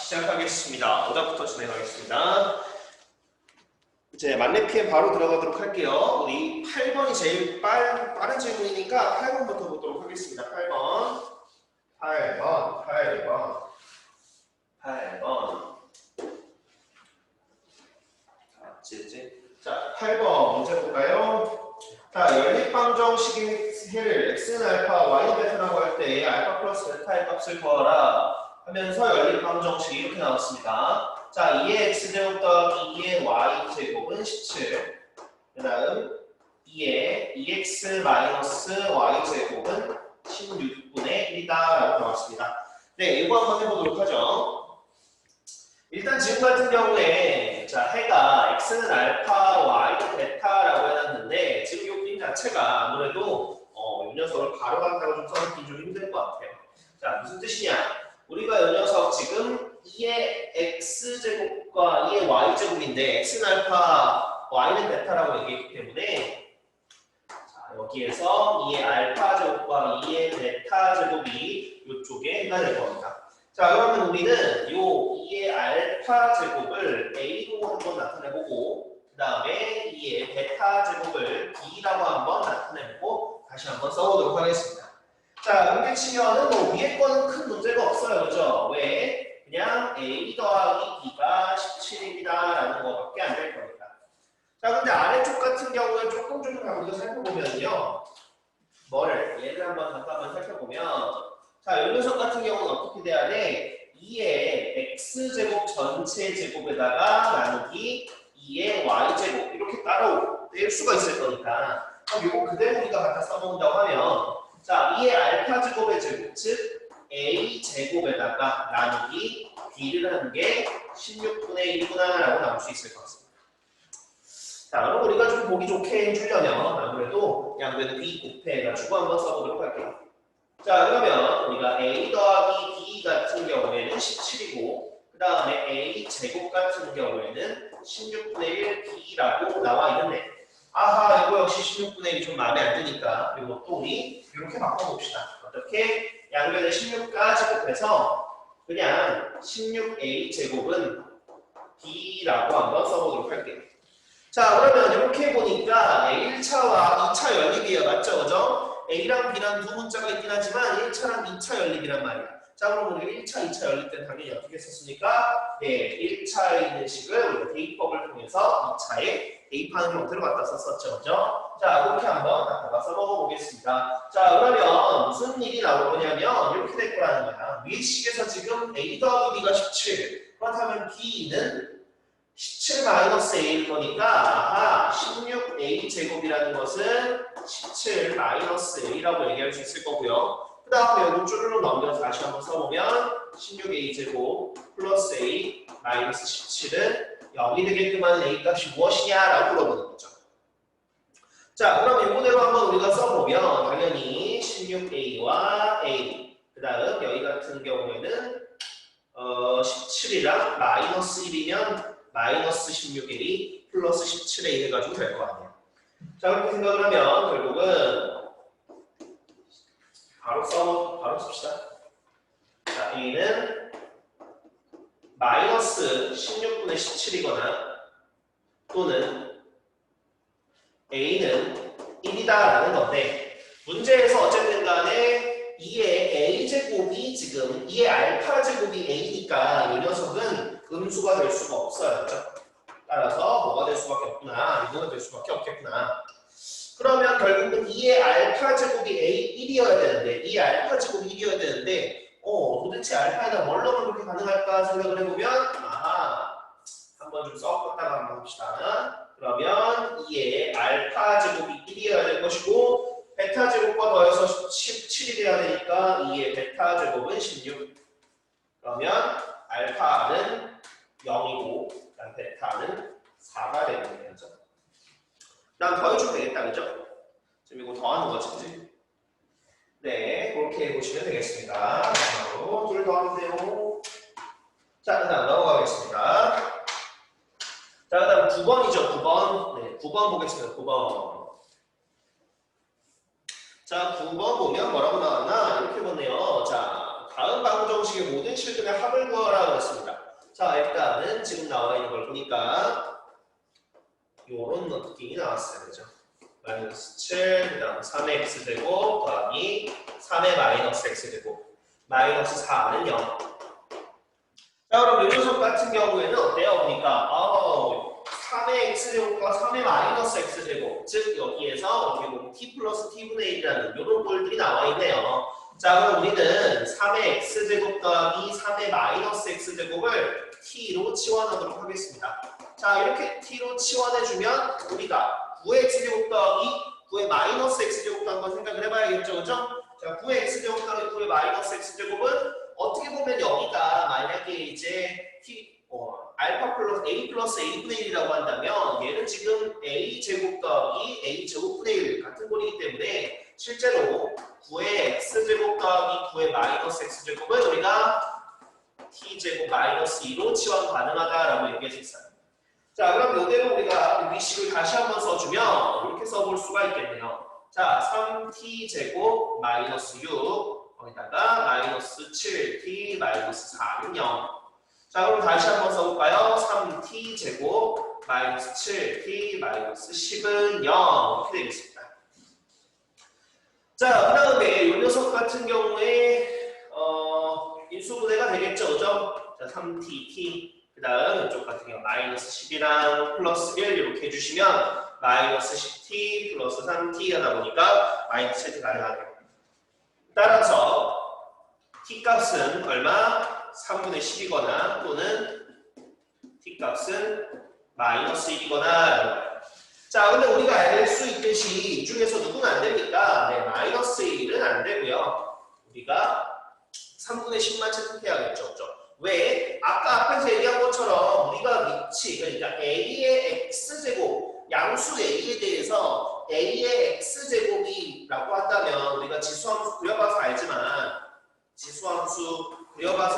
시작하겠습니다. 오답부터 진행하겠습니다. 이제 만렙PM 바로 들어가도록 할게요. 우리 8번이 제일 빠른 질문이니까 8번부터 보도록 하겠습니다. 8번. 자, 8번 문제 볼까요? 자, 연립방정식의 x는 알파, y는 베타라고 할 때 알파 플러스 베타의 값을 구하라 하면서 연립방정식이 이렇게 나왔습니다. 자, 2의 x제곱 더하기 2의 y제곱은 17. 그 다음 2의 2x 마이너스 y제곱은 16분의 1이다 라고 나왔습니다. 네, 이거 한번 해보도록 하죠. 일단 지금 같은 경우에 자, 해가 x는 알파, y는 베타라고 해놨는데 지금 이 그림 자체가 아무래도 이 녀석을 가로간다고 좀 써놓기 좀 힘들 것 같아요. 자, 무슨 뜻이냐? 우리가 이 녀석 지금 2의 x제곱과 2의 y제곱인데 x는 알파, y는 베타라고 얘기했기 때문에 자, 여기에서 2의 알파제곱과 2의 베타제곱이 이쪽에 해가 될 겁니다. 자, 그러면 우리는 요 2의 알파 제곱을 a로 한번 나타내보고 그 다음에 2의 베타 제곱을 b라고 한번 나타내보고 다시 한번 써보도록 하겠습니다. 자, 이렇게 치면은 뭐 위에 거는 큰 문제가 없어요, 그죠? 왜? 그냥 a 더하기 b가 17입니다 라는 거밖에 안 될 겁니다. 자, 근데 아래쪽 같은 경우에 조금 우리가 살펴보면요, 얘를 한번 잠깐만 살펴보면 자, 이 녀석 같은 경우는 어떻게 돼야 돼? 2의 x제곱 전체 제곱에다가 나누기 2의 y제곱 이렇게 따로 낼 수가 있을 거니까 그럼 이거 그대로 우리가 갖다 써본다고 하면 자, 2의 알파제곱의 제곱 즉 a제곱에다가 나누기 b를 하는 게 16분의 1구나 라고 나올 수 있을 것 같습니다. 자, 그럼 우리가 좀 보기 좋게 해주려면 아무래도 양변을 b 곱해가지고 한번 써보도록 할게요. 자, 그러면 우리가 a 더하기 b 같은 경우에는 17이고 그 다음에 a 제곱 같은 경우에는 16분의 1 b라고 나와 있는데 아하, 이거 역시 16분의 1이 좀 마음에 안 드니까 그리고 또 우리 이렇게 바꿔봅시다. 어떻게? 양변에 16까지 곱해서 그냥 16a 제곱은 b라고 한번 써보도록 할게요. 자, 그러면 이렇게 보니까 1차와 2차 연립이에요. 맞죠? 그죠? A랑 B랑 두 문자가 있긴 하지만 1차랑 2차 연립이란 말이야. 자, 그럼 우리 1차, 2차 연립 때는 당연히 어떻게 썼습니까? 네, 1차에 있는 식을 우리가 대입법을 통해서 2차에 대입하는 형태로 갖다 썼었죠. 그죠? 자, 그렇게 한번 갖다가 써먹어보겠습니다. 자, 그러면 무슨 일이 나올 거냐면 이렇게 될 거라는 거야. 위의 식에서 지금 A 더하기 B가 17. 그렇다면 B는 17-a일 거니까 아하, 16a 제곱이라는 것은 17-a라고 얘기할 수 있을 거고요. 그 다음에 이거 쭈르륵 넘겨서 다시 한번 써보면 16a 제곱 플러스 a 마이너스 17은 0이 되게끔 하는 a 값이 무엇이냐라고 물어보는 거죠. 자, 그럼 이거대로 한번 우리가 써보면 당연히 16a와 a 그 다음 여기 같은 경우에는 17이랑 마이너스 1이면 마이너스 16일이 플러스 17에 1 해가지고 될 거 아니에요. 자, 그렇게 생각을 하면 결국은 바로 씁시다. 자, A는 마이너스 16분의 17이거나 또는 A는 1이다라는 건데 문제에서 어쨌든 간에 2의 A제곱이 지금 2의 알파제곱이 A니까 이 녀석은 음수가 될 수가 없어요. 그렇죠? 따라서 뭐가 될 수밖에 없구나. 이거는 될 수밖에 없겠구나. 그러면 결국은 2의 알파제곱이 A1이어야 되는데 2의 알파제곱이 1이어야 되는데 도대체 알파에다 뭘 넣으면 그렇게 가능할까 생각을 해보면 아하, 한번 좀 섞었다가 한번 봅시다. 그러면 2의 알파제곱이 1이어야 될 것이고 베타제곱과 더해서 17이 돼야 되니까 2의 베타제곱은 16. 그러면 알파는 0이고 베타는 4가 되는 거죠. 그다음 더해주면 되겠다, 그죠? 지금 이거 더하는 거지. 네, 그렇게 해보시면 되겠습니다. 바로 둘 더하면 돼요. 자, 그 다음 넘어가겠습니다. 자, 그 다음 9번이죠, 9번. 네, 9번 보겠습니다, 9번. 자, 9번 보면 뭐라고 나왔나? 이렇게 보네요. 자, 다음 방정식의 모든 실근의 합을 구하라 그랬습니다. 자, 일단은 지금 나와 있는 걸 보니까 요런 느낌이 나왔어요. 그죠? 마이너스 7, 그 다음 3x 제곱 더하기 3의 마이너스 x 제곱 마이너스 4는 0. 자, 그럼 이 녀석 같은 경우에는 어때요? 보니까 3의 x제곱과 3의 마이너스 x제곱, 즉 여기에서 어떻게 보면 t 플러스 t분의 1이라는 이런 꼴들이 나와 있네요. 자, 그럼 우리는 3의 x제곱 더하기 3의 마이너스 x제곱을 t로 치환하도록 하겠습니다. 자, 이렇게 t로 치환해주면 우리가 9의 x제곱 더하기 9의 마이너스 x제곱도 한번 생각을 해봐야겠죠, 그죠? 자, 9의 x제곱 더하기 9의 마이너스 x제곱은 어떻게 보면 여기가 만약에 이제 알파 플러스 a 플러스 a분의 1이라고 한다면 얘는 지금 a 제곱 더하기 a 제곱분의 1 같은 꼴이기 때문에 실제로 9의 x제곱 더하기 9의 마이너스 x제곱은 우리가 t제곱 마이너스 2로 치환 가능하다라고 얘기할 수 있어요. 자, 그럼 이대로 우리가 위식을 다시 한번 써주면 이렇게 써볼 수가 있겠네요. 자, 3t제곱 마이너스 6 거기다가 마이너스 7t 마이너스 4는 0. 자, 그럼 다시 한번 써볼까요? 3t제곱 마이너스 7t 마이너스 10은 0 이렇게 되겠습니다. 자, 그 다음에 이 녀석 같은 경우에 인수분해가 되겠죠, 그죠? 자, 3t 그 다음 이쪽 같은 경우 마이너스 10이랑 플러스 1 이렇게 해주시면 마이너스 10t 플러스 3t 하다 보니까 마이너스 7t 가능하네요. 따라서 t 값은 얼마? 3분의 10이거나 또는 t 값은 마이너스 1이거나. 자, 근데 우리가 알 수 있듯이 이 중에서 누구는 안 됩니까? 네, 마이너스 1은 안 되고요. 우리가 3분의 10만 채택해야겠죠. 왜? 아까 앞에서 얘기한 것처럼 우리가 위치, 그러니까 a의 x제곱, 양수 a에 대해서 a의 x제곱이라고 한다면 우리가 지수함수 그려봐서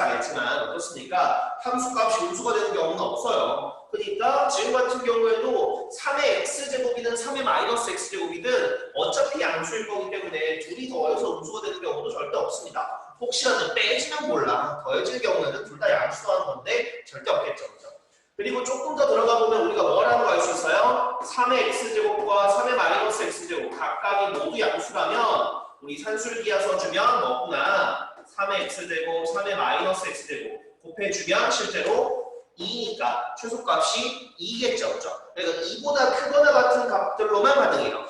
알지만 어떻습니까? 함수값이 음수가 되는 경우는 없어요. 그러니까 지금 같은 경우에도 3의 x제곱이든 3의 마이너스 x제곱이든 어차피 양수일 거기 때문에 둘이 더해서 음수가 되는 경우도 절대 없습니다. 혹시라도 빼지면 몰라. 더해질 경우에는 둘 다 양수로 하는 건데 절대 없겠죠. 그렇죠? 그리고 조금 더 들어가 보면 우리가 뭐라는 거 알 수 있어요? 3의 x제곱과 3의 마이너스 x제곱 각각이 모두 양수라면 우리 산술기하 써주면 뭐구나. 3의 x제곱, 3의 마이너스 x제곱 곱해주면 실제로 2니까 최소값이 2겠죠. 그렇죠? 그러니까 2보다 크거나 같은 값들로만 가능해요.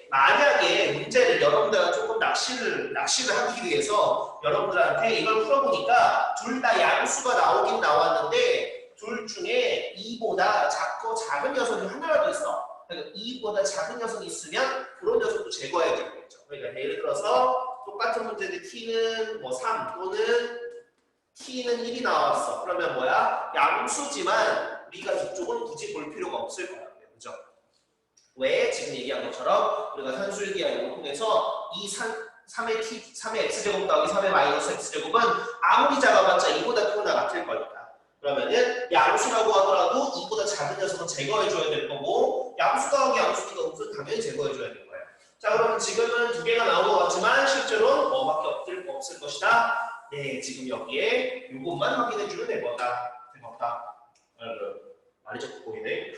만약에 문제를 여러분들과 조금 낚시를 하기 위해서 여러분들한테 이걸 풀어보니까 둘 다 양수가 나오긴 나왔는데 둘 중에 2보다 작고 작은 녀석이 하나라도 있어. 그러니까 2보다 작은 녀석이 있으면 그런 녀석도 제거해야 되겠죠. 그러니까 예를 들어서 똑같은 문제인데 t는 뭐 3 또는 t는 1이 나왔어. 그러면 뭐야? 양수지만 우리가 이쪽은 굳이 볼 필요가 없을 거야. 그죠? 왜? 지금 얘기한 것처럼 우리가 산술기하 이걸 통해서 이 3의 x제곱 더하기 3의 마이너스 x제곱은 아무리 작아봤자 2보다 크거나 같을 거니까. 그러면은 양수라고 하더라도 2보다 작은 녀석은 제거해줘야 될 거고 양수 더하기 양수니까 음수는 당연히 제거해줘야 될 거예요. 자, 그러면 지금은 두 개가 나온 것 같지만 실제로는 뭐밖에 없을 것이다. 네, 지금 여기에 이것만 확인해주면 될 거다. 말이 자꾸 보이네.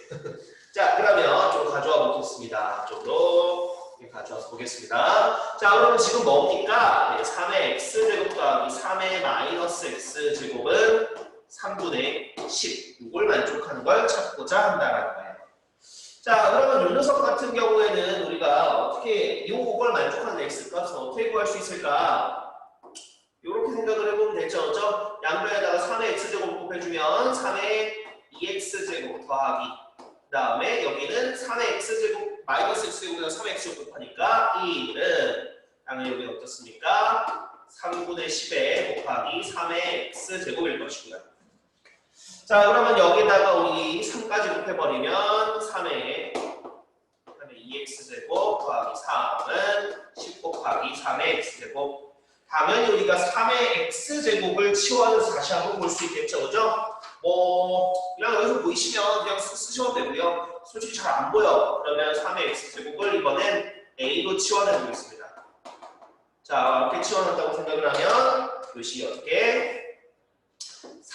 자, 그러면 좀 가져와 보겠습니다. 쪽으로 가져와서 보겠습니다. 자, 그러면 지금 뭡니까? 네, 3의 x제곱 더하기 3의 마이너스 x제곱은 3분의 10. 이걸 만족하는 걸 찾고자 한다는 거예요. 자, 그러면 이 녀석 같은 경우에는 우리가 어떻게 이걸 만족하는 x값은 어떻게 구할 수 있을까? 이렇게 생각을 해보면 되죠. 그렇죠? 양변에다가 3의 x제곱 곱해주면 3의 2x제곱 더하기 그 다음에 여기는 3의 x제곱 마이너스 x제곱이나 3의 x제곱 곱하니까 1은 당연히 여기는 어떻습니까? 3분의 10에 곱하기 3의 x제곱일 것이고요. 자, 그러면 여기다가 우리 3까지 곱해버리면 3의 2x제곱 더하기 3은 10 곱하기 3의 x제곱. 당연히 우리가 3의 x제곱을 치워서 다시 한번 볼 수 있겠죠. 그죠? 그냥 여기서 보이시면 그냥 쓰셔도 되고요. 솔직히 잘 안 보여. 그러면 3의 x제곱을 이번엔 a로 치환해 보겠습니다. 자, 이렇게 치환한다고 생각을 하면 이것이 어떻게?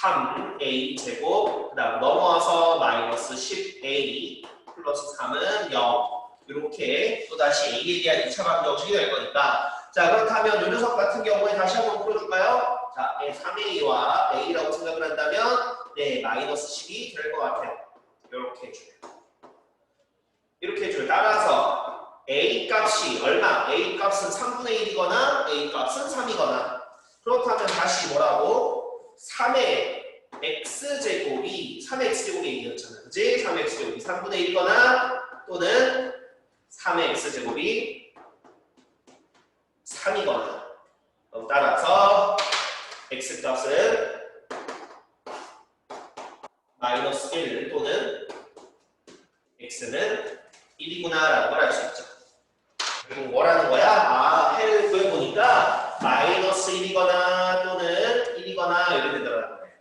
3a 제곱 그 다음 넘어와서 마이너스 10a 플러스 3은 0 이렇게 또다시 a에 대한 2차 방정식이 될 거니까 자 그렇다면 이 녀석 같은 경우에 다시 한번 풀어줄까요? 자 3a와 a라고 생각을 한다면 네 마이너스 10이 될 것 같아요. 이렇게 해줘요. 이렇게 해줘요. 따라서 a 값이 얼마? a 값은 3분의 1이거나 a 값은 3이거나 그렇다면 다시 뭐라고? 3의 x제곱이 3의 x제곱이 a였잖아. 그치? 3의 x제곱이 3분의 1이거나 또는 3의 x제곱이 3이거나 따라서 x값은 마이너스 1 또는 x는 1이구나 라는 걸 알 수 있죠. 그리고 뭐라는 거야? 아, 해를 구해보니까 마이너스 1이거나 또는 1이거나 이렇게 된다는 거예요.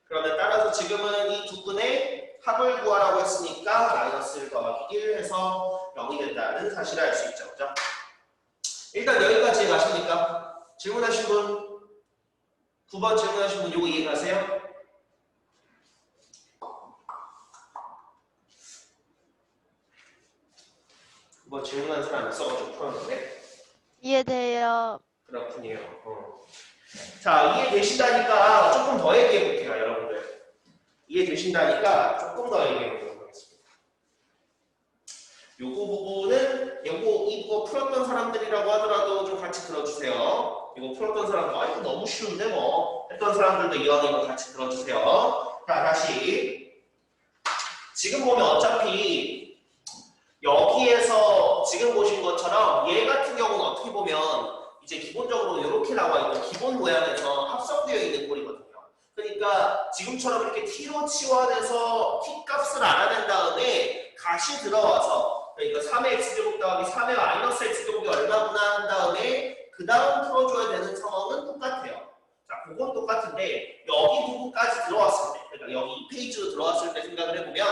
그러면 따라서 지금은 이 두 분의 합을 구하라고 했으니까 마이너스 1 더하기 1 해서 0이 된다는 사실을 알 수 있죠. 그죠? 일단 여기까지 이해가십니까? 질문하신 분? 9번 질문하신 분 이거 이해가세요? 뭐 질문한 사람 있어가지고 풀었는데 이해돼요. 그렇군요. 자 이해되신다니까 조금 더 얘기해 볼게요 여러분들. 이해되신다니까 조금 더 얘기해 보도록 하겠습니다. 요거 부분은 이거 풀었던 사람들이라고 하더라도 좀 같이 들어주세요. 이거 풀었던 사람도 이거 너무 쉬운데 뭐 했던 사람들도 이왕 이거 같이 들어주세요. 자 다시 지금 보면 어차피 여기에서 지금 보신 것처럼 얘 같은 경우는 어떻게 보면 이제 기본적으로 이렇게 나와 있는 기본 모양에서 합성되어 있는 꼴이거든요. 그러니까 지금처럼 이렇게 t로 치환해서 t 값을 알아낸 다음에 다시 들어와서 그러니까 3의 x제곱 더하기 3의 마이너스 x제곱이 얼마구나 한 다음에 그 다음 풀어줘야 되는 상황은 똑같아요. 자, 그건 똑같은데 여기 부분까지 들어왔을 때 그러니까 여기 이 페이지로 들어왔을 때 생각을 해보면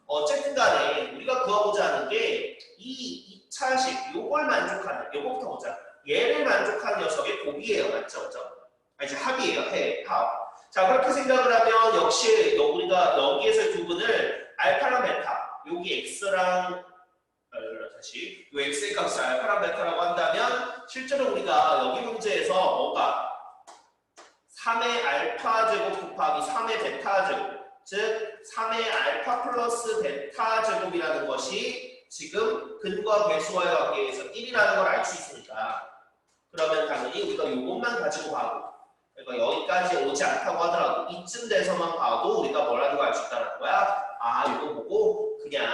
어쨌든 간에 우리가 그어보자 하는 게 이 2차식 요걸 만족하는 요거부터 보자. 얘를 만족하는 녀석의 곱이에요. 맞죠? 그죠? 이제 합이에요. 합. 자 그렇게 생각을 하면 역시 우리가 여기에서의 부분을 알파랑 베타 여기 x랑 다시 요 x의 값을 알파랑 베타라고 한다면 실제로 우리가 여기 문제에서 뭐가 3의 알파 제곱 곱하기 3의 베타 제곱 즉 3의 알파 플러스 베타 제곱이라는 것이 지금 근과 괴수와의 관계에서 1이라는 걸 알 수 있으니까 그러면 당연히 우리가 이것만 가지고 가고 그러니까 여기까지 오지 않다고 하더라도 이쯤 돼서만 봐도 우리가 뭐라는 걸 알 수 있다는 거야. 아 이거 보고 그냥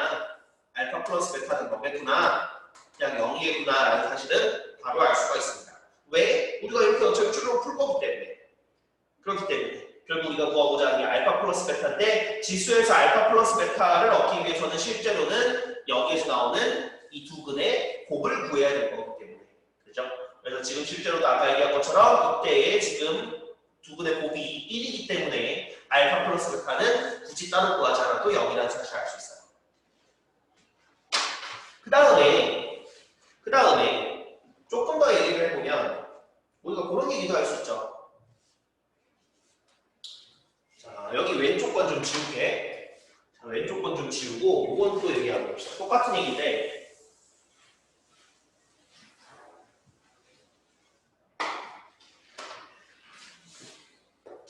알파 플러스 베타는 뭐겠구나 그냥 0이겠구나 라는 사실은 바로 알 수가 있습니다. 왜? 우리가 이렇게 어차피 줄로 풀 거기 때문에 그렇기 때문에 결국 우리가 구하고자 하는 게 알파 플러스 베타인데 지수에서 알파 플러스 베타를 얻기 위해서는 실제로는 여기에서 나오는 이 두 근의 곱을 구해야 될 거기 때문에 그렇죠? 그래서 지금 실제로도 아까 얘기한 것처럼 이때의 지금 두 근의 곱이 1이기 때문에 알파 플러스 베타는 굳이 따로 구하지 않아도 0이라는 사실을 알 수 있어요. 그 다음에 조금 더 얘기를 해보면 우리가 그런 얘기도 할 수 있죠. 자, 여기 왼쪽 건 좀 지울게. 자, 왼쪽 건 좀 지우고 이건 또 얘기하고 봅시다. 똑같은 얘기인데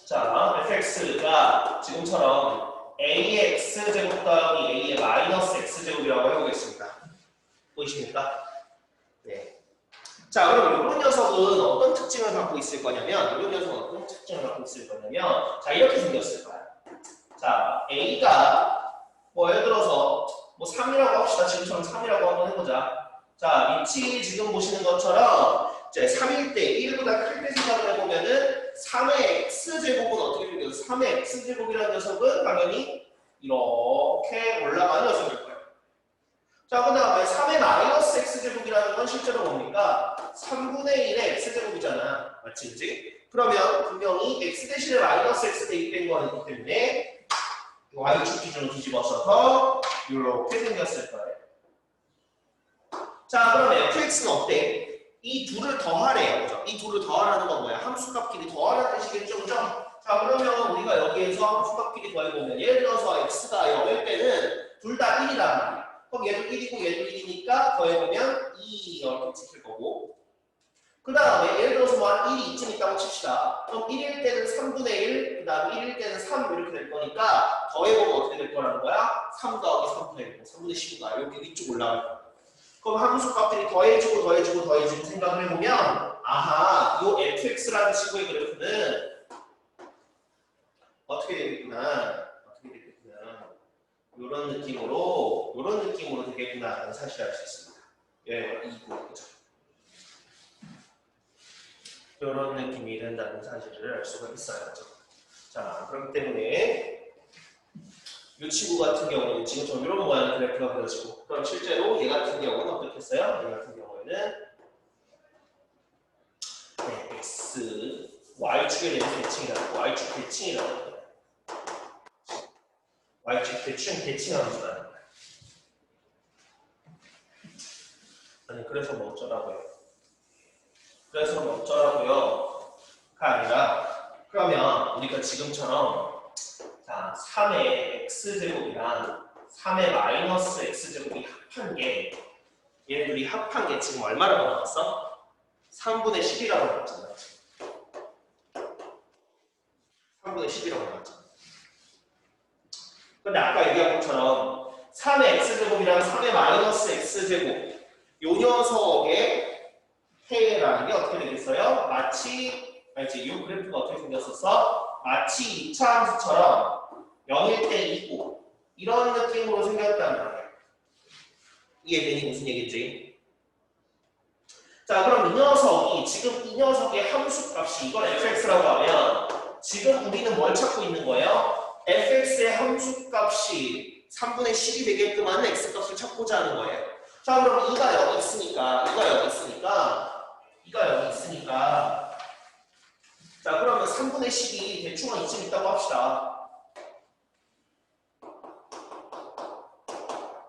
자, fx가 지금처럼 a의 x제곱 더하기 a의 마이너스 x제곱이라고 해보겠습니다. 보이십니까? 네. 자, 그럼 이런 녀석은 어떤 특징을 갖고 있을 거냐면 이런 녀석은 어떤 특징을 갖고 있을 거냐면 자, 이렇게 생겼을 거야. 자, a가 뭐 예를 들어서 뭐 3이라고 합시다. 지금처럼 3이라고 한번 해보자. 자, 위치 지금 보시는 것처럼 이제 3일 때 1보다 클 때 생각을 해보면은 3의 x제곱은 어떻게 생겨요? 3의 x제곱이라는 녀석은 당연히 이렇게 올라가는 녀석일 거예요. 자, 그 다음에 3의 마이너스 x제곱이라는 건 실제로 뭡니까? 3분의 1의 x제곱이잖아. 맞지? 그치? 그러면 분명히 x 대신에 마이너스 x 대입된 거기 때문에 y축 기준으로 뒤집어서서 이렇게 생겼을 거예요. 자, 그럼 fx는 어때? 이 둘을 더하래요. 그죠? 이 둘을 더하라는 건 뭐야? 함수값끼리 더하라는 뜻이겠죠? 그죠? 자, 그러면 우리가 여기에서 함수값끼리 더해보면 예를 들어서 x가 0일 때는 둘 다 1이란 말이야. 그럼 얘도 1이고 얘도 1이니까 더해보면 2 이렇게 찍힐 거고 그 다음에 예를 들어서 뭐 한 1이 이쯤 있다고 칩시다. 그럼 1일 때는 3분의 1, 그 다음에 1일 때는 3 이렇게 될 거니까 더해보면 어떻게 될 거라는 거야? 3 더하기 3분의 1, 3분의 15가 이렇게 위쪽 올라갈 거야. 그럼 함수값들이 더해지고 생각을 해보면 아하, 이 fx라는 식의 그래프는 어떻게 되겠구나 이런 느낌으로 되겠구나라는 사실을 알 수 있습니다. 예, 이거 그죠? 이런 느낌이 된다는 사실을 알 수가 있어요. 자, 그렇기 때문에 이 친구 같은 경우는 지금처럼 이런 모양의 그래프가 그려지고 그럼 실제로 얘 같은 경우는 어떻겠어요? 얘 같은 경우에는 네, x, y축에 대한 대칭이라고 y축 대칭이라고 해요. y축 대칭 함수라는 거예요. 아니 그래서 뭐 어쩌라고요? 가 아니라 그러면 우리가 지금처럼 자 3의 x제곱이랑 3의 마이너스 x제곱이 합한 게 얘네들이 합한 게 지금 얼마라고 나왔어? 3분의 10이라고 나왔잖아. 3분의 10이라고 나왔잖아. 근데 아까 얘기한 것처럼 3의 x제곱이랑 3의 마이너스 x제곱 요 녀석의 해라는 게 어떻게 되겠어요? 마치 이 그래프가 어떻게 생겼었어? 마치 2차 함수처럼 0일 때 2고 이런 느낌으로 생겼단 말이야. 이해되니 무슨 얘기지? 자 그럼 지금 이 녀석의 함수값이 이걸 fx라고 하면 지금 우리는 뭘 찾고 있는 거예요? fx의 함수값이 3분의 10이 되게끔 하는 x값을 찾고자 하는 거예요. 자 그럼 2가 여기 있으니까 자 그러면 3분의 10이 대충 한 이쯤 있다고 합시다.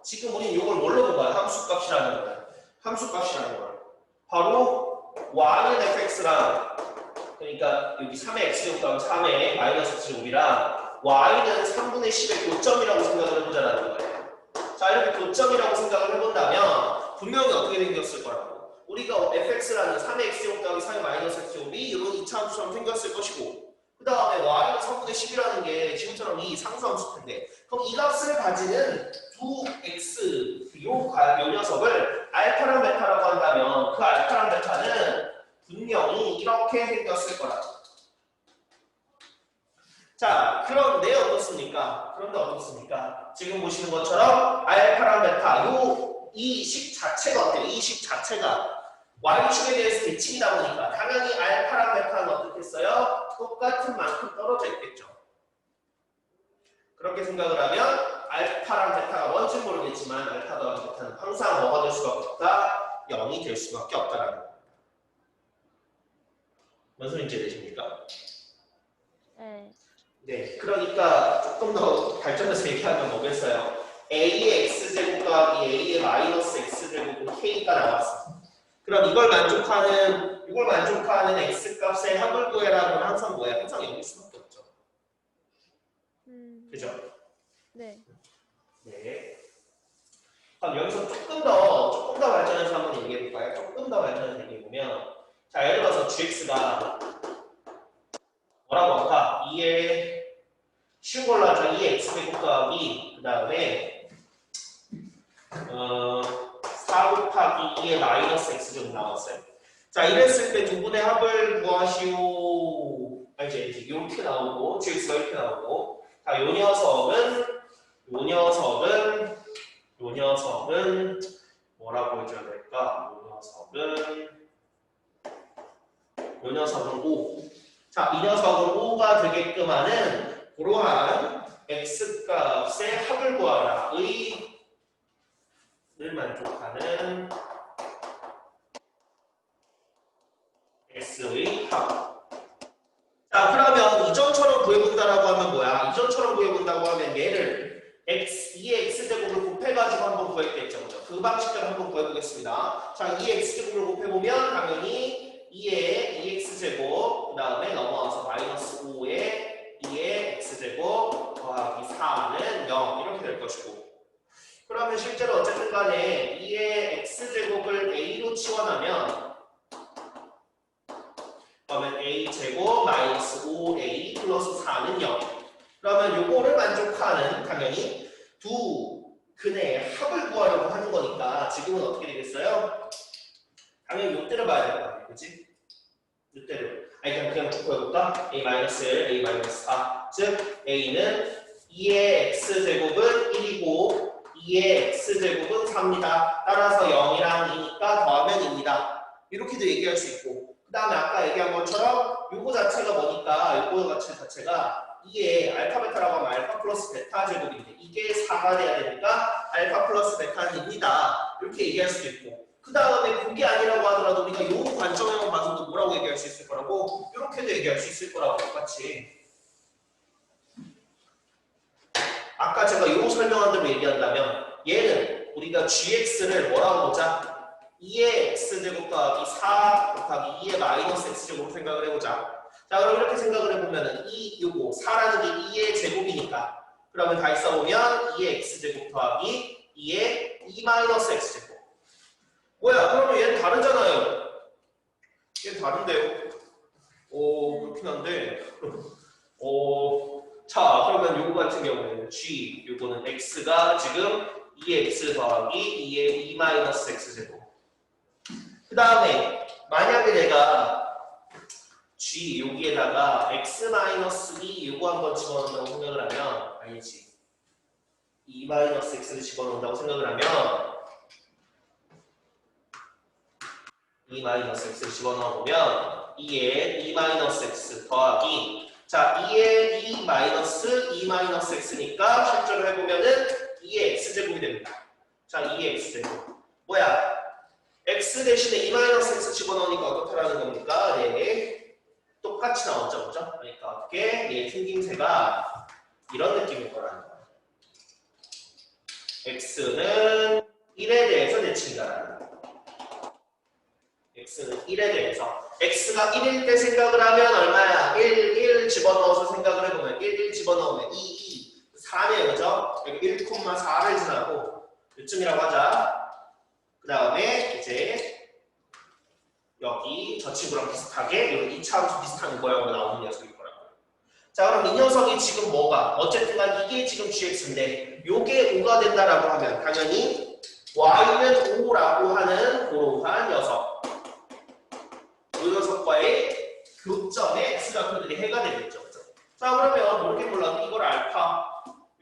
지금 우리는 이걸 뭘로 본 거야? 함수값이라는 걸. 바로 y는 fx랑 그러니까 여기 3의 x제곱하면 3의 마이너스 x제곱이랑 y는 3분의 10의 교점이라고 생각을 해보자라는 거예요. 자 이렇게 교점이라고 생각을 해본다면 분명히 어떻게 생겼을 거라고. 우리가 fx라는 3의 x제곱 더하기 3의 마이너스 x제곱이 이런 2차 함수처럼 생겼을 것이고 그 다음에 y는 3분의 10이라는 게 지금처럼 이 상수함수일 텐데 그럼 이 값을 가지는 두 x 요 녀석을 알파랑 베타라고 한다면 그 알파랑 베타는 분명히 이렇게 생겼을 거라고. 자, 그런데 어떻습니까? 지금 보시는 것처럼 알파랑 베타 이 식 자체가 어때요? 이 식 자체가 y축에 대해서 대칭이다 보니까 당연히 알파랑 베타는 어떻겠어요? 똑같은 만큼 떨어져 있겠죠. 그렇게 생각을 하면 알파랑 베타가 뭔지 모르겠지만 알파 더하기 베타는 항상 뭐가 될 수밖에 없다? 0이 될 수밖에 없다라는 겁니다. 뭔 소리인지 되십니까? 네. 네, 그러니까 조금 더 발전해서 얘기하면 뭐겠어요? a의 x제곱 더하기 a의 마이너스 x제곱은 k가 나왔어. 그럼 이걸 만족하는 x값의 합을 구해라는 건 항상 뭐야? 항상 0일 수밖에 없죠. 그죠? 네. 네. 그럼 여기서 조금 더 발전해서 한번 얘기해볼까요? 조금 더 발전해서 얘기해보면 자, 예를 들어서 gx가 뭐라고 할까? 2의 쉬운 걸로 하자. 2의 x제곱 더하기 그 다음에 4 곱하기 2의 마이너스 x제곱 나왔어요. 자, 이랬을 때 두 분의 합을 구하시오. 이제 이렇게 나오고 gx가 이렇게 나오고 자, 요 녀석은 뭐라고 해줘야 될까? 요 녀석은 5. 자, 이 녀석은 5가 되게끔 하는 그러한 x값의 합을 구하라. 를 만족하는 x의 합. 자, 그러면 이전처럼 구해본다라고 하면 뭐야? 이전처럼 구해본다고 하면 얘를 2의 x제곱을 곱해가지고 한번 구했겠죠. 그죠? 그 방식대로 한번 구해보겠습니다. 자, 2의 x제곱을 곱해보면 당연히 2의 2x제곱 그 다음에 넘어와서 마이너스 5의 치환하면 그러면 a제곱 마이너스 5a 플러스 4는 0. 그러면 요거를 만족하는 당연히 두 근의 합을 구하려고 하는 거니까 지금은 어떻게 되겠어요? 당연히 요때를 봐야 될 거 아니야, 그치? 요때를. 아니 그냥 쭉 보여볼까? a 마이너스 1, a 마이너스 4. 즉 a는 2의 x제곱은 1이고 2의 x제곱은 4입니다. 따라서 0이랑 2니까 더하면 2입니다. 이렇게도 얘기할 수 있고 그 다음에 아까 얘기한 것처럼 요거 자체가 뭐니까 요거 자체가 2의 알파 베타라고 하면 알파 플러스 베타 제곱인데 이게 4가 돼야 되니까 알파 플러스 베타는 2입니다. 이렇게 얘기할 수도 있고 그 다음에 그게 아니라고 하더라도 우리가 요 관점에만 봐서도 뭐라고 얘기할 수 있을 거라고 이렇게도 얘기할 수 있을 거라고 똑같이 아까 제가 요 설명한 대로 얘기한다면 얘는 우리가 gx를 뭐라고 보자? 2의 x제곱 더하기 4 곱하기 2의 마이너스 x제곱으로 생각을 해보자. 자 그럼 이렇게 생각을 해보면은 요거 4라는 게 2의 제곱이니까 그러면 다시 써보면 2의 x제곱 더하기 2의 2 마이너스 x제곱 뭐야 그러면 얘는 다르잖아요. 얘는 다른데요. 그렇긴 한데 자 그러면 요거 같은 경우에는 g 요거는 x가 지금 2x 더하기 2의 2 마이너스 x제곱 그 다음에 만약에 내가 g 여기에다가 x 마이너스 2 요거 한번 집어넣는다고 생각을 하면 아니지 2 마이너스 x를 집어넣는다고 생각을 하면 2 마이너스 x를 집어넣어보면 2의 2 마이너스 x 더하기 자 2의 2 마이너스 2 마이너스 x니까 실제로 해보면은 2의 x제곱이 됩니다. 자 2의 x제곱 뭐야 x 대신에 2 마이너스 x 집어넣으니까 어떻다라는 겁니까? 네 똑같이 나왔죠 그죠? 그러니까 어떻게 얘 생김새가 이런 느낌일 거라는 거예요. x는 1에 대해서 대칭이다라는 거예요. x는 1에 대해서 x가 1일 때 생각을 하면 얼마야? 1 집어넣어서 생각을 해보면 1 집어넣으면 2 4네요 그죠? 1,4를 지나고 요쯤이라고 하자. 그 다음에 이제 여기 저 친구랑 비슷하게 여기 2차 함수 비슷한 모양으로 나오는 녀석일 거라고요. 자 그럼 이 녀석이 지금 뭐가? 어쨌든 간 이게 지금 gx인데 요게 5가 된다라고 하면 당연히 y는 5라고 하는 그러한 녀석 이 녀석과의 교점의 x좌표들이 해가 되겠죠. 그죠? 자 그러면 모르게 몰라도 이걸 알파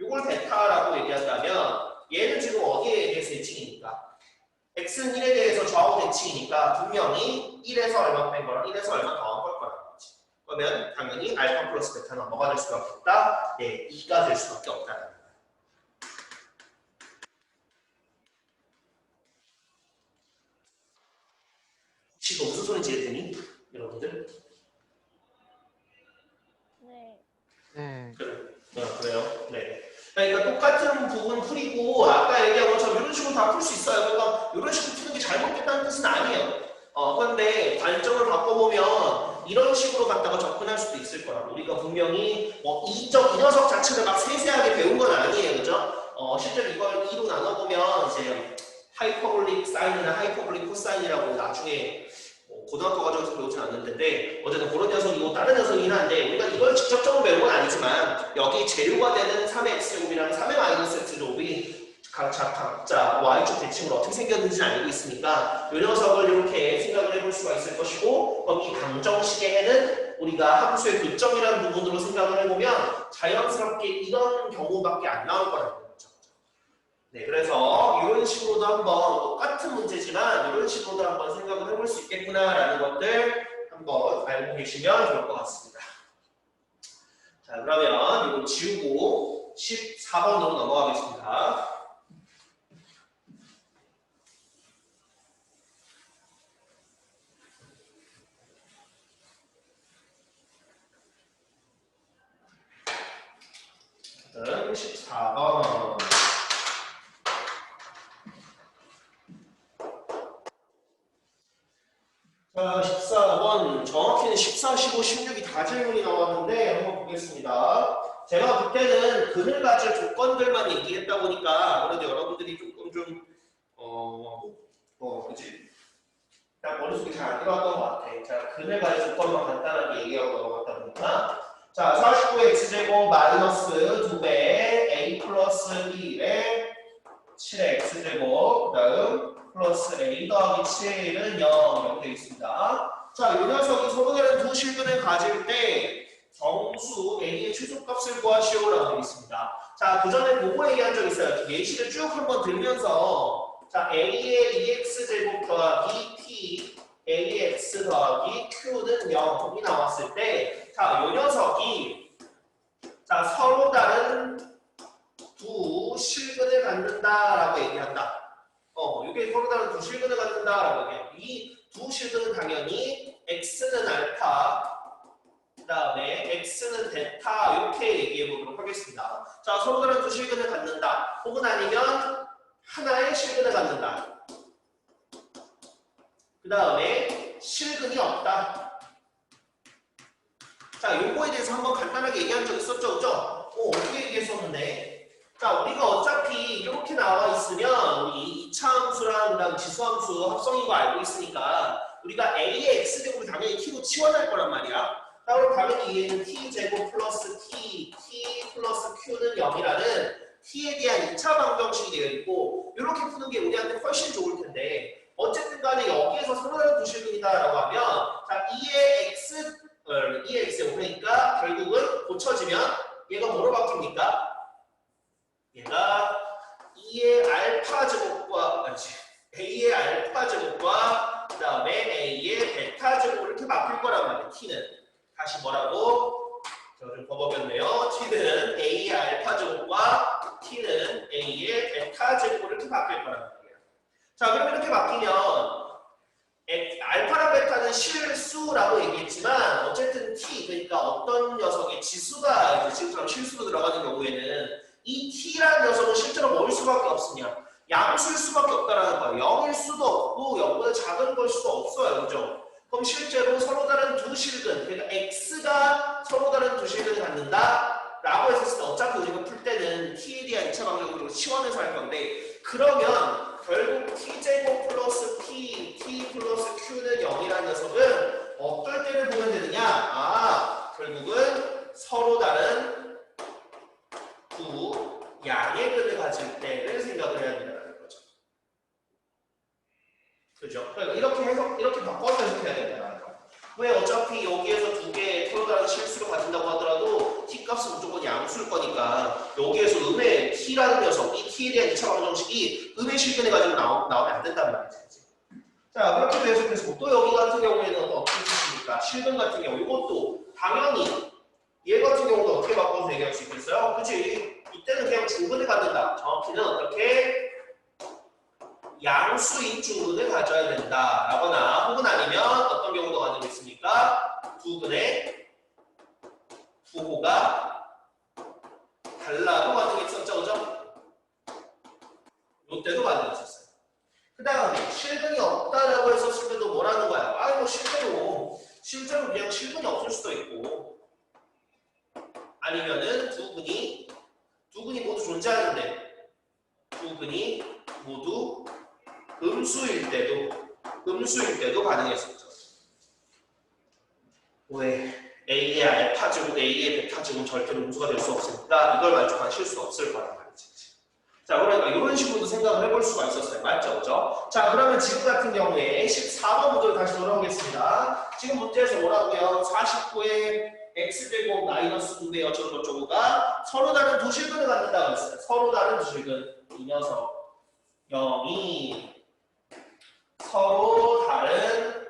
이걸 베타라고 얘기한다면 얘는 지금 어디에 대해서 대칭이니까 x는 1에 대해서 좌우 대칭이니까 분명히 1에서 얼마 뺀 거랑 1에서 얼마 더한 걸 거라는 거지. 그러면 당연히 알파 플러스 베타는 뭐가 될 수밖에 없다? 네, 2가 될 수밖에 없다는 거예요. 혹시 이거 무슨 소리인지 이해되니? 여러분들? 네. 그래요? 네. 그러니까 똑같은 부분 풀이고 아까 얘기한 것처럼 이런 식으로 다 풀 수 있어요. 그러니까 이런 식으로 푸는 게 잘못됐다는 뜻은 아니에요. 그런데 관점을 바꿔보면 이런 식으로 갖다가 접근할 수도 있을 거라고. 우리가 분명히 이 녀석 자체를 막 세세하게 배운 건 아니에요. 그죠? 실제로 이걸 2로 나눠보면 이제 하이퍼볼릭 사인이나 하이퍼볼릭 코사인이라고 나중에 고등학교 과정에서 배우진 않는데 어쨌든 그런 녀석이고 다른 녀석이긴 한데 우리가 이걸 직접적으로 배운 건 아니지만 여기 재료가 되는 3의 x제곱이랑 3의 마이너스 x제곱이 각자 y축 대칭으로 어떻게 생겼는지는 알고 있으니까 이 녀석을 이렇게 생각을 해볼 수가 있을 것이고 그럼 이 방정식의 해는 우리가 함수의 교점이라는 부분으로 생각을 해보면 자연스럽게 이런 경우밖에 안 나올 거라는 거죠. 네, 그래서 이런 식으로도 한번 똑같은 문제지만 이런 식으로도 한번 생각을 해볼 수 있겠구나라는 것들 한번 알고 계시면 좋을 것 같습니다. 자, 그러면 이거 지우고 14번으로 넘어가겠습니다. 다음 14번. 자, 14번. 정확히는 14, 15, 16이 다 질문이 나왔는데 한번 보겠습니다. 제가 그때는 근을 가질 조건들만 얘기했다 보니까 아무래도 여러분들이 조금 좀 그지? 나 머릿속에 잘 안 들어갔던 것 같아. 자, 근을 가진 조건만 간단하게 얘기하고 넘어갔다 보니까. 자, 49x제곱 마이너스 2배 a 플러스 1에 7의 x제곱 그 다음 플러스 a 더하기 7은 0 이렇게 있습니다. 자, 이 녀석이 서로 다른 두 실근을 가질 때 정수 a의 최소값을 구하시오라고 되어 있습니다. 자, 그 전에 보고 얘기한 적 있어요. 예시를 쭉 한번 들면서 자, a의 2x제곱 더하기 p a의 x 더하기 q는 0이 나왔을 때 자, 이 녀석이 자, 서로 다른 두 실근을 갖는다라고 얘기한다. 이게 서로 다른 두 실근을 갖는다라고 얘기해요. 이 두 실근은 당연히 x는 알파, 그 다음에 x는 베타 이렇게 얘기해 보도록 하겠습니다. 자, 서로 다른 두 실근을 갖는다. 혹은 아니면 하나의 실근을 갖는다. 그 다음에 실근이 없다. 자, 요거에 대해서 한번 간단하게 얘기한 적 있었죠, 그죠? 어떻게 얘기했었는데? 자, 우리가 어차피 이렇게 나와 있으면 우리 2차 함수랑 그다음 지수함수 합성인 거 알고 있으니까 우리가 a의 x제곱을 당연히 t로 치환할 거란 말이야. 자, 그럼 당연히 얘는 t제곱 플러스 t 플러스 q는 0이라는 t에 대한 2차 방정식이 되어 있고 이렇게 푸는 게 우리한테 훨씬 좋을 텐데 어쨌든 간에 여기에서 서로 다른 두 실근이다라고 하면 자, 2의 x 그러니까 결국은 고쳐지면 얘가 뭐로 바뀝니까? 얘가 2의 알파 제곱과 a의 알파 제곱과 그 다음에 a의 베타 제곱 이렇게 바뀔 거란 말이에요. t는 다시 뭐라고? 저 좀 버벅였네요. t는 a의 알파 제곱과 t는 a의 베타 제곱 이렇게 바뀔 거란 말이에요. 자, 그럼 이렇게 바뀌면 알파랑 베타는 실수라고 얘기했지만 어쨌든 t 그러니까 어떤 녀석의 지수가 지금처럼 실수로 들어가는 경우에는 이 t라는 녀석은 실제로 뭐일 수밖에 없으냐? 양수일 수밖에 없다라는 거예요. 0일 수도 없고 0보다 작은 걸 수도 없어요. 그죠? 그럼 실제로 서로 다른 두 실근, 그러니까 x가 서로 다른 두 실근을 갖는다 라고 했을 때 어차피 우리가 풀 때는 t에 대한 2차 방정식으로 치환해서 할 건데 그러면 결국 t제곱 플러스 t 플러스 q는 0이라는 녀석은 어떨 때를 보면 되느냐? 결국은 서로 다른 두 양의 근을 가질 때를 생각을 해야 된다는 거죠. 그죠? 그러니까 이렇게 바꿔서 해석해야 된다는 거. 왜 어차피 여기에서 두 개의 서로 다른 실수를 가진다고 하더라도 t 값은 무조건 양수일 거니까 여기에서 음의 t라는 녀석, 이 t에 대한 2차 방정식이 음의 실근을 가지고 나오면 안 된단 말이지. 자, 그렇게 해석해서 또 여기 같은 경우에는 어떻게 뜻입니까? 실근 같은 경우 이것도 당연히 얘 같은 경우도 어떻게 바꿔서 얘기할 수 있겠어요? 그치? 이때는 그냥 중근을 갖는다. 정확히는 어떻게 양수인 중근을 가져야 된다. 라거나 혹은 아니면 어떤 경우도 가지고 있습니까? 두 근의 부호가 달라도 가능했었죠. 그죠? 이때도 가능했었어요. 그 다음에 실근이 없다라고 했었을 때도 뭐라는 거야? 뭐 실제로 그냥 실근이 없을 수도 있고 아니면은 두 근이 모두 존재하는데 두 근이 모두 음수일 때도 가능했었죠. 왜? A의 알파 제곱, A의 베타 제곱 절대로 음수가 될 수 없으니까 이걸 만족한 실수가 없을 거란 말이지. 자, 그러니까 이런 식으로도 생각을 해볼 수가 있었어요. 맞죠? 그죠? 자, 그러면 지금 같은 경우에 14번 문제로 다시 돌아오겠습니다. 지금 문제에서 뭐라고요? 49의 x제곱 마이너스 2배 어쩌고저쩌고가 서로 다른 두 실근을 갖는다고 했어요. 서로 다른 두 실근. 이 녀석 0이 서로 다른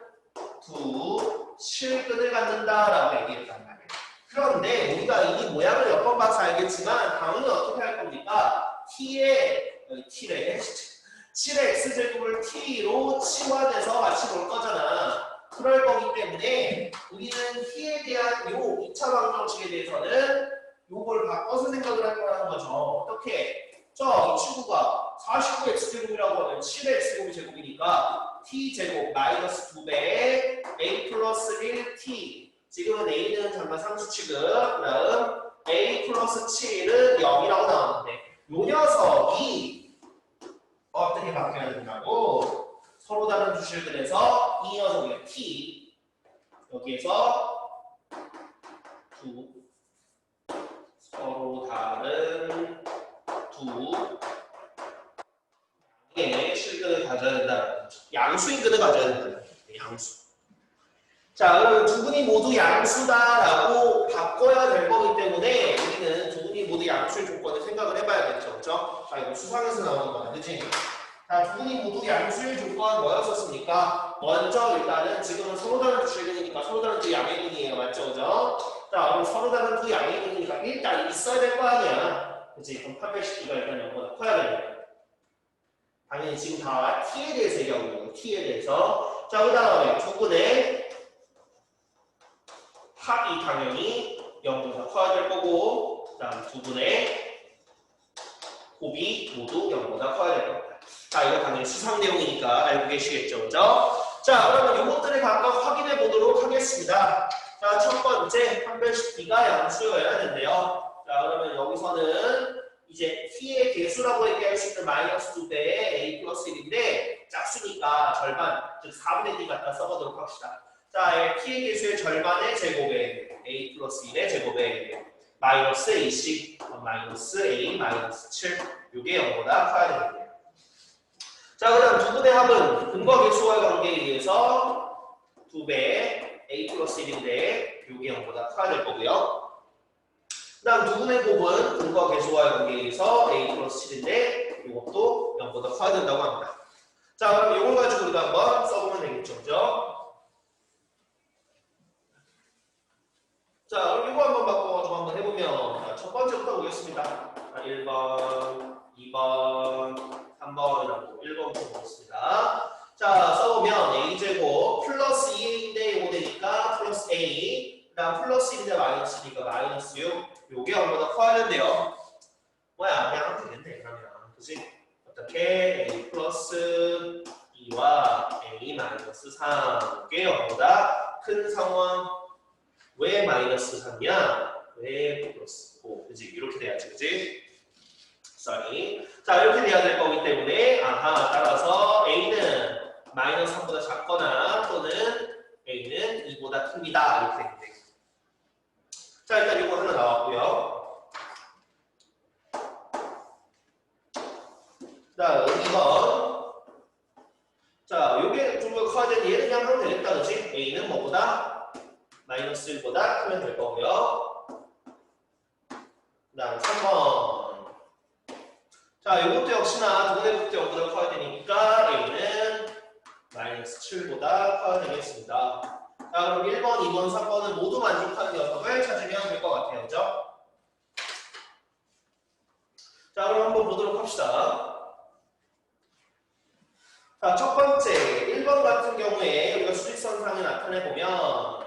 두 실근을 갖는다라고 얘기했단 말이에요. 그런데 우리가 이 모양을 몇 번 봐서 알겠지만 당연히 어떻게 할 겁니까? t의 7의 x제곱을 t로 치환해서 같이 볼 거잖아. 그럴 거기 때문에 우리는 t에 대한 요 2차 방정식에 대해서는 요걸 바꿔서 생각을 할 거라는 거죠. 어떻게? 이 친구가 49x제곱이라고 하면 7의 x제곱이 제곱이니까 t제곱 마이너스 2배 a 플러스 1t 지금은 a는 잠깐 상수 취급 그 다음 a 플러스 7은 0이라고 나오는데 요 녀석이 어떻게 바뀌어야 된다고? 서로 다른 두 실근에서 이 녀석이에요. T. 여기에서 두 서로 다른 두 양의 실근을 가져야 된다. 양수인근을 가져야 된다. 양수. 자, 그러면 두 분이 모두 양수다라고 바꿔야 될 거기 때문에 우리는 두 분이 모두 양수의 조건을 생각을 해봐야겠죠. 그렇죠? 자, 이거 수상에서 나오는 거야. 그치? 자, 두 분이 모두 양수의 조건 뭐였었습니까? 먼저 일단은 지금은 서로 다른 두 실근이니까 서로 다른 두 양의 근이에요. 맞죠? 그죠? 자, 그럼 서로 다른 두 양의 근이니까 일단 있어야 될 거 아니야. 그치? 그럼 판별식기가 일단 0보다 커야 되는 당연히 지금 다 t에 대해서 얘기하고 있는 거예요. t에 대해서. 자, 그 다음에 두 분의 합이 당연히 0보다 커야 될 거고, 그 다음 두 분의 곱이 모두 0보다 커야 될 겁니다. 자, 이거 당연히 수상 내용이니까 알고 계시겠죠, 그죠? 자, 그러면 이것들을 각각 확인해 보도록 하겠습니다. 자, 첫 번째 판별식 B가 양수여야 하는데요. 자, 그러면 여기서는 이제 t의 개수라고 얘기할 수 있는 마이너스 2배의 a 플러스 1인데 짝수니까 절반, 즉 4분의 1 갖다 써보도록 합시다. 자, t의 개수의 절반의 제곱에 a 플러스 1의 제곱에 마이너스 a씩 마이너스 a 마이너스 7 이게 0보다 커야 되겠네요. 자, 그 다음 두 분의 합은 근과 개수와의 관계에 의해서 2배 a 플러스 1인데 이게 0보다 커야 될 거고요. 그 다음 두 분의 곱은 근과 개수와의 관계에 의해서 a 플러스 7인데 이것도 0보다 커야 된다고 합니다. 자, 그럼 이걸 가지고 우리가 한번 써보면 되겠죠. 그죠? 자, 그럼 이거 한번 바꿔가지고 한번 해보면 자, 첫 번째부터 보겠습니다. 자, 1번, 2번, 3번이라고 1번부터 보겠습니다. 자, 써보면 a제곱 플러스 2a인데 이거 되니까 플러스 a 그 다음 플러스 1인데 마이너스 2니까 마이너스 6 요게 0보다 커야 된대요. 뭐야, 그냥 하면 되겠네, 그러면. 그치? 어떻게? a 플러스 2와 a 마이너스 3 요게 0보다 큰 상황. 왜 마이너스 3이야? 왜 플러스 5? 그치? 이렇게 돼야지, 그치? sorry. 자, 이렇게 돼야 될 거기 때문에, 아하, 따라서 a는 마이너스 3보다 작거나 또는 a는 2보다 큽니다. 이렇게 되겠네. 자, 일단 이거 하나 나왔고요. 자, 2번. 자, 요게 좀 더 커야 되는데 얘는 그냥 하면 되겠다, 그치? a는 뭐보다? 마이너스 1보다 크면 될 거고요. 그 다음 3번. 자, 이것도 역시나 두 분의 곱도 0보다 커야 되니까 a는 마이너스 7보다 커야 되겠습니다. 자, 그럼 1번, 2번, 3번은 모두 만족하는 녀석을 찾으면 될 것 같아요. 그죠? 자, 그럼 한번 보도록 합시다. 자, 첫 번째, 1번 같은 경우에 우리가 수직선상에 나타내보면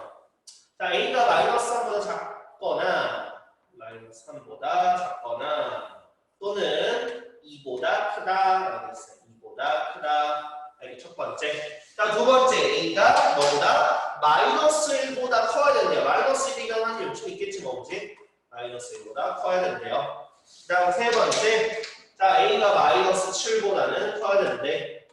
자, a가 마이너스 3보다 작거나 마이너스 3보다 작거나 또는 2보다 크다라고 했어요. 2보다 크다. 이게 첫 번째. 자, 두 번째, a가 뭐보다 마이너스 1보다 커야 된대요. 마이너스 1이면 한 요청 있겠지 뭐지? 마이너스 1보다 커야 된대요. 그 다음 세 번째, 자, a가 마이너스 7보다는 커야 되는데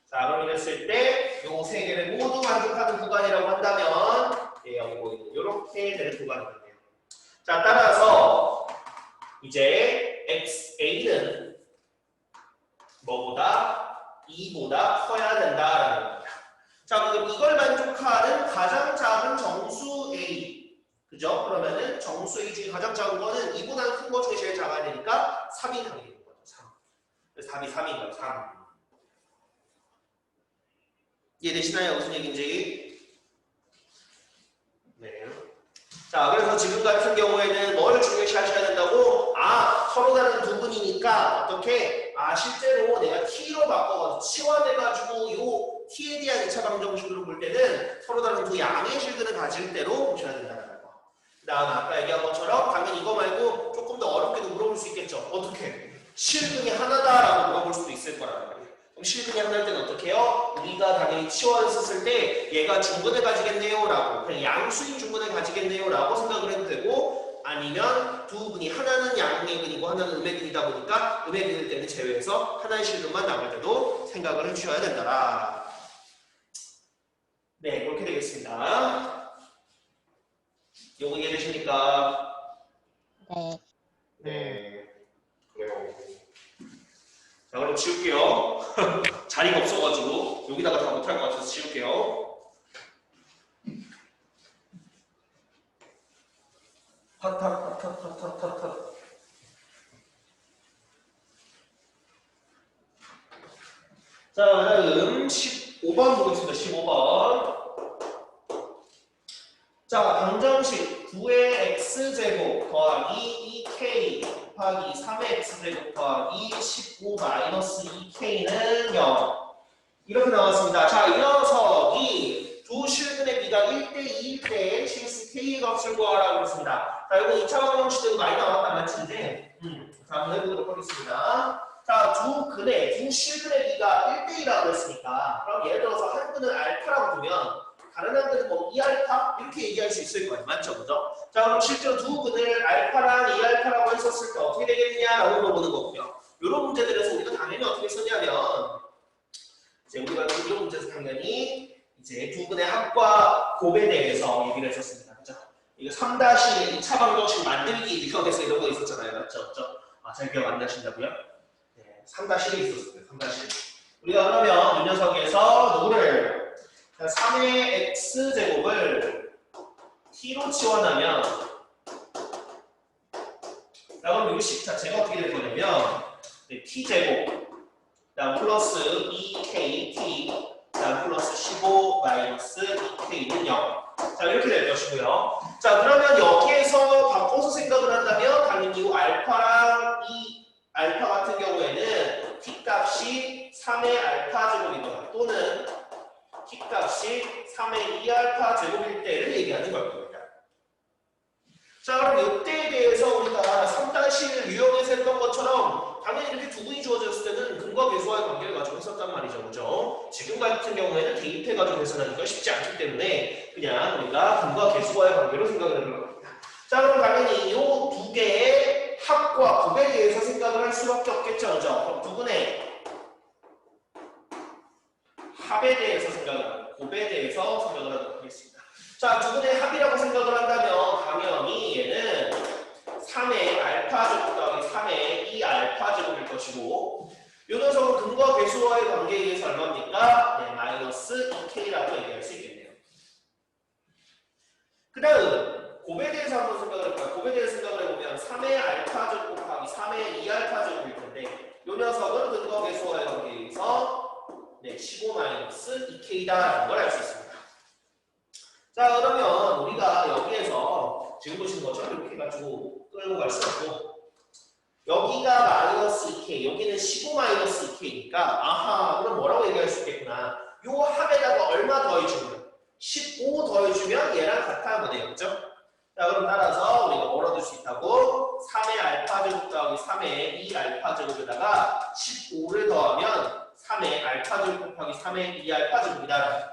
자, 그럼 이랬을 때 요 세 개를 모두 만족하는 구간이라고 한다면 예, 여기 보이는 이렇게 되는 구간이거든요. 자, 따라서 이제 a는 뭐보다 2보다 커야 된다라는 겁니다. 자, 그럼 이걸 만족하는 가장 작은 정수 a 그죠? 그러면은 정수 a 중에 가장 작은 거는 2보다 큰 거 중에 제일 작아야 되니까 3이 당기는 거죠. 3. 그래서 답이 3인가요? 3. 이해되시나요? 무슨 얘기인지? 네. 자, 그래서 지금 같은 경우에는 뭘 중요시 하셔야 된다고? 아, 서로 다른 두 분이니까 어떻게? 아, 실제로 내가 t로 바꿔가지고 치환해가지고 요 t에 대한 2차 방정식으로 볼 때는 서로 다른 두 양의 실근을 가질 때로 보셔야 된다는 거. 그 다음 아까 얘기한 것처럼 당연히 이거 말고 조금 더 어렵게도 물어볼 수 있겠죠. 어떻게? 실근이 하나다라고 물어볼 수도 있을 거라는 거예요. 그럼 실근이 하나일 때는 어떻게 해요? 우리가 당연히 치환을 썼을 때 얘가 중근을 가지겠네요 라고 그냥 양수인 중근을 가지겠네요 라고 생각을 해도 되고 아니면 두 분이 하나는 양의 근이고 하나는 음의 근이다 보니까 음의 근일 때는 제외해서 하나의 실근만 남을 때도 생각을 해주셔야 된다. 자, 요거 이해되십니까? 네. 네. 그래요. 자, 그럼 지울게요. 자리가 없어가지고 여기다가 다 못할 것 같아서 지울게요. 핫핫핫핫핫핫핫. 자, 다음 15번 보겠습니다. 15번. 자, 방정식 9의 x제곱 더하기 2k 곱하기 3의 x제곱 더하기 19 마이너스 2k는 0. 이렇게 나왔습니다. 자, 이 녀석이 두 실근의 비가 1대2일 때 실수 k의 값을 구하라고 했습니다. 자, 이거 2차 방정식도 많이 나왔단 말인데 자, 한번 해보도록 하겠습니다. 자, 두 실근의 비가 1대2라고 했으니까 그럼 예를 들어서 한 근을 알파라고 두면 다른 한 근은 뭐 2알파? 이렇게 얘기할 수 있을 거예요. 맞죠? 그죠? 자, 그럼 실제로 두 근을 알파랑 2알파라고 했었을 때 어떻게 되겠냐라고 물어보는 거고요. 이런 문제들에서 우리가 당연히 어떻게 썼냐면 이제 우리가 이런 문제에서 당연히 이제 두 근의 합과 곱에 대해서 얘기를 했었습니다. 그죠? 이거 3-2차 방정식 만들기 이거에서 이런 거 있었잖아요. 맞죠? 그죠? 아, 잘 기억 안 나신다고요? 네, 3-1이 있었어요. 3-1. 우리가 그러면 이 녀석에서 누구를 3의 x제곱을 t로 치환하면 그럼 이 식 자체가 어떻게 될 거냐면 t제곱 그다음 플러스 2kt 그다음 플러스 15 마이너스 2k는 0. 자, 이렇게 될 것이고요. 자, 그러면 여기에서 바꿔서 생각을 한다면 당연히 이 알파랑 이 알파 같은 경우에는 t 값이 3의 알파 제곱이거나 또는 t 값이 3의 2알파 제곱일 때를 얘기하는 걸 겁니다. 자, 그럼 이때에 대해서 우리가 3-1을 유형에서 했던 것처럼 당연히 이렇게 두 분이 주어졌을 때는 근과 계수와의 관계를 가지고 했었단 말이죠. 그죠? 지금 같은 경우에는 대입해가지고 계산하기가 쉽지 않기 때문에 그냥 우리가 근과 계수와의 관계로 생각을 해볼 겁니다. 자, 그럼 당연히 이 두 개의 합과 곱에 대해서 생각을 할 수밖에 없겠죠. 그죠? 그럼 두 분의 합에 대해서 생각을 하고 곱에 대해서 생각을 하도록 하겠습니다. 자, 두 분의 합이라고 생각을 한다면 당연히 얘는 3의 알파 제곱 더하기 3의 2알파 제곱일 것이고 이 녀석은 근과 계수와의 관계에 의해서 얼마입니까? 네, 마이너스 2k라고 얘기할 수 있겠네요. 그 다음 곱에 대해서 한번 생각을 해볼까요? 곱에 대해서 생각을 해보면 3의 알파 제곱 곱하기 3의 2알파 제곱일 텐데 이 녀석은 근과 계수와의 관계에 의해서 네, 15 마이너스 2k다라는 걸 알 수 있습니다. 자, 그러면 우리가 여기에서 지금 보시는 것처럼 이렇게 해가지고 끌고 갈 수 없고 여기가 마이너스 2k, 여기는 15 마이너스 2k니까 아하, 그럼 뭐라고 얘기할 수 있겠구나. 요 합에다가 얼마 더해주면 15 더해주면 얘랑 같아 보네요. 그죠? 자, 그럼 따라서 우리가 뭘 얻을 수 있다고? 3의 알파 제곱 더하기 3의 2알파 제곱에다가 15를 더하면 3의 알파 제곱 곱하기 3의 2알파 제곱이다.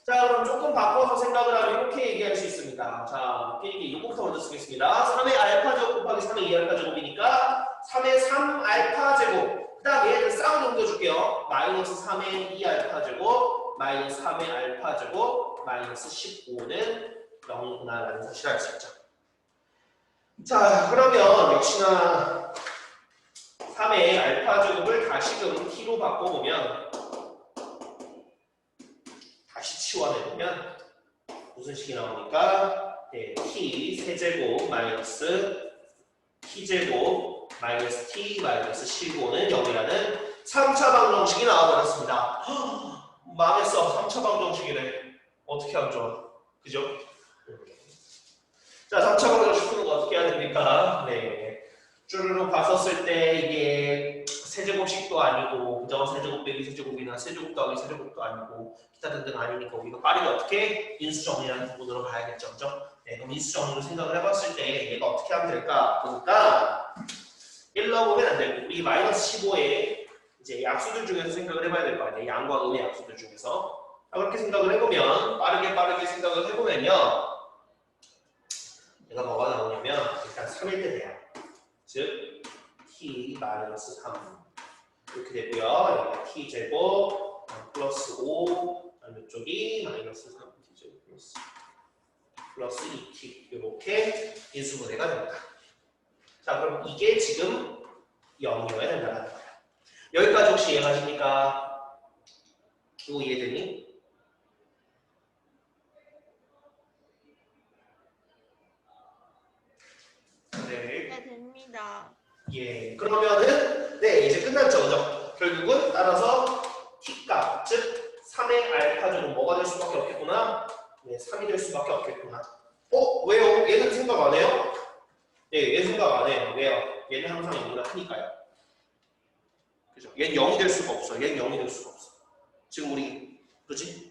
자, 그럼 조금 바꿔서 생각을 하면 이렇게 얘기할 수 있습니다. 자, 이거부터 먼저 쓰겠습니다. 3의 알파 제곱 곱하기 3의 2알파 제곱이니까 3의 3알파 제곱. 그 다음 얘를 쌍 넘겨줄게요. 마이너스 3의 2알파 제곱, 마이너스 3의 알파 제곱, 마이너스 15는 0구나라는 사실을 알 수 있죠. 자, 그러면 역시나 3의 알파 제곱을 다시금 t로 바꿔보면 다시 치환해보면 무슨 식이 나오니까 네, t 세제곱 마이너스 t제곱 마이너스 t 마이너스 15는 0이라는 3차 방정식이 나와버렸습니다. 망했어. 3차 방정식이래. 어떻게 하면 좋아? 그죠? 자, 3차 방정식 푸는 거 어떻게 해야 됩니까? 네. 쭈르륵 봤었을 때 이게 세제곱식도 아니고 그죠? 세제곱 빼기 세제곱이나 세제곱 더하기 세제곱도 아니고 기타 등등 아니니까 우리가 빠르게 어떻게 인수정리라는 부분으로 가야겠죠. 그죠? 네, 그럼 인수정리로 생각을 해봤을 때 얘가 어떻게 하면 될까? 보니까 1 넣어보면 안 되고 우리 마이너스 15의 이제 약수들 중에서 생각을 해봐야 될 거 아니에요. 양과 음의 약수들 중에서. 그렇게 생각을 해보면 빠르게 생각을 해보면요. 얘가 뭐가 나오냐면 일단 3일 때 돼요. 즉 t-3 이렇게 되고요. t제곱 플러스 5 그다음 이쪽이 마이너스 3t제곱 플러스 2t 이렇게 인수분해가 됩니다. 자, 그럼 이게 지금 0이어야 된다는 거예요. 여기까지 혹시 이해가십니까? 이거 이해되니? 네. 네, 됩니다. 예. 그러면은 네, 이제 끝났죠. 그죠? 결국은 따라서 t값, 즉 3의 알파제곱 뭐가 될 수밖에 없겠구나? 네, 3이 될 수밖에 없겠구나. 왜요? 얘는 생각 안 해요? 네, 얘는 생각 안 해요. 왜요? 얘는 항상 0보다 크니까요. 그죠? 얘는 0이 될 수가 없어. 얘는 0이 될 수가 없어. 지금 우리 그지?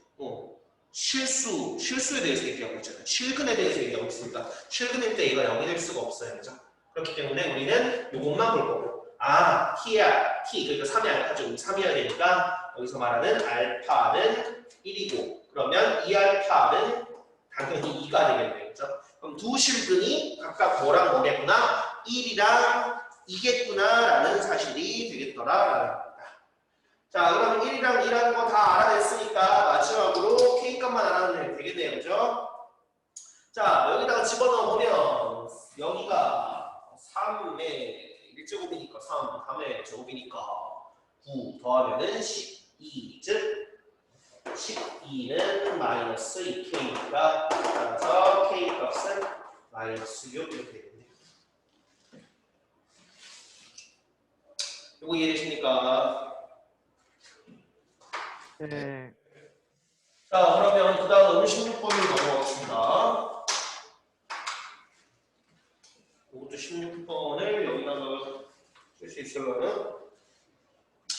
실수에 대해서 얘기하고 있잖아요. 실근에 대해서 얘기하고 있으니까 실근일 때 얘가 0이 될 수가 없어요. 그죠? 그렇기 때문에 우리는 이것만 볼 거고 t야, t 그러니까 3의 알파제곱 3이어야 되니까 여기서 말하는 알파는 1이고 그러면 이 알파는 당연히 2가 되겠네요. 그죠? 그럼 두 실근이 각각 뭐랑 뭐겠구나? 1이랑 2겠구나 라는 사실이 되겠더라라는 겁니다. 자, 그럼 1이랑 2라는 거 다 알아냈으니까 마지막으로 K값만 알아내면 되겠네요. 그죠? 자, 여기다가 집어넣어 보면 여기가 3의 1제곱이니까 3의 제곱이니까 9 더하면은 12, 즉 12는 마이너스 2K니까 따라서 K값은 마이너스 6 이렇게 되겠네요. 이거 이해되십니까? 네. 자, 그러면 그 다음 16번으로 넘어가겠습니다. 이것도 16번을 여기다가 쓸 수 있으려면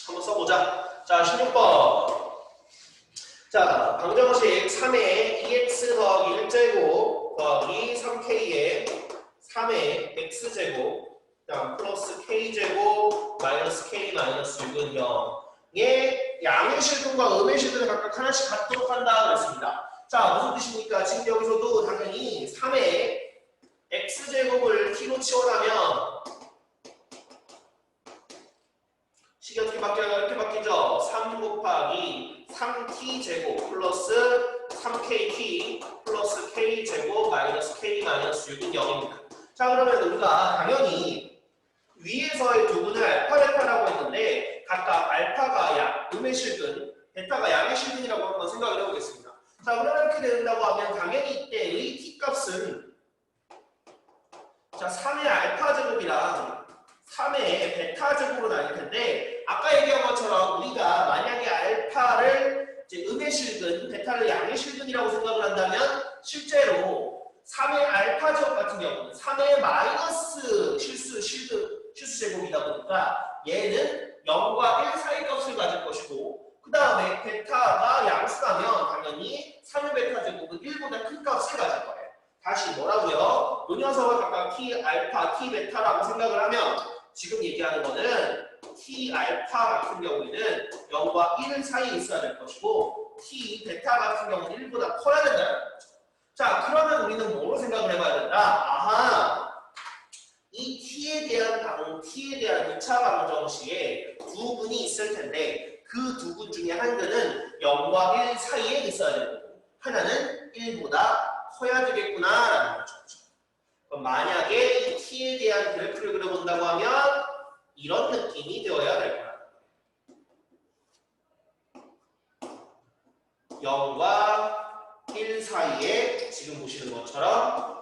한번 써보자. 자, 16번. 자, 방정식 3의 2x 더하기 1제곱 더하기 3k의 3의 x제곱 그다음 플러스 k제곱 마이너스 k 마이너스 6은 0의 양의 실근과 음의 실근을 각각 하나씩 갖도록 한다 그랬습니다. 자, 무슨 뜻입니까? 지금 여기서도 당연히 3의 x제곱을 t로 치환하면 식이 어떻게 바뀌어요? 이렇게 바뀌죠? 3 곱하기 3t제곱 플러스 3kt 플러스 k제곱 마이너스 k 마이너스 6은 0입니다. 자, 그러면 우리가 당연히 위에서의 두 분을 알파, 베타라고 했는데 각각 알파가 음의 실근, 베타가 양의 실근이라고 한번 생각을 해보겠습니다. 자, 그러면 이렇게 된다고 하면 당연히 이때의 t값은 자, 3의 알파 제곱이랑 3의 베타 제곱으로 나뉠 텐데 아까 얘기한 것처럼 우리가 만약에 알파를 이제 음의 실근, 베타를 양의 실근이라고 생각을 한다면 실제로 3의 알파 제곱 같은 경우는 3의 마이너스 실수 제곱이다 보니까 얘는 0과 1 사이 값을 가질 것이고 그 다음에 베타가 양수라면 당연히 3의 베타 제곱은 1보다 큰 값을 가질 거예요. 다시 뭐라고요? 요 녀석을 각각 t 알파, t 베타라고 생각을 하면 지금 얘기하는 거는 t 알파 같은 경우에는 0과 1 사이에 있어야 될 것이고 t 베타 같은 경우는 1보다 커야 된다는 거죠. 자, 그러면 우리는 뭐로 생각을 해봐야 된다? 아하, 이 t에 대한 2차 방정식에 두 분이 있을 텐데 그 두 분 중에 한 분은 0과 1 사이에 있어야 되고 하나는 1보다 커야 되겠구나라는 거죠. 그럼 만약에 이 t에 대한 그래프를 그려본다고 하면 이런 느낌이 되어야 될 거야. 0과 1 사이에 지금 보시는 것처럼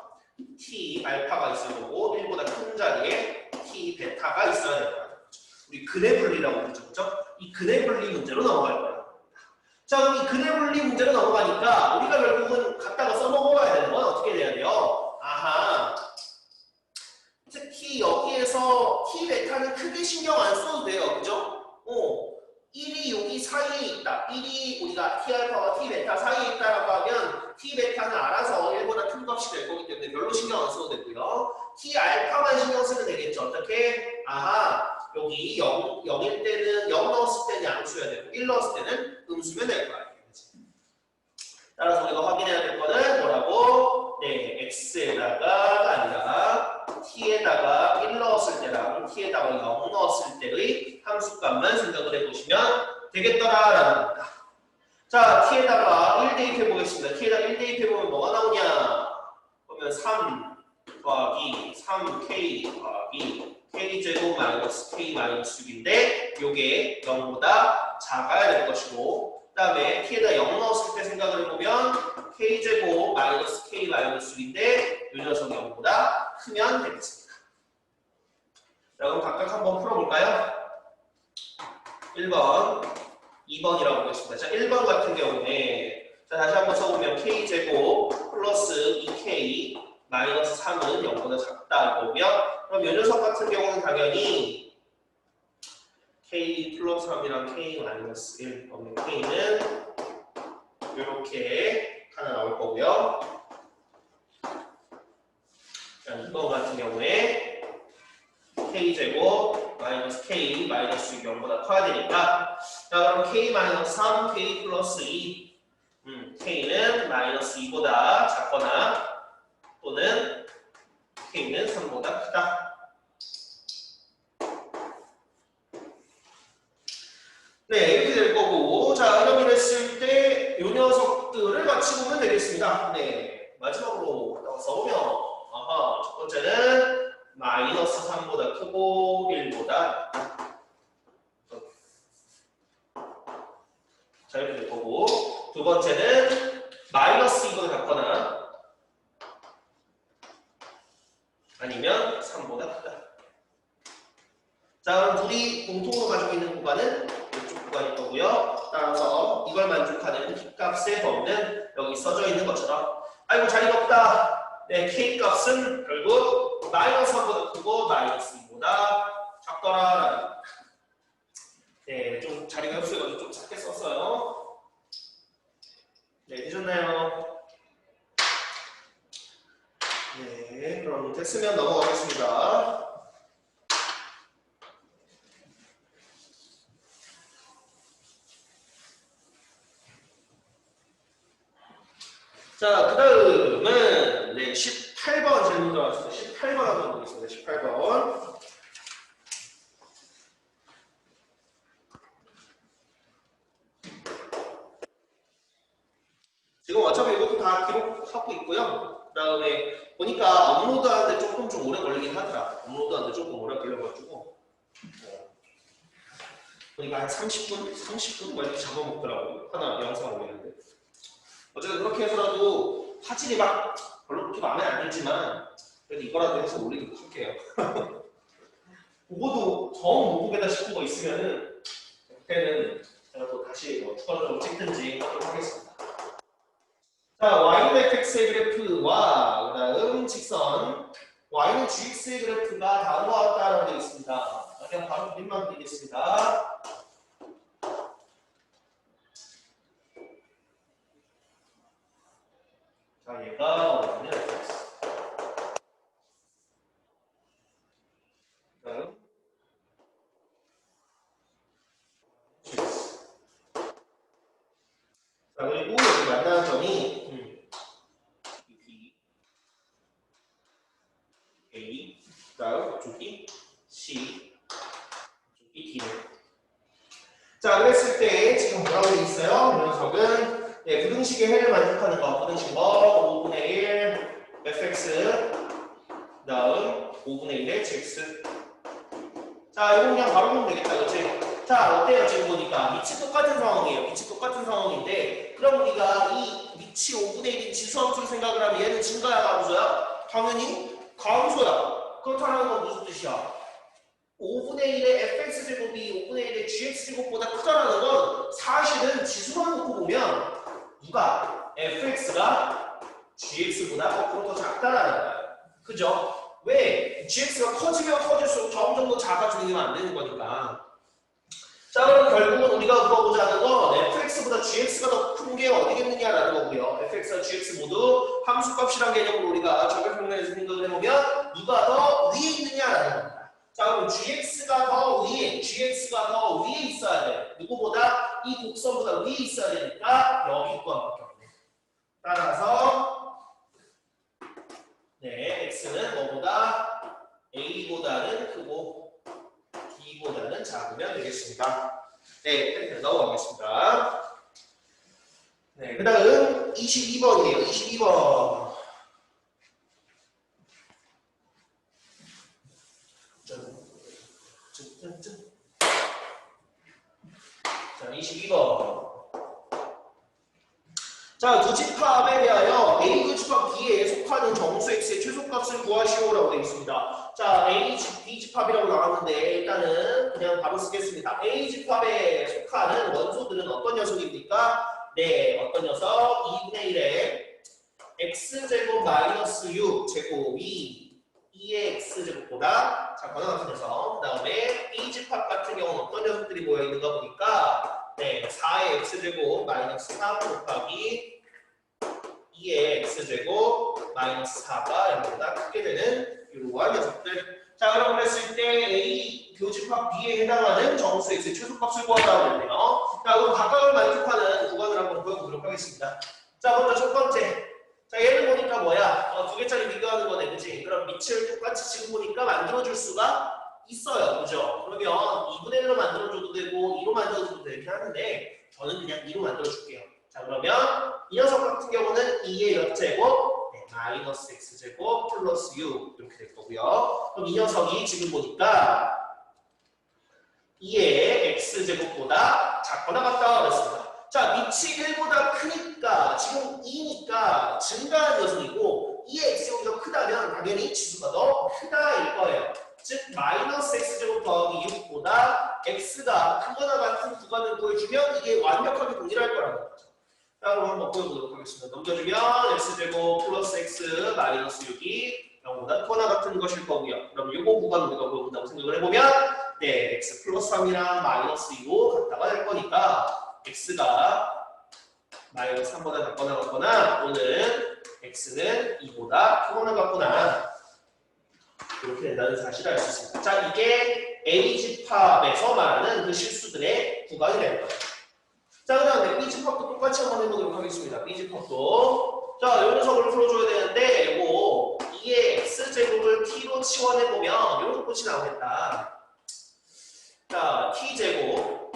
t 알파가 있을 거고 1보다 큰 자리에 t 베타가 있어야 될 거야. 우리 근의 분리라고 그러죠. 그렇죠? 이 근의 분리 문제로 넘어갈 거야. 자, 그럼 이 근의 분리 문제로 넘어가니까 우리가 결국은 갖다가 써먹어야 되는 건 어떻게 돼야 돼요? 아하, 특히 여기에서 t 베타는 크게 신경 안 써도 돼요. 그죠? 1이 여기 사이에 있다. 1이 우리가 t 알파와 t 베타 사이에 있다라고 하면 t 베타는 알아서 1보다 큰 값이 될 거기 때문에 별로 신경 안 써도 되고요. t 알파만 신경 쓰면 되겠죠. 어떻게? 아하, 여기 0일 때는 0 넣었을 때는 양수여야 되고 1 넣었을 때는 음수면 될 거야. 따라서 우리가 확인해야 될 거는 뭐라고? 네, x에다가 아니라 t에다가 1 넣었을 때랑 t에다가 0 넣었을 때의 함수값만 생각을 해보시면 되겠더라라는 겁니다. 자, t에다가 1 대입해 보겠습니다. t에다가 1 대입해 보면 뭐가 나오냐? 그러면 3 더하기 3k 더하기 k제곱 마이너스 k 마이너스 6인데 요게 0보다 작아야 될 것이고, 그 다음에 t에다 0 넣었을 때 생각을 해보면 k제곱 마이너스 k 마이너스 6인데 요 녀석 0보다 크면 되겠습니다. 자, 그럼 각각 한번 풀어볼까요? 1번, 2번이라고 보겠습니다. 자, 1번 같은 경우에 자, 다시 한번 써보면 k제곱 플러스 2k 마이너스 3은 0보다 작다 이거고요. 그럼 이 녀석 같은 경우는 당연히 k 플러스 3이랑 k 마이너스 1 그러면 k는 이렇게 하나 나올 거고요. 자, 2번 같은 경우에 k제곱 마이너스 k 마이너스 0보다 커야 되니까, 자, 그럼 k 마이너스 3 k 플러스 2 k는 마이너스 2보다 작거나 또는 k는 3보다 크다. 네, 이렇게 될 거고, 자, 이렇게 됐을 때 이 녀석들을 같이 보면 되겠습니다. 네, 마지막으로 써보면 아하, 첫 번째는 마이너스 3보다 크고 1보다 자, 이렇게 될 거고, 두 번째는 마이너스 2보다 작거나 아니면 3보다 크다. 자, 그럼 둘이 공통으로 가지고 있는 구간은 이쪽 구간일 거고요. 따라서 이걸 만족하는 k값의 범위는 여기 써져 있는 것처럼, 아이고 자리가 없다. 네, k값은 결국 마이너스 3보다 크고 마이너스 2보다 작더라라는. 네, 좀 자리가 없어가지고 좀 작게 썼어요. 네, 되셨나요? 네, 그럼 됐으면 넘어가겠습니다. 자, 그 다음은 네, 18번 질문 들어왔습니다. 18번 한번 보겠습니다. 18번. 지금 어차피 이것도 다 기록하고 있고요. 그 다음에 보니까 업로드하는데 조금 좀 오래 걸리긴 하더라. 업로드하는데 조금 오래 걸려가지고 보니까 한 30분? 30분? 뭐 이렇게 잡아먹더라고요. 하나 영상 올리는데. 어쨌든 그렇게 해서라도 화질이 막 별로 그렇게 마음에 안 들지만 그래도 이거라도 해서 올리도록 할게요. 그거도 정 못 보겠다 싶은 거 있으면은 그때는 제가 또 다시 뭐 추가적으로 찍든지 하도록 하겠습니다. 자, y는 fx의 그래프와 그 다음 직선 y는 gx의 그래프가 다음과 같다라고 되어 있습니다. 그냥 바로 그림만 그리겠습니다. 자, 얘가 y는 fx. 다음 자, 그리고 여기 만나는 점이 B, A, 다음 이쪽이 C, 이쪽이 D네. 자, 그랬을 때 지금 뭐라고 되어 있어요? 이 녀석은 네, 부등식의 해를 만족하는 거. 부등식 뭐? 5분의 1 fx 다음 5분의 1의 gx. 자, 이거 그냥 바로 보면 되겠다. 그치? 자, 어때요? 지금 보니까 밑이 똑같은 상황이에요. 밑이 똑같은 상황인데, 그럼 우리가 이 밑이 5분의 1인 지수함수를 생각을 하면 얘는 증가야, 감소야? 당연히 감소야. 그렇다는 건 무슨 뜻이야? 5분의 1의 fx제곱이 5분의 1의 gx제곱보다 크다라는 건 사실은 지수만 놓고 보면 누가? fx가 gx보다 거꾸로 더 작다라는 거야. 그죠? 왜? gx가 커지면 커질수록 점점 더 작아지면 안 되는 거니까. 자, 그럼 결국은 우리가 물어보자는 건 fx보다 gx가 더 큰 게 어디겠느냐라는 거고요. fx와 gx 모두 함수값이란 개념으로 우리가 적용평면에서 생각을 해보면 누가 더 위에 있느냐라는 겁니다. 자, 그럼 gx가 더 위에 있어야 돼. 누구보다 이 곡선보다 위에 있어야 되니까 여기 구간밖에 없네. 따라서 네, x는 뭐보다 a보다는 크고 b보다는 작으면 되겠습니다. 네, 넘어가겠습니다. 네, 그 다음 22번이에요. 22번. 자, 22번. 자, 두 집합에 대하여 A 그 집합 B에 속하는 정수 X의 최소값을 구하시오라고 되어 있습니다. 자, B 집합이라고 나왔는데 일단은 그냥 바로 쓰겠습니다. A 집합에 속하는 원소들은 어떤 녀석입니까? 네, 어떤 녀석? 2분의 1에 x제곱 마이너스 6제곱이 2의 x제곱보다 작거나 같은 녀석. 그 다음에 B 집합 같은 경우는 어떤 녀석들이 모여있는가 보니까 네, 4의 x제곱 마이너스 3 곱하기 2의 x제곱 마이너스 4가 0보다 크게 되는 이러한 녀석들. 자, 그럼 그랬을 때 A 교집합 B에 해당하는 정수 x의 최소값을 구하라고 했네요. 자, 그럼 각각을 만족하는 구간을 한번 보여보도록 하겠습니다. 자, 먼저 첫 번째. 자, 얘를 보니까 뭐야? 두 개짜리 비교하는 거네, 그치? 그럼 밑을 똑같이 지금 보니까 만들어줄 수가 있어요, 그죠? 그러면 2분의 1로 만들어줘도 되고 2로 만들어줘도 되긴 하는데 저는 그냥 2로 만들어줄게요. 자, 그러면 이 녀석 같은 경우는 2의 역제곱 네, 마이너스 x제곱 플러스 6 이렇게 될 거고요. 그럼 이 녀석이 지금 보니까 2의 x제곱보다 작거나 같다 그랬습니다. 자, 밑이 1보다 크니까 지금 2니까 증가한 녀석이고 2의 x제곱이 더 크다면 당연히 지수가 더 크다일 거예요. 즉 마이너스 x제곱 더하기 6보다 x가 크거나 같은 구간을 보여주면 이게 완벽하게 동일할 거라는 거죠. 자, 그럼 한번 보여보도록 하겠습니다. 넘겨주면 x제곱 플러스 x 마이너스 6이 0보다 크거나 같은 것일 거고요. 그럼 요거 구간 우리가 보여본다고 생각을 해보면 네, x 플러스 3이랑 마이너스 2로 같다가 될 거니까 x가 마이너스 3보다 작거나 같거나 또는 x는 2보다 크거나 같거나 이렇게 된다는 사실을 알 수 있습니다. 자, 이게 A 집합에서 말하는 그 실수들의 구간이 되는 거예요. 자, 그 다음에 B 집합도 똑같이 한번 해보도록 하겠습니다. B 집합도 자, 이 녀석을 풀어줘야 되는데 이거 2의 x제곱을 t로 치환해보면 이런 것이 나오겠다. 자, t제곱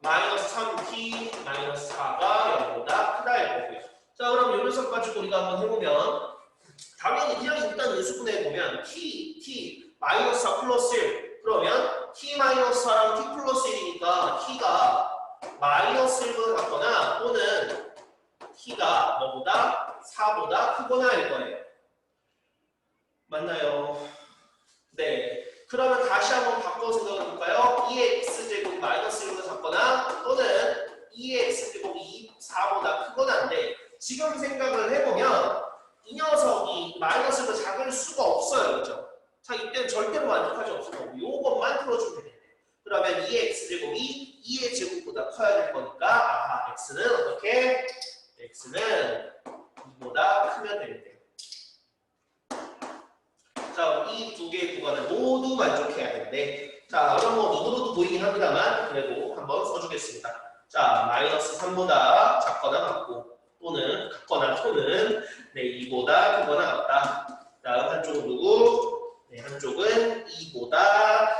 마이너스 3t 마이너스 4가 0보다 크다일 거고요. 자, 그럼 이 녀석 가지고 우리가 한번 해보면 당연히 그냥 일단 인수분해 보면 t 마이너스 4 플러스 1 그러면 t 마이너스 4랑 t 플러스 1이니까 t가 마이너스 1보다 같거나 또는 t가 뭐보다 4보다 크거나 할 거예요. 맞나요? 네. 그러면 다시 한번 바꿔 생각해 볼까요? 2의 x제곱이 마이너스 1보다 작거나 또는 2의 x제곱이 4보다 크거나인데 지금 생각을 해보면 이 녀석이 마이너스보다 작을 수가 없어요. 그렇죠? 자, 이때는 절대로 만족하지 없을 거고 요것만 풀어주면 되겠네. 그러면 2의 x제곱이 2의 제곱보다 커야 될 거니까 아하, x는 어떻게? x는 2보다 크면 되는데 자, 이 두 개의 구간을 모두 만족해야 되는데 자, 그럼 뭐 눈으로도 보이긴 합니다만 그래도 한번 써주겠습니다. 자, 마이너스 3보다 작거나 같고 또는 같거나 또는 네, 2보다 크거나 같다. 다음 한쪽은 누구? 네, 한쪽은 2보다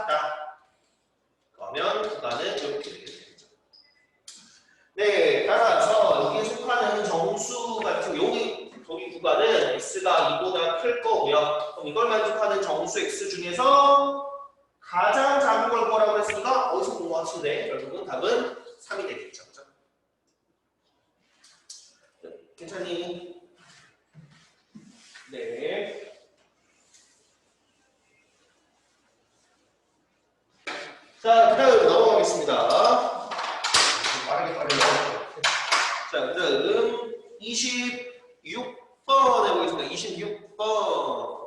크다. 그러면 구간은 이렇게 되겠죠. 네, 따라서 여기에 속하는 정수 같은 여기 구간은 x가 2보다 클 거고요. 그럼 이걸 만족하는 정수 x 중에서 가장 작은 걸 뭐라고 했습니까? 어디서 본 것 같은데 결국은 답은 3이 되겠죠. 괜찮니? 네. 자, 그 다음 넘어가겠습니다. 빠르게. 자, 그 다음 26번 해보겠습니다. 26번.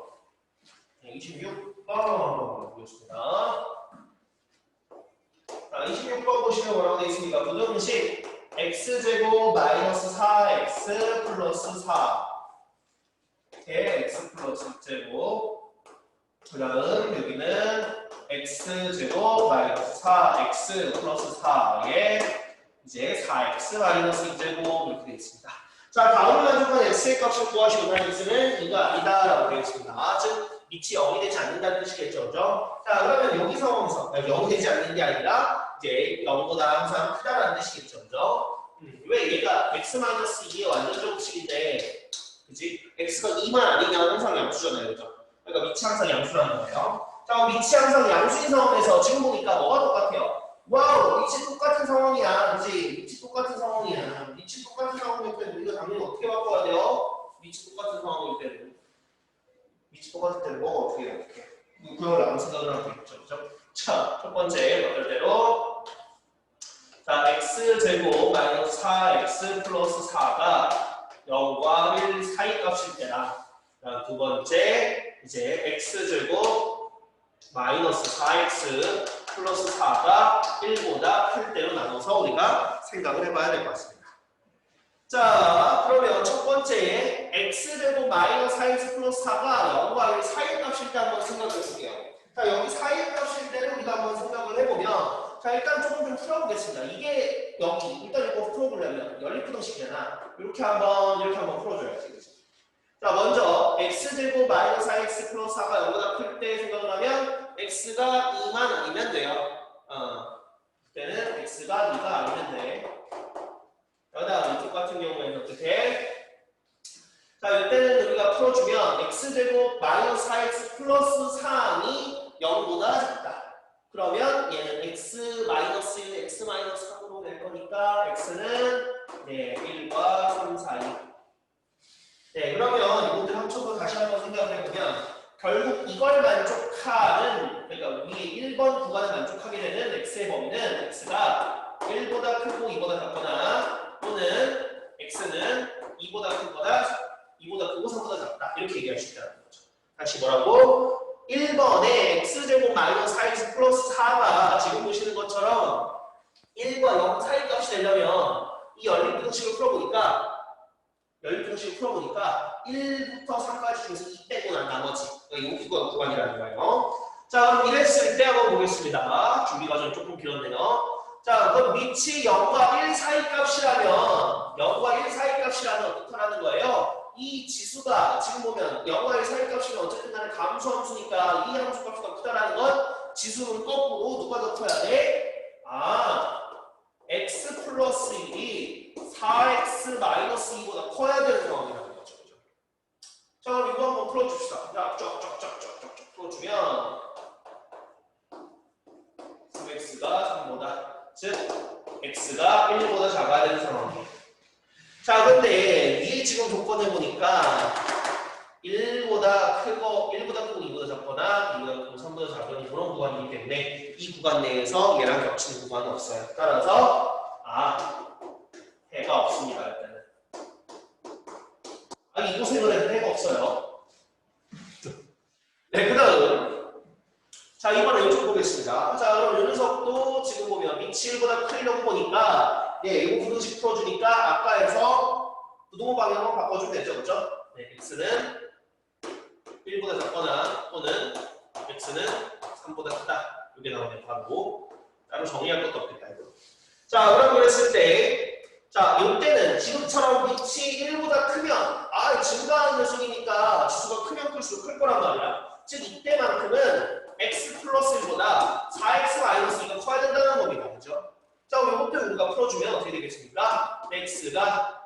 네, 26번 보겠습니다. 자, 26번 보시면 뭐라고 되어 있습니까? 부등식 x제곱 마이너스 4x 플러스 4 x 플러스 제곱 그 다음 여기는 x제곱 마이너스 4x 플러스 4에 이제 4x 마이너스 2제곱 이렇게 되어 있습니다. 자, 다음을 만족한 x의 값을 구하시고 난 x는 2가 아니다 라고 되어 있습니다. 즉 밑이 0이 되지 않는다는 뜻이겠죠. 그죠? 자, 그러면 여기 상황에서 0이 되지 않는 게 아니라 이제 0보다 항상 크다라는 뜻이겠죠. 그죠? 왜 얘가 x-2의 완전 제곱식인데, 그지? x가 2만 아니면 항상 양수잖아요, 그죠? 그러니까 밑이 항상 양수라는 거예요. 자, 그럼 밑이 항상 양수인 상황에서 지금 보니까 뭐가 똑같아요? 와우, 밑이 똑같은 상황이야, 그지? 밑이 똑같은 상황이야. 밑이 똑같은 상황일 때는 우리가 당연히 어떻게 바꿔야 돼요? 밑이 똑같은 상황일 때는. 밑이 똑같을 때는 뭐가 어떻게 해요? 어떻게? 그걸 아무 생각을 하면 되겠죠, 그죠? 자, 첫 번째, 어떨대로? 자, x제곱 마이너스 4x 플러스 4가 0과 1 사이 값일 때랑 두 번째, 이제 x제곱 마이너스 4x 플러스 4가 1보다 클 때로 나눠서 우리가 생각을 해봐야 될 것 같습니다. 자, 그러면 첫 번째 x제곱 마이너스 4x 플러스 4가 0과 1 사이 값일 때 한번 생각해 볼게요. 자, 여기 사이 값일 때를 우리가 한번 생각을 해보면 자, 일단 조금 좀 풀어보겠습니다. 이게 여기 일단 이거 풀어보려면 연립부등식이잖아. 이렇게 한번 풀어줘야지. 그치? 자, 먼저 x제곱 마이너스 4x 플러스 4가 0보다 클 때 생각을 하면 x가 2만 아니면 돼요. 그때는 x가 2가 아니면 돼. 그다음 이쪽 같은 경우에는 어떻게? 자, 이때는 우리가 풀어주면 x제곱 마이너스 4x 플러스 4이 0보다 작다. 그러면 얘는 x 마이너스 1, x 마이너스 3으로 될 거니까 x는 네 1과 3 사이. 네, 그러면 이분들 함축을 다시 한번 생각을 해보면 결국 이걸 만족하는 그러니까 위에 1번 구간을 만족하게 되는 x의 범위는 x가 1보다 크고 2보다 작거나 또는 x는 2보다 크거나 2보다 크고 3보다 작다 이렇게 얘기할 수 있다는 거죠. 다시 뭐라고? 1번에 x제곱 마이너스 4x 플러스 4가 지금 보시는 것처럼 1과 0 사이 값이 되려면 이 연립부등식을 풀어보니까 1부터 3까지 중에서 2 빼고 난 나머지 이 구간이라는 거예요. 자, 그럼 이랬을 때 한번 보겠습니다. 준비 과정이 조금 길었네요. 자, 그럼 밑이 0과 1 사이 값이라면 0과 1 사이 값이라면 어떻다라는 거예요? 이 지수가 지금 보면 0과 1 사이 값이면 어쨌든 간에 감수 함수니까 이 함수 값이 더 크다라는 건 지수는 거꾸로 누가 더 커야 돼? x 플러스 1이 4x 마이너스 2보다 커야 되는 상황이라는 거죠. 자, 그럼 이거 한번 풀어줍시다. 자, 쫙쫙쫙쫙쫙 풀어주면 3x가 3보다 즉 x가 1보다 작아야 되는 상황이에요. 자, 근데 위에 지금 조건을 보니까 1보다 크고 2보다 작거나 2보다 크고 3보다 작은 그런 구간이기 때문에 이 구간 내에서 얘랑 겹치는 구간은 없어요. 따라서 해가 없습니다. 일단은 이 고생을 해도 해가 없어요. 네, 그 다음 자, 이번에 이쪽 보겠습니다. 자, 그럼 이 녀석도 지금 보면 밑이 1보다 크려고 보니까 이거 부등식 풀어주니까 아까에서 부동호 방향으로 바꿔주면 되죠. 그렇죠? 네, x는 1보다 작거나 또는 x는 3보다 크다. 이게 나오면 바로 따로 정의할 것도 없겠다. 이거. 자, 그럼 그랬을 때 자, 이때는 지금처럼 밑이 1보다 크면 증가하는 녀석이니까 지수가 크면 클수록 클 거란 말이야. 즉 이때만큼은 x 플러스 1보다 4x 마이너스 2가 커야 된다는 겁니다. 그죠? 자, 그럼 이것도 우리가 풀어주면 어떻게 되겠습니까? x가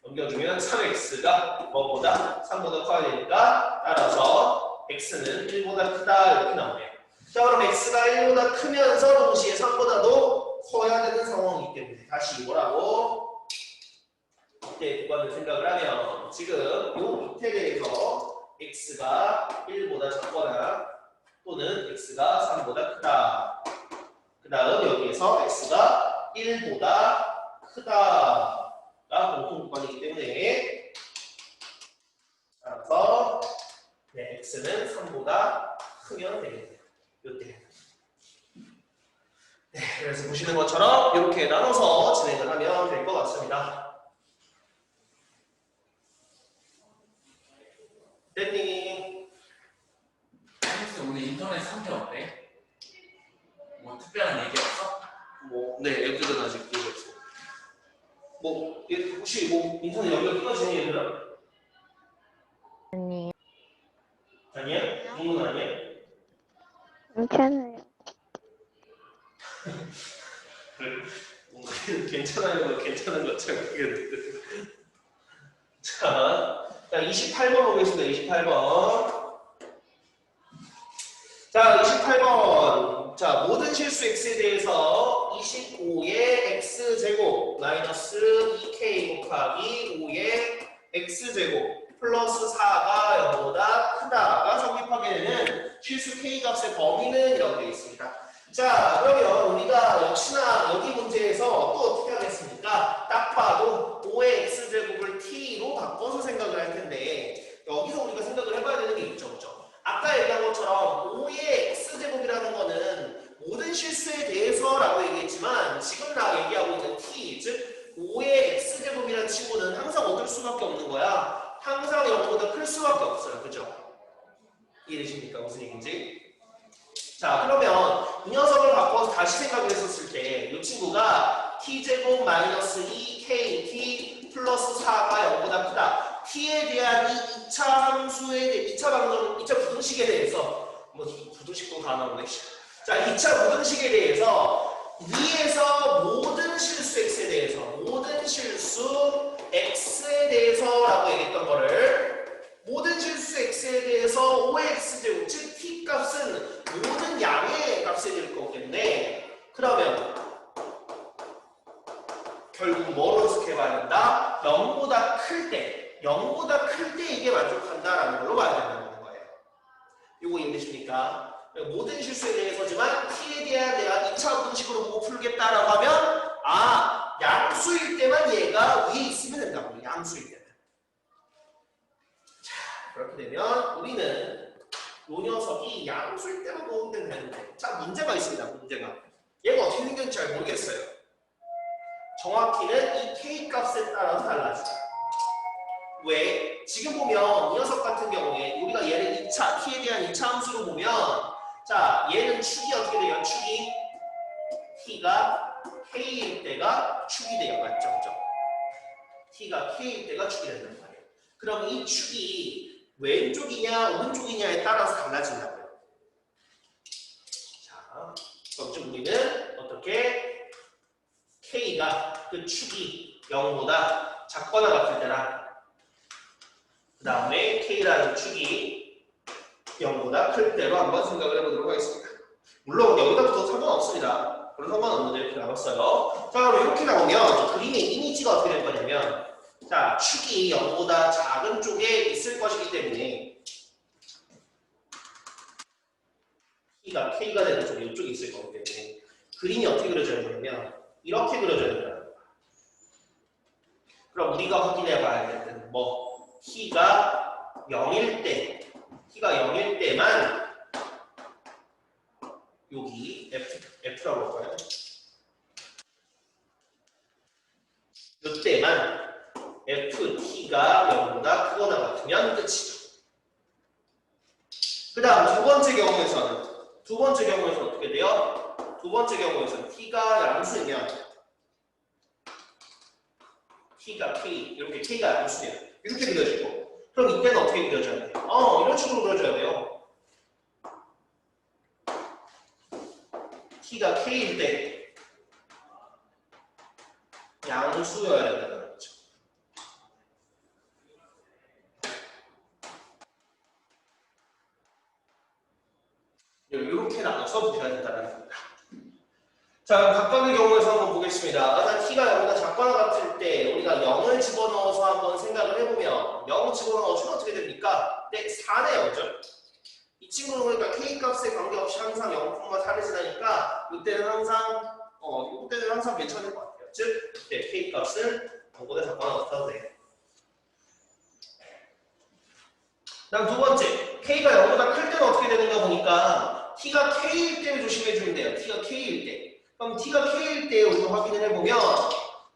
넘겨주면 3x가 뭐보다 3보다 커야 되니까 따라서 x는 1보다 크다 이렇게 나오네요. 자, 그럼 x가 1보다 크면서 동시에 3보다도 커야 되는 상황이기 때문에 다시 뭐라고? 이때 구간을 생각을 하면 지금 이 밑에 대해서 x가 1보다 작거나 또는 x가 3보다 크다. 그 다음 여기에서 x가 1보다 크다가 공통구간이기 때문에 따라서 x는 3보다 크면 되겠네요. 이때. 네, 그래서 보시는 것처럼 이렇게 나눠서 진행을 하면 될 것 같습니다. 댄님. 오늘 인터넷 상태 어때? 뭐 특별한 얘기 없어? 네, 애들은 아직 얘기 없어요. 혹시 인터넷 연결 끊어지는 얘들은? 아니에요. 아니야? 이건 아니야? 괜찮아요. 뭔가 괜찮아요. 괜찮은 것처럼 크게. 자, 28번 보겠습니다. 28번. 자, 28번. 자, 모든 실수 x에 대해서 25의 x제곱 마이너스 2k 곱하기 5의 x제곱 플러스 4가 0보다 크다가 성립하게 되는 실수 k 값의 범위는 이렇게 되어 있습니다. 자, 그러면 우리가 역시나 여기 문제에서 또 어떻게 하겠습니까? 딱 봐도 5의 x제곱을 t로 바꿔서 생각을 할 텐데 여기서 우리가 생각을 해봐야 되는 게 있죠. 그죠? 아까 얘기한 것처럼 5의 x제곱이라는 거는 모든 실수에 대해서라고 얘기했지만 지금 나 얘기하고 있는 t, 즉 5의 x제곱이라는 친구는 항상 어떨 수밖에 없는 거야. 항상 0보다 클 수밖에 없어요. 그죠? 이해되십니까? 무슨 얘기인지? 자, 그러면 이 녀석을 바꿔서 다시 생각을 했었을 때 이 친구가 t제곱 마이너스 2kt 플러스 4가 0보다 크다. t에 대한 이 2차 함수에 대해 2차 부등식에 대해서 뭐 부등식도 다 나오네. 자, 2차 부등식에 대해서 위에서 모든 실수 x에 대해서 모든 실수 x에 대해서라고 얘기했던 거를 모든 실수 x에 대해서 5의 x제곱 즉 t 값은 모든 양의 값이 될 거기 때문에 그러면 결국 뭐로 해석해봐야 된다? 0보다 클 때 이게 만족한다라는 걸로 봐야 된다는 거예요. 이거 이해되십니까? 모든 실수에 대해서지만 t에 대한 내가 2차 분식으로 보고 풀겠다라고 하면 양수일 때만 얘가 위에 있으면 된다고. 양수일 때만. 자, 그렇게 되면 우리는 이 녀석이 양수일 때만 보면 되는데 자, 문제가 있습니다. 문제가. 얘가 어떻게 생겼는지 잘 모르겠어요. 정확히는 이 k 값에 따라서 달라지죠. 왜? 지금 보면 이 녀석 같은 경우에 우리가 얘를 2차, t에 대한 2차 함수로 보면 자, 얘는 축이 어떻게 돼요? 축이 t가 k일 때가 축이 돼요. 맞죠? 그죠? t가 k일 때가 축이 된단 말이에요. 그럼 이 축이 왼쪽이냐 오른쪽이냐에 따라서 달라진다고요. 자, 그럼 좀 우리는 어떻게 k가 그 축이 0보다 작거나 같을 때랑 그 다음에 k라는 축이 0보다 클 때로 한번 생각을 해보도록 하겠습니다. 물론 여기다부터 상관없습니다. 그런 상관없는데 이렇게 나왔어요. 자, 그럼 이렇게 나오면 그림의 이미지가 어떻게 될 거냐면 자, 축이 0보다 작은 쪽에 있을 것이기 때문에 T가 K가 되는 쪽에 이쪽에 있을 거기 때문에 그림이 어떻게 그려져야 되냐면 이렇게 그려져야 된다는 거야. 그럼 우리가 확인해 봐야 될 때는 T가 0일 때만 여기 F라고 할까요? 이때만 FT가 0보다 크거나 같으면 끝이죠. 그 다음 두 번째 경우에서는 어떻게 돼요? 두 번째 경우에서는 T가 양수이면 T가 K, 이렇게 K가 양수면 이렇게 그려지고 그럼 이때는 어떻게 그려져야 돼요? 이런 식으로 그려줘야 돼요. T가 K일 때 양수여야 된다는 거죠. 이렇게 나눠서 보셔야 된다는 겁니다. 자, 각각의 경우에서 한번 보겠습니다. 일단 t가 0보다 작거나 같을 때 우리가 0을 집어넣어서 한번 생각을 해보면 0 집어넣어주면 어떻게 됩니까? 네, 4네요. 그죠? 이 친구는 그러니까 k 값에 관계없이 항상 0,4를 지나니까 이때는 항상 괜찮을 것 같아요. 즉, 네, k 값은 0보다 작거나 같아도 돼요. 다음 두 번째, k가 0보다 클 때는 어떻게 되는가 보니까 t가 k일 때 조심해주면 돼요. t가 k일 때. 그럼 t가 k일 때 우리가 확인을 해보면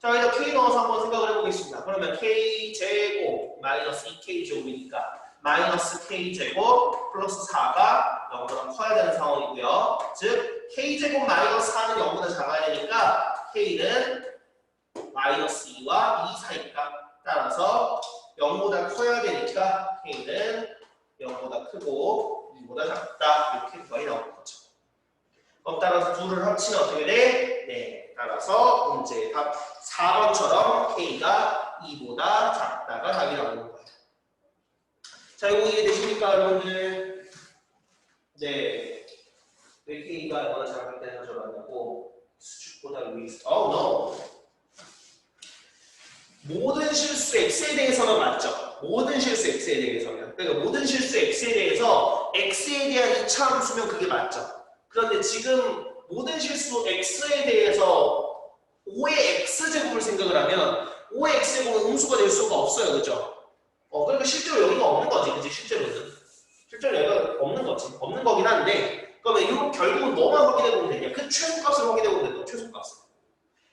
자, 여기다 k 넣어서 한번 생각을 해보겠습니다. 그러면 k제곱 마이너스 2k제곱이니까 마이너스 k제곱 플러스 4가 0보다 커야 되는 상황이고요. 즉 k제곱 마이너스 4는 0보다 작아야 되니까 k는 마이너스 2와 2 사이니까 따라서 0보다 커야 되니까 k는 0보다 크고 2보다 작다 이렇게 구하기 나오는 거죠. 그럼 따라서 둘을 합치면 어떻게 돼? 네, 따라서 문제 답 4번처럼 K가 2보다 작다가 답이 나오는 거예요. 자, 이거 이해되십니까, 여러분들? 네. 왜 K가 얼마나 작을 때 가져가냐고 수축보다 위에 있어. no. 모든 실수 X에 대해서는 맞죠. 모든 실수 X에 대해서는. 그러니까 모든 실수 X에 대해서 X에 대한 2차 함수면 그게 맞죠. 그런데 지금 모든 실수 X에 대해서 5의 X제곱을 생각을 하면 5의 X제곱은 음수가 될 수가 없어요. 그죠? 그러니까 실제로 여기가 없는 거지. 그치? 실제로는. 실제로 여기가 없는 거지. 없는 거긴 한데 그러면 이거 결국은 뭐만 확인해보면 되냐. 그 최소값을 확인해보면 된다. 최소값을.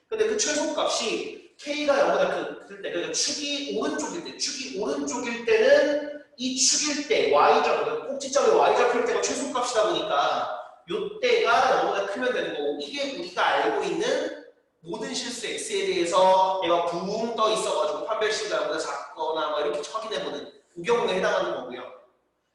근데 그 최소값이 K가 0보다 클 때, 그러니까 축이 오른쪽일 때는 이 축일 때 Y좌표, 꼭지점에 Y좌표일 때가 최소값이다 보니까 요때가 0보다 크면 되는 거고 이게 우리가 알고 있는 모든 실수 X에 대해서 얘가 붕 떠 있어가지고 판별식이 0보다 작거나 뭐 이렇게 확인해보는 그 경우에 해당하는 거고요.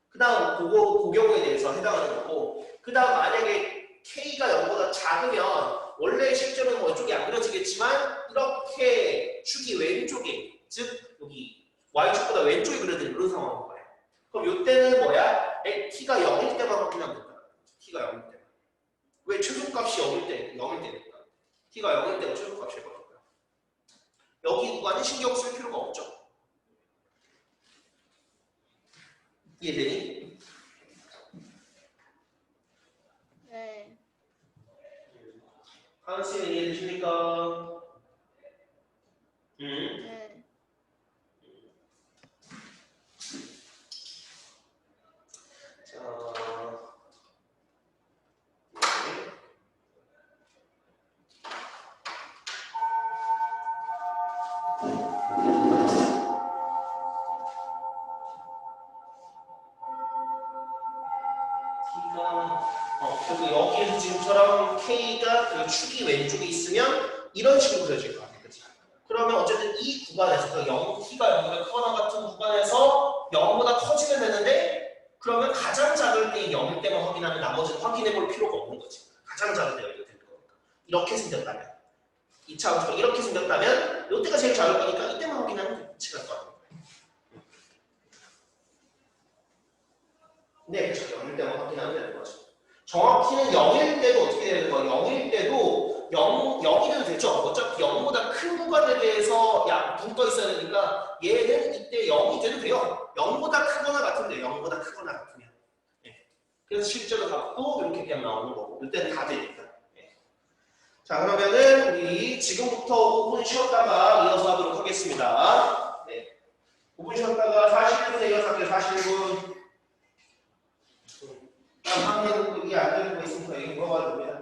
그 다음 그 경우에 대해서 해당하는 거고 그 다음 만약에 K가 0보다 작으면 원래 실제로는 뭐 이쪽이 안 그려지겠지만 이렇게 축이 왼쪽에 즉 여기 Y축보다 왼쪽에 그려지는 이런 상황인 거예요. 그럼 이때는 뭐야? T가 0일 때만 확인하면 된다. T가 0일 때만. 왜 최소값이 0일 때니까. T가 0일 때가 최소값일 거니까. 여기 구간은 신경 쓸 필요가 없죠. 이해되니? 네. 하은씨는 이해되십니까? 네. 자, 그리고 여기에서 지금처럼 K가 그 축이 왼쪽에 있으면 이런 식으로 그려질 것 같아요. 그치? 그러면 어쨌든 이 구간에서 그 0, T가 0보다 크거나 같은 구간에서 0보다 커지면 되는데 그러면 가장 작을 때 0일 때만 확인하면 나머지는 확인해 볼 필요가 없는 거지. 가장 작을 때가 이렇게 되는 거니까. 이렇게 생겼다면 2차 함수가 이렇게 생겼다면 이때가 제일 작을 거니까 이때만 확인하면 끝이 날 거예요. 네, 그렇죠. 0일 때만 확인하면 되는 거죠. 정확히는 0일 때도 어떻게 되는 거예요? 0일 때도 0이 돼도 되죠. 어차피 0보다 큰 구간에 대해서 붕 떠 있어야 되니까 얘는 이때 0이 돼도 돼요. 0보다 크거나 같은데 0보다 크거나 같으면. 네. 그래서 실제로 답도 이렇게 그냥 나오는 거고 이때는 다 되니까. 네. 자, 그러면은 우리 지금부터 5분 쉬었다가 이어서 하도록 하겠습니다. 네. 5분 쉬었다가 41분에 이어서 할게요. 41분. 다음 이게 안 되는 거 있으면 더 얘기 물어봐도 됩니다.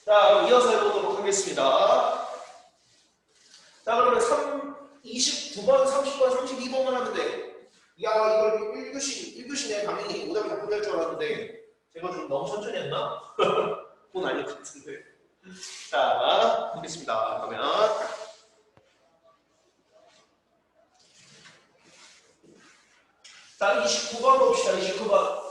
자, 이어서 해보도록 하겠습니다. 자, 그러면 29번, 30번, 32번만 하면 돼. 야, 이걸 1교시네. 당연히 오답이 다 끝날 줄 알았는데 제가 좀 너무 천천히 했나? 그건 아닐 것 같은데. 자, 보겠습니다. 그러면 자, 29번 봅시다. 29번.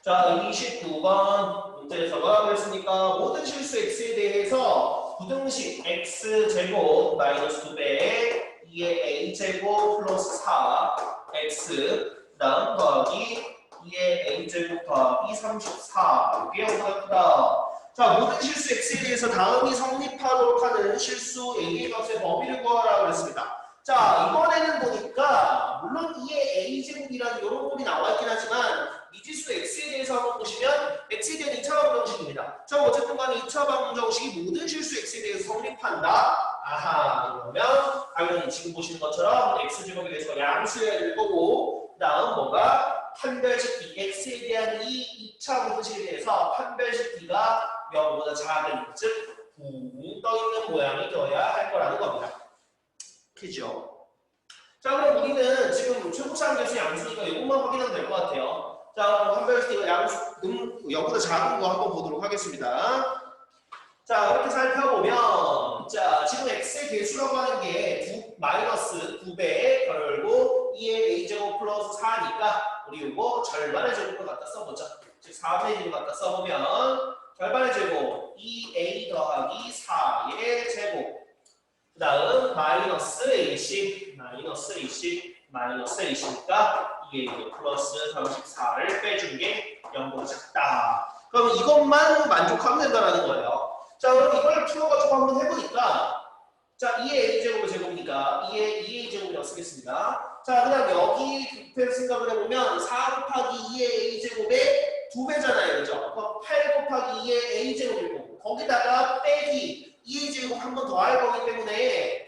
자, 29번 문제에서가 그랬으니까 모든 실수 x에 대해서 부등식 x제곱 마이너스 2배 2의 a제곱 플러스 4x 그 다음 더하기 2의 a제곱 더하기 34 이게 0보다 크다. 자, 모든 실수 x에 대해서 다음이 성립하도록 하는 실수 a의 값의 범위를 구하라 그랬습니다. 자, 이번에는 보니까 물론 2의 a제곱이라는 이런 꼴이 나와 있긴 하지만 미지수 x에 대해서 한번 보시면 x에 대한 2차 방정식입니다. 자, 어쨌든 간에 2차 방정식이 모든 실수 x에 대해서 성립한다. 아하, 그러면 당연히 지금 보시는 것처럼 x제곱에 대해서 양수해야 될 거고 그 다음 뭐가 판별식 b x에 대한 이 2차 방정식에 대해서 판별식 b가 0보다 작은 즉 붕 떠있는 모양이 되어야 할 거라는 겁니다. 그죠? 자, 그럼 우리는 지금 최고차항 계수 양수니까 이것만 확인하면 될 것 같아요. 자, 그럼 판별식이 양수 0보다 작은 거 한번 보도록 하겠습니다. 자, 이렇게 살펴보면, 자, 지금 x의 개수라고 하는 게 마이너스 9배 걸고 2의 a제곱 플러스 4니까 우리 이거 절반의 제곱을 갖다 써보자. 즉 4분의 1을 갖다 써보면 절반의 제곱 2a 더하기 4의 제곱 그 다음 마이너스 a씩 마이너스 a시니까 2a 플러스 34를 빼준 게 0보다 작다. 그럼 이것만 만족하면 된다는 거예요. 자, 그럼 이걸 풀어가지고 한번 해보니까 자, 2의 a제곱의 제곱이니까 2의 2a 제곱이라고 쓰겠습니다. 자, 그 다음 여기 생각을 해보면 4 곱하기 2의 a제곱의 2배잖아요. 그죠? 그럼 8 곱하기 2의 a제곱일 거고 거기다가 빼기 2의 제곱 한 번 더 할 거기 때문에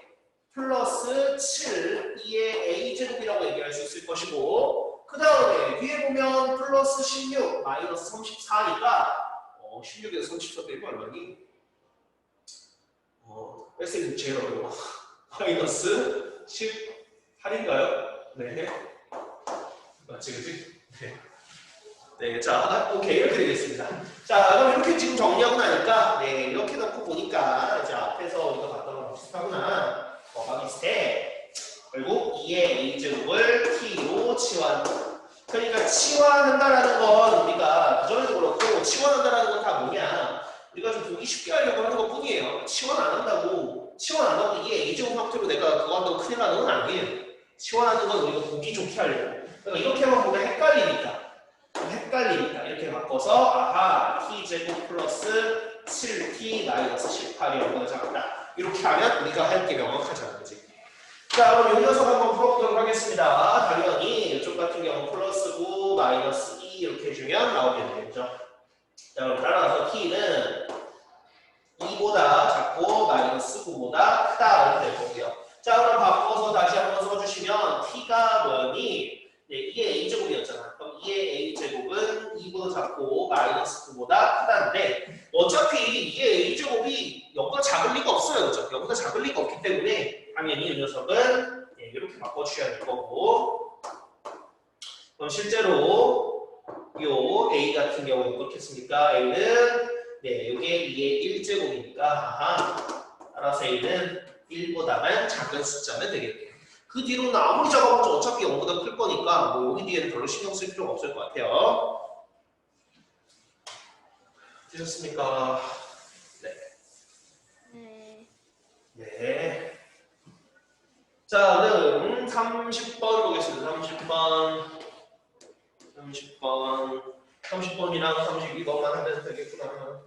플러스 7 2의 a제곱이라고 얘기할 수 있을 것이고 그 다음에 위에 보면 플러스 16 마이너스 34니까 16에서 34 빼면 얼마니? 뺄셈이 제일 어려워. 마이너스 18인가요? 네. 맞지, 그지? 네. 네, 자, 오케이. 이렇게 되겠습니다. 자, 그럼 이렇게 지금 정리하고 나니까, 네, 이렇게 넣고 보니까, 이제 앞에서 우리가 봤던 거랑 비슷하구나. 뭐가 비슷해? 결국 2의 a제곱을 t로 치환. 그러니까 치환한다라는 건 우리가 그전에도 그렇고, 치환한다라는 건 다 뭐냐? 우리가 좀 보기 쉽게 하려고 하는 것 뿐이에요. 치환 안 한다고 2의 a제곱 형태로 내가 그거 한다고 큰일 나는 건 아니에요. 치환하는 건 우리가 보기 좋게 하려고. 그러니까 이렇게만 보면 헷갈리니까 이렇게 바꿔서 아하 t제곱 플러스 7t 마이너스 18이 0보다 작다. 이렇게 하면 우리가 할 게 명확하잖아. 그지? 자, 그럼 이 녀석 한번 풀어보도록 하겠습니다. 당연히 이쪽 같은 경우 플러스 9 마이너스 2 이렇게 해주면 나오겠네요. 자, 그럼 따라서 t는 2보다 작고 마이너스 9보다 크다 이렇게 될 거고요. 자, 그럼 바꿔서 다시 한번 써주시면 t가 뭐니? 네, 이게 a제곱이었잖아. 그럼 2의 a제곱은 2보다 작고 마이너스 9보다 크다인데 어차피 2의 a제곱이 0보다 작을 리가 없어요. 그렇죠? 0보다 작을 리가 없기 때문에 당연히 이 녀석은 네, 이렇게 바꿔주셔야 될 거고 그럼 실제로 요 a 같은 경우는 어떻겠습니까? a는 네, 이게 2의 1제곱이니까 따라서 a는 1보다만 작은 숫자면 되겠네요. 그 뒤로는 아무리 작아봤자 어차피 0보다 클 거니까 뭐 여기 뒤에는 별로 신경 쓸 필요가 없을 것 같아요. 되셨습니까? 네. 네. 네. 자, 그럼 30번 보겠습니다. 30번이랑 32번만 하면 되겠구나.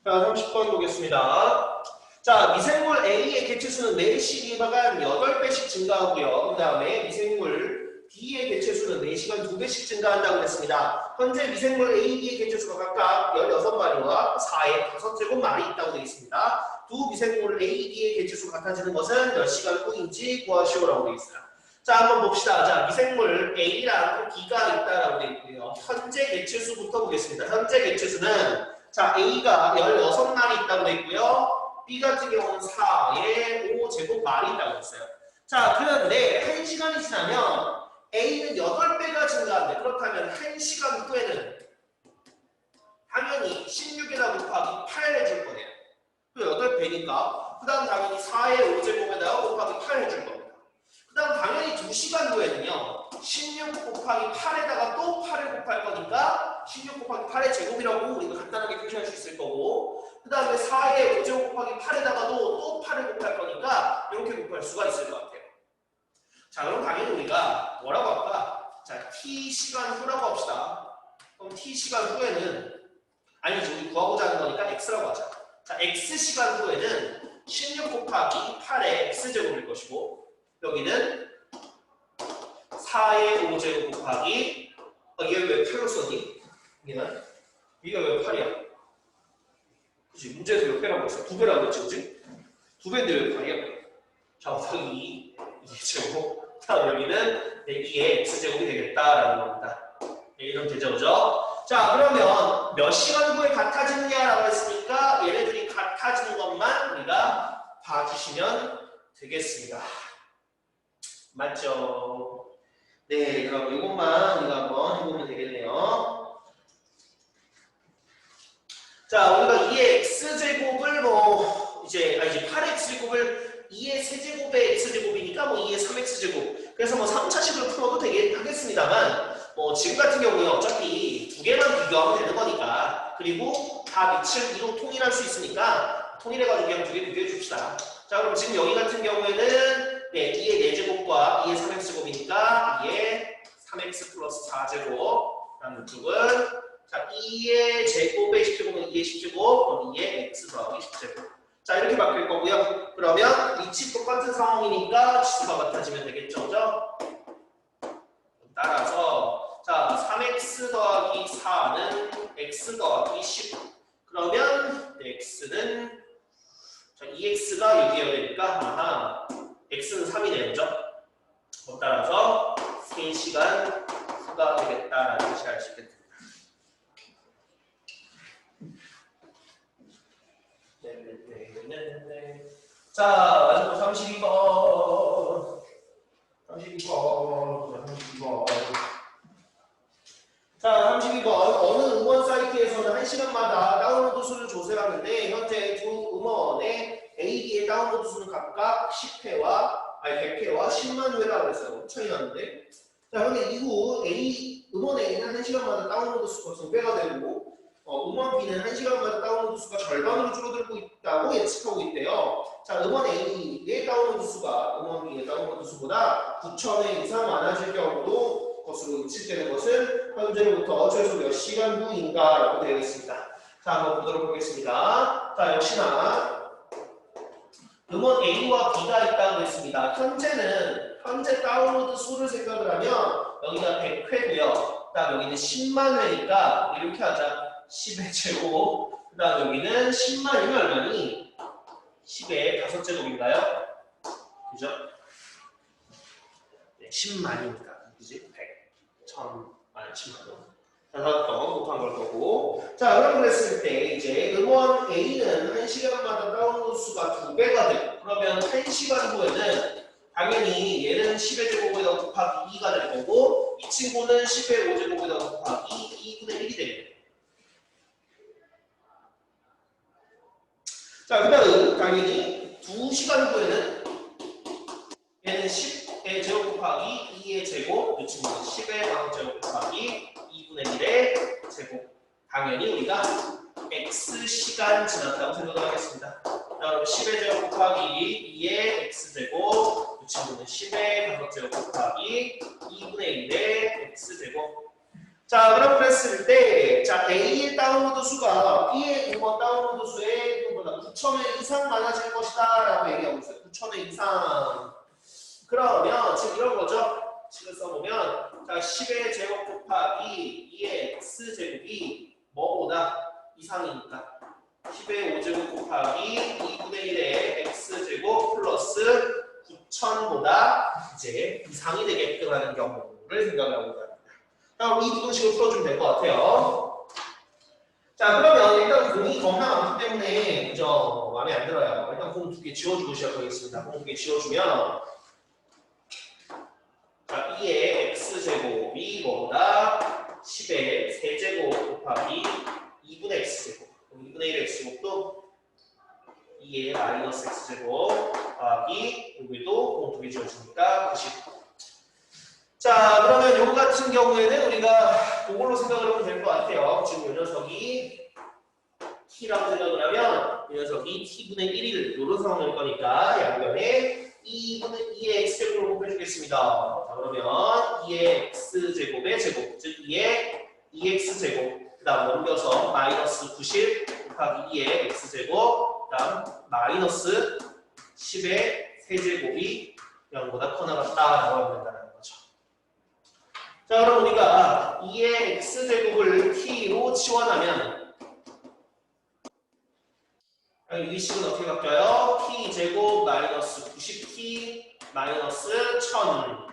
자, 30번 보겠습니다. 자, 미생물 A의 개체수는 4시간 8배씩 증가하고요. 그 다음에 미생물 B의 개체수는 4시간 2배씩 증가한다고 했습니다. 현재 미생물 A, B의 개체수가 각각 16마리와 4의 5제곱마리 있다고 되어 있습니다. 두 미생물 A, B의 개체수가 같아지는 것은 몇 시간 후인지 구하시오라고 되어 있어요. 자, 한번 봅시다. 자, 미생물 A랑 B가 있다라고 되어 있고요. 현재 개체수부터 보겠습니다. 현재 개체수는 자, A가 16마리 있다고 되어 있고요. B 같은 경우는 4의 5제곱말이 있다고 했어요. 자, 그런데 1시간이 지나면 A는 8배가 증가한대. 그렇다면 1시간 후에는 당연히 16에다 곱하기 8 해줄 거네요. 그 8배니까 그 다음 당연히 4의 5제곱에다가 곱하기 8 해줄 겁니다. 그 다음 당연히 2시간 후에는요. 16 곱하기 8에다가 또 8을 곱할 거니까 16 곱하기 8의 제곱이라고 우리가 간단하게 표시할 수 있을 거고 그 다음에 4의 5제곱 곱하기 8에다가도 또 8을 곱할 거니까 이렇게 곱할 수가 있을 것 같아요. 자, 그럼 당연히 우리가 뭐라고 할까? 자, t시간 후라고 합시다. 그럼 t시간 후에는 아니지, 우리 구하고자 하는 거니까 x라고 하자. 자, x시간 후에는 16 곱하기 8의 x제곱일 것이고 여기는 4의 5제곱 곱하기 얘 왜 8로 썼니? 여기는 이게 왜 8이야? 그치? 문제에서 몇 배라고 했어? 2배라고 했지, 그치? 2배인데 왜 8이야? 자, 곱하기 2제곱 다음 여기는 2의 x제곱이 되겠다라는 겁니다. 네, 이러면 되죠, 그죠? 자, 그러면 몇 시간 후에 같아지느냐라고 했으니까 얘네들이 같아지는 것만 우리가 봐주시면 되겠습니다. 맞죠? 네, 그럼 이것만 우리가 한번 해보면 되겠네요. 자, 우리가 2의 x제곱을 x제곱. 그래서 뭐 3차식을 풀어도 하겠습니다만 지금 같은 경우에 어차피 두 개만 비교하면 되는 거니까 그리고 다 밑을 이로 통일할 수 있으니까 통일해가지고 그냥 두 개 비교해 줍시다. 자 그럼 지금 여기 같은 경우에는 네, 2의 4제곱과 2의 3x제곱이니까 2의 3x 플러스 4제곱 라는 쪽은 자 2의 제곱의 10제곱은 2의 10제곱 그럼 2의 x 더하기 10제곱 자 이렇게 바뀔 거고요. 그러면 위치 똑같은 상황이니까 지수가 같아지면 되겠죠. 그죠? 따라서 자 3x 더하기 4는 x 더하기 10 그러면 x는 자 2x가 6이어야 되니까 아하 x는 3이네요. 그죠? 따라서 3시간 후가 되겠다라는 것이 알 수 있겠습니다. 네. 자, 마지막 32번. 32번. 자, 32번. 어느 음원 사이트에서는 1시간마다 다운로드 수를 조사하는데 현재 두 음원의 A, B의 다운로드 수는 각각 100회와 10만 회라고 했어요. 차이 나는데. 자, 근데 이후 음원 A는 1시간마다 다운로드 수가 2배가 되고 음원 B는 1시간마다 다운로드 수가 절반으로 줄어들고 있다고 예측하고 있대요. 자, 음원 A의 다운로드 수가 음원 B의 다운로드 수보다 9,000회 이상 많아질 경우도 것으로 예측되는 것은 현재로부터 최소 몇 시간 후인가라고 되어 있습니다. 자, 한번 보도록 하겠습니다. 자, 역시나 음원 A와 B가 있다고 했습니다. 현재 다운로드 수를 생각을 하면 여기가 100회고요. 그다음 여기는 10만 회니까 이렇게 하자. 10의 제곱. 그다음 여기는 10만이면 얼마니? 10의 5제곱인가요? 그죠? 네, 10만이니까. 그지? 100, 1000, 아니 10만 원. 자, 5번 곱한 걸 거고. 자, 그럼 그랬을 때 이제 음원 A는 1시간마다 다운로드 수가 2배가 되고 그러면 1시간 후에는 당연히 얘는 10의 제곱에다 곱하기 2가 될 거고 이 친구는 10의 5제곱에다 곱하기 2분의 1이 됩니다. 자, 그 다음 당연히 2시간 후에는 얘는 10의 제곱 곱하기 2의 제곱 이 친구는 10의 방제곱 곱하기 2분의 1의 제곱 당연히 우리가 x시간 지났다고 생각을 하겠습니다. 자, 그럼 10의 제곱 곱하기 2의 x제곱 이 친구는 10의 5제곱 곱하기 2분의 1의 x제곱 자, 그럼 그랬을 때, 자, A의 다운로드 수가 B의 음원 다운로드 수의 9,000회 이상 많아질 것이다 라고 얘기하고 있어요. 9,000회 이상. 그러면 지금 이런 거죠. 식을 써보면, 자, 10의 제곱 곱하기 2의 x제곱이 뭐보다 이상이니까 10의 5제곱 곱하기 2분의 1의 x제곱 플러스 9,000보다 이제 이상이 되게끔 하는 경우를 생각을 하고 있다. 그럼 이 부분식을 풀어주면 될 것 같아요. 자, 그러면 일단 공이 겁나 많기 때문에 그죠? 마음에 안 들어요. 일단 공 2개 지워주고 시작하겠습니다. 공 2개 지워주면 자, 2의 x제곱이 뭐다? 10의 세제곱 곱하기 2분의 x제곱 2분의 1의 x제곱도 2의 마이너스 x제곱 곱하기 여기도 공 2개 지워주니까 90. 자, 그러면 요거 같은 경우에는 우리가 그걸로 생각을 하면 될 것 같아요. 지금 이 녀석이 t라고 생각을 하면 이 녀석이 t분의 1을 이런 상황일 거니까 양변에 2의 x제곱을 곱해주겠습니다. 자, 그러면 2의 x제곱의 제곱, 즉 2의 2x제곱 그 다음 넘겨서 마이너스 90 곱하기 2의 x제곱 그 다음 마이너스 10의 세제곱이 0보다 커 나갔다라고 하면 된다는 거죠. 자, 그럼 우리가 2의 x제곱을 t로 치환하면 이 식은 어떻게 바뀌어요? t제곱 마이너스 90t 마이너스 1000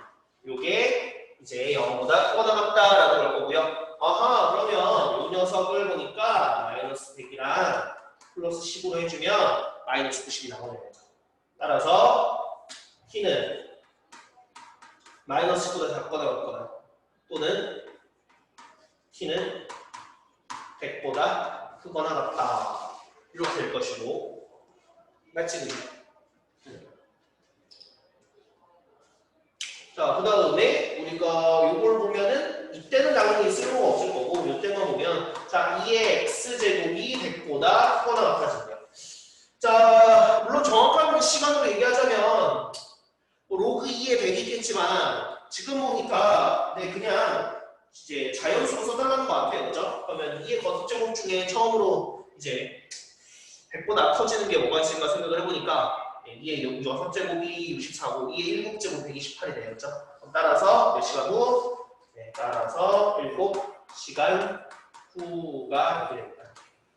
요게 이제 0보다 커 나갔다라고 할 거고요. 아하, 그러면 이 녀석을 보니까 마이너스 100이랑 플러스 10으로 해주면 마이너스 90이 나오네요. 따라서 t는 마이너스 10보다 작거나 같거나 또는 t는 100보다 크거나 같다. 이렇게 될 것이고 맞지? 자, 그 다음에 우리가 요걸 보면은 이때는 당연히 쓸모가 없을 거고 이때만 보면 자 2의 x제곱이 100보다 크거나 같아진다. 자, 물론 정확한 시간으로 얘기하자면 뭐 로그 2의 100이겠지만 지금 보니까 네 그냥 이제 자연수로 써달라는 것 같아요. 그죠? 그러면 2의 거듭제곱 중에 처음으로 이제 100보다 커지는 게 뭐가 있을까 생각을 해보니까 2의 6제곱이 64고 2의 1곱제곱 128이네요. 그죠? 그럼 따라서 몇 시간 후? 네, 따라서 7시간 후가 이렇게 됩니다.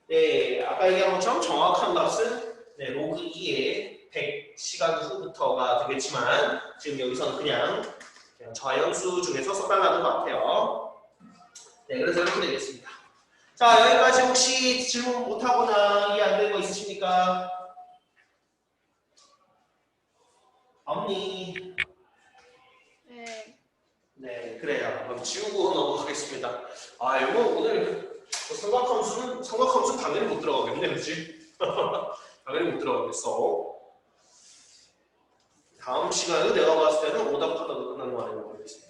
네, 아까 얘기한 것처럼 정확한 값은 네, 로그 2의 100시간 후부터가 되겠지만 지금 여기서는 그냥 자연수 중에서 써달라는 것 같아요. 네, 그래서 이렇게 되겠습니다. 자, 여기까지 혹시 질문 못하거나 이해 안 되는 거 있으십니까? 언니. 네. 네, 그래요. 그럼 지우고 넘어가겠습니다. 아, 이거 오늘 삼각함수는 당연히 못 들어가겠네, 그치? 당연히 못 들어가겠어. 다음 시간에 내가 봤을 때는 오답하다가 끝나는 거 아닌가 모르겠습니다.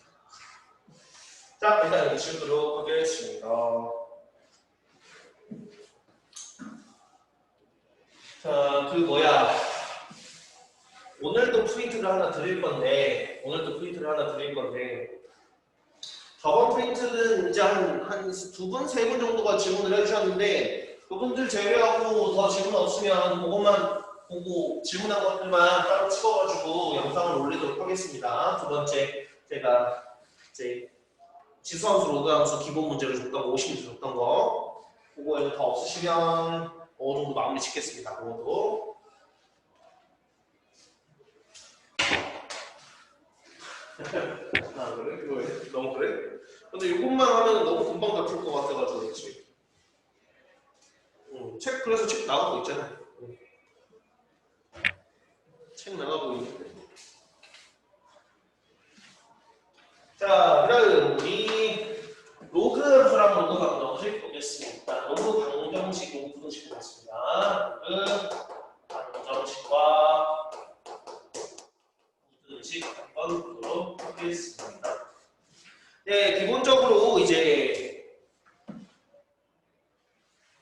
자, 일단 여기 지우도록 하겠습니다. 자, 오늘도 프린트를 하나 드릴 건데, 저번 프린트는 이제 한 두 분, 세 분 정도가 질문을 해주셨는데, 그분들 제외하고 더 질문 없으면 그것만 보고 질문한 것들만 따로 찍어가지고 영상을 올리도록 하겠습니다. 두 번째, 제가 이제 지수함수, 로그함수 기본 문제를 줬던 거, 50문제 줬던 거, 그거에는 더 없으시면 어느 정도 마무리 짓겠습니다. 그것도. 아, 그래? 이거 왜? 너무 그래? 근데 이것만 하면 너무 금방 다 풀 것 같아가지고 그렇지. 그래서 책 나가고 있잖아. 책 나가고 있는데. 자, 그다음 우리 로그 함수랑 로그 방정식 보겠습니다. 로그 방정식, 로그 부등식 보겠습니다. 로그 방정식과 부등식 한번 보도록 하겠습니다. 네, 기본적으로 이제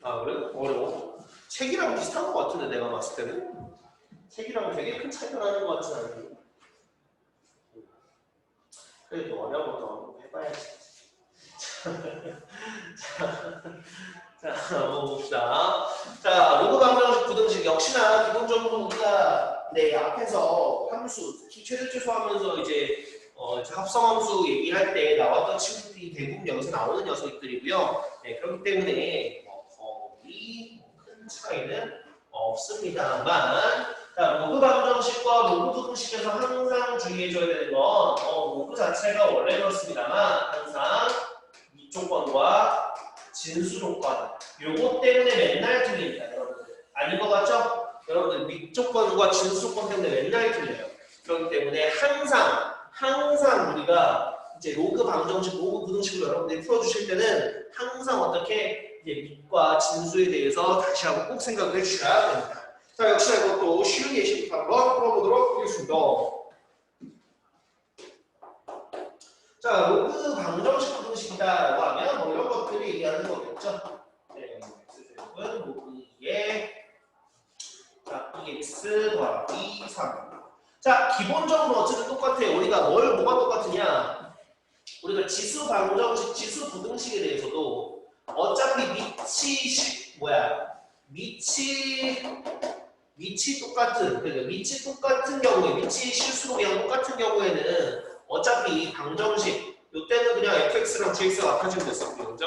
그래? 어려워. 책이랑 비슷한 것 같은데 내가 봤을 때는 책이랑 되게 큰 차이가 나는 것 같진 않은데. 그래도 어려운 것도 한번 해봐야지. 자, 한번 봅시다. 자, 로그 방정식, 부등식 역시나 기본적으로 우리가 앞에서 함수, 특히 최대최소 하면서 이제 합성함수 얘기할 때 나왔던 친구들이 대부분 여기서 나오는 녀석들이고요. 네, 그렇기 때문에 거의 큰 차이는 없습니다만, 자, 로그 방정식과 로그 부등식에서 항상 주의해줘야 되는 건 로그 자체가 원래 그렇습니다만 항상 위조건과 진수 조건 요거 때문에 맨날 틀립니다. 여러분들 아닌 것 같죠? 여러분들 위조건과 진수 조건 때문에 맨날 틀려요. 그렇기 때문에 항상 우리가 이제 로그 방정식, 로그 부등식을 여러분들이 풀어주실 때는 항상 어떻게 이제 밑과 진수에 대해서 다시 한번 꼭 생각을 해주셔야 됩니다. 자, 역시나 이것도 쉬운 예시부터 한번 풀어보도록 하겠습니다. 자, 로그 방정식 부등식이다라고 하면 뭐 이런 것들이 얘기하는 거겠죠. 네, x제곱은 로그 2의 2x 더하기 3. 자, 기본적으로 어쨌든 똑같아요. 우리가 뭐가 똑같으냐? 우리가 지수 방정식, 지수 부등식에 대해서도 어차피 밑이 똑같은, 그러니까 밑이 똑같은 경우에, 밑이 실수로 그냥 똑같은 경우에는 어차피 방정식, 이때는 그냥 fx랑 gx가 같아지면 됐었고요. 그죠?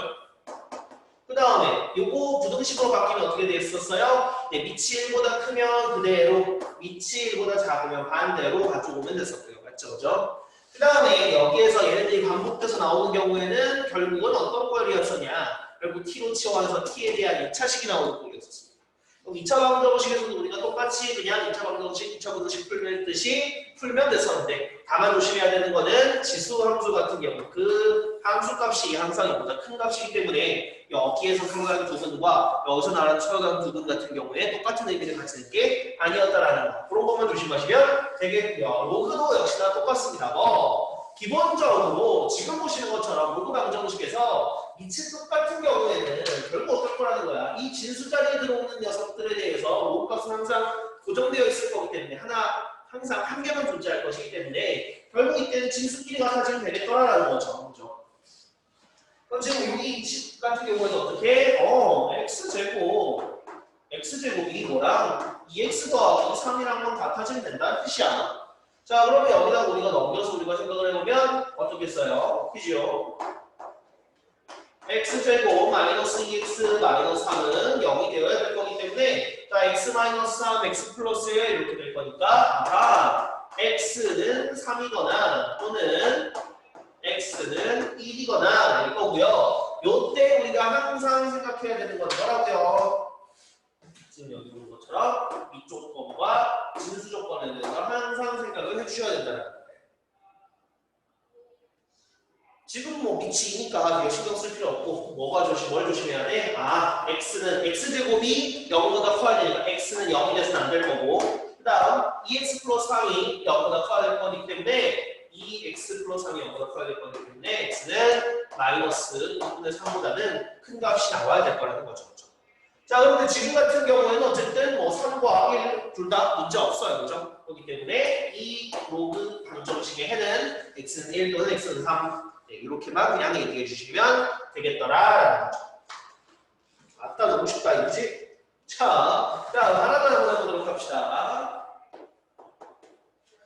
그 다음에 요거 부등식으로 바뀌면 어떻게 됐었어요? 네, 밑이 1보다 크면 그대로, 밑이 1보다 작으면 반대로 가져오면 됐었고요. 맞죠? 그죠? 그 다음에 여기에서 얘네들이 반복돼서 나오는 경우에는 결국은 어떤 꼴이었었냐? 결국 t로 치환해서 t에 대한 2차식이 나오는 꼴이었었습니다. 그럼 2차 방정식에서도 우리가 똑같이 그냥 2차 방정식, 2차 부등식 풀면 됐었는데 다만 조심해야 되는 거는 지수 함수 같은 경우 그 함수 값이 항상 이보다 큰 값이기 때문에 여기에서 들어간 부분과 여기서 나오는 들어간 부분 같은 경우에 똑같은 의미를 가지는 게 아니었다라는 거. 그런 것만 조심하시면 되겠고요. 로그도 역시나 똑같습니다. 기본적으로 지금 보시는 것처럼 로그 방정식에서 밑이 똑같은 경우에는 결국 어떨 거라는 거야. 이 진수 자리에 들어오는 녀석들에 대해서 로그 값은 항상 고정되어 있을 거기 때문에 항상 한 개만 존재할 것이기 때문에 결국 이때는 진수끼리 같아지면 되겠더라라는 거죠. 그죠? 그럼 지금 여기 이 같은 경우에는 어떻게? x제곱이 뭐랑 2x 더하기 3이랑만 같아지면 된다는 뜻이야. 자, 그러면 여기다 우리가 넘겨서 우리가 생각을 해보면 어떻게 써요? 그죠? x제곱 마이너스 2x 마이너스 3은 0이 되어야 될 거기 때문에 자, x 마이너스 3, x 플러스 1 이렇게 될 거니까 x는 3이거나 또는 x는 1이거나 될 거고요. 요때 우리가 항상 생각해야 되는 건 뭐라고요? 지금 여기 보는 것처럼 이쪽 조건과 진수 조건에 대해서 항상 생각을 해주셔야 된다는 거예요. 지금 뭐 미치니까 신경 쓸 필요 없고 뭘 조심해야 돼? x는 x제곱이 0보다 커야 되니까 x는 0이 돼서는 안 될 거고 그 다음 2x 플러스 3이 0보다 커야 될 거기 때문에 2x 플러스 3이 0보다 커야 될 거기 때문에 x는 마이너스 2분의 3보다는 큰 값이 나와야 될 거라는 거죠. 자, 그런데 지금 같은 경우에는 어쨌든 뭐 3과 1 둘 다 문제 없어요. 그죠? 그렇기 때문에 이 로그 방정식의 해는 x는 1 또는 x는 3 네, 이렇게만 그냥 얘기해 주시면 되겠더라. 맞다, 너무 쉽다, 이거지? 자, 하나 더 해보도록 합시다.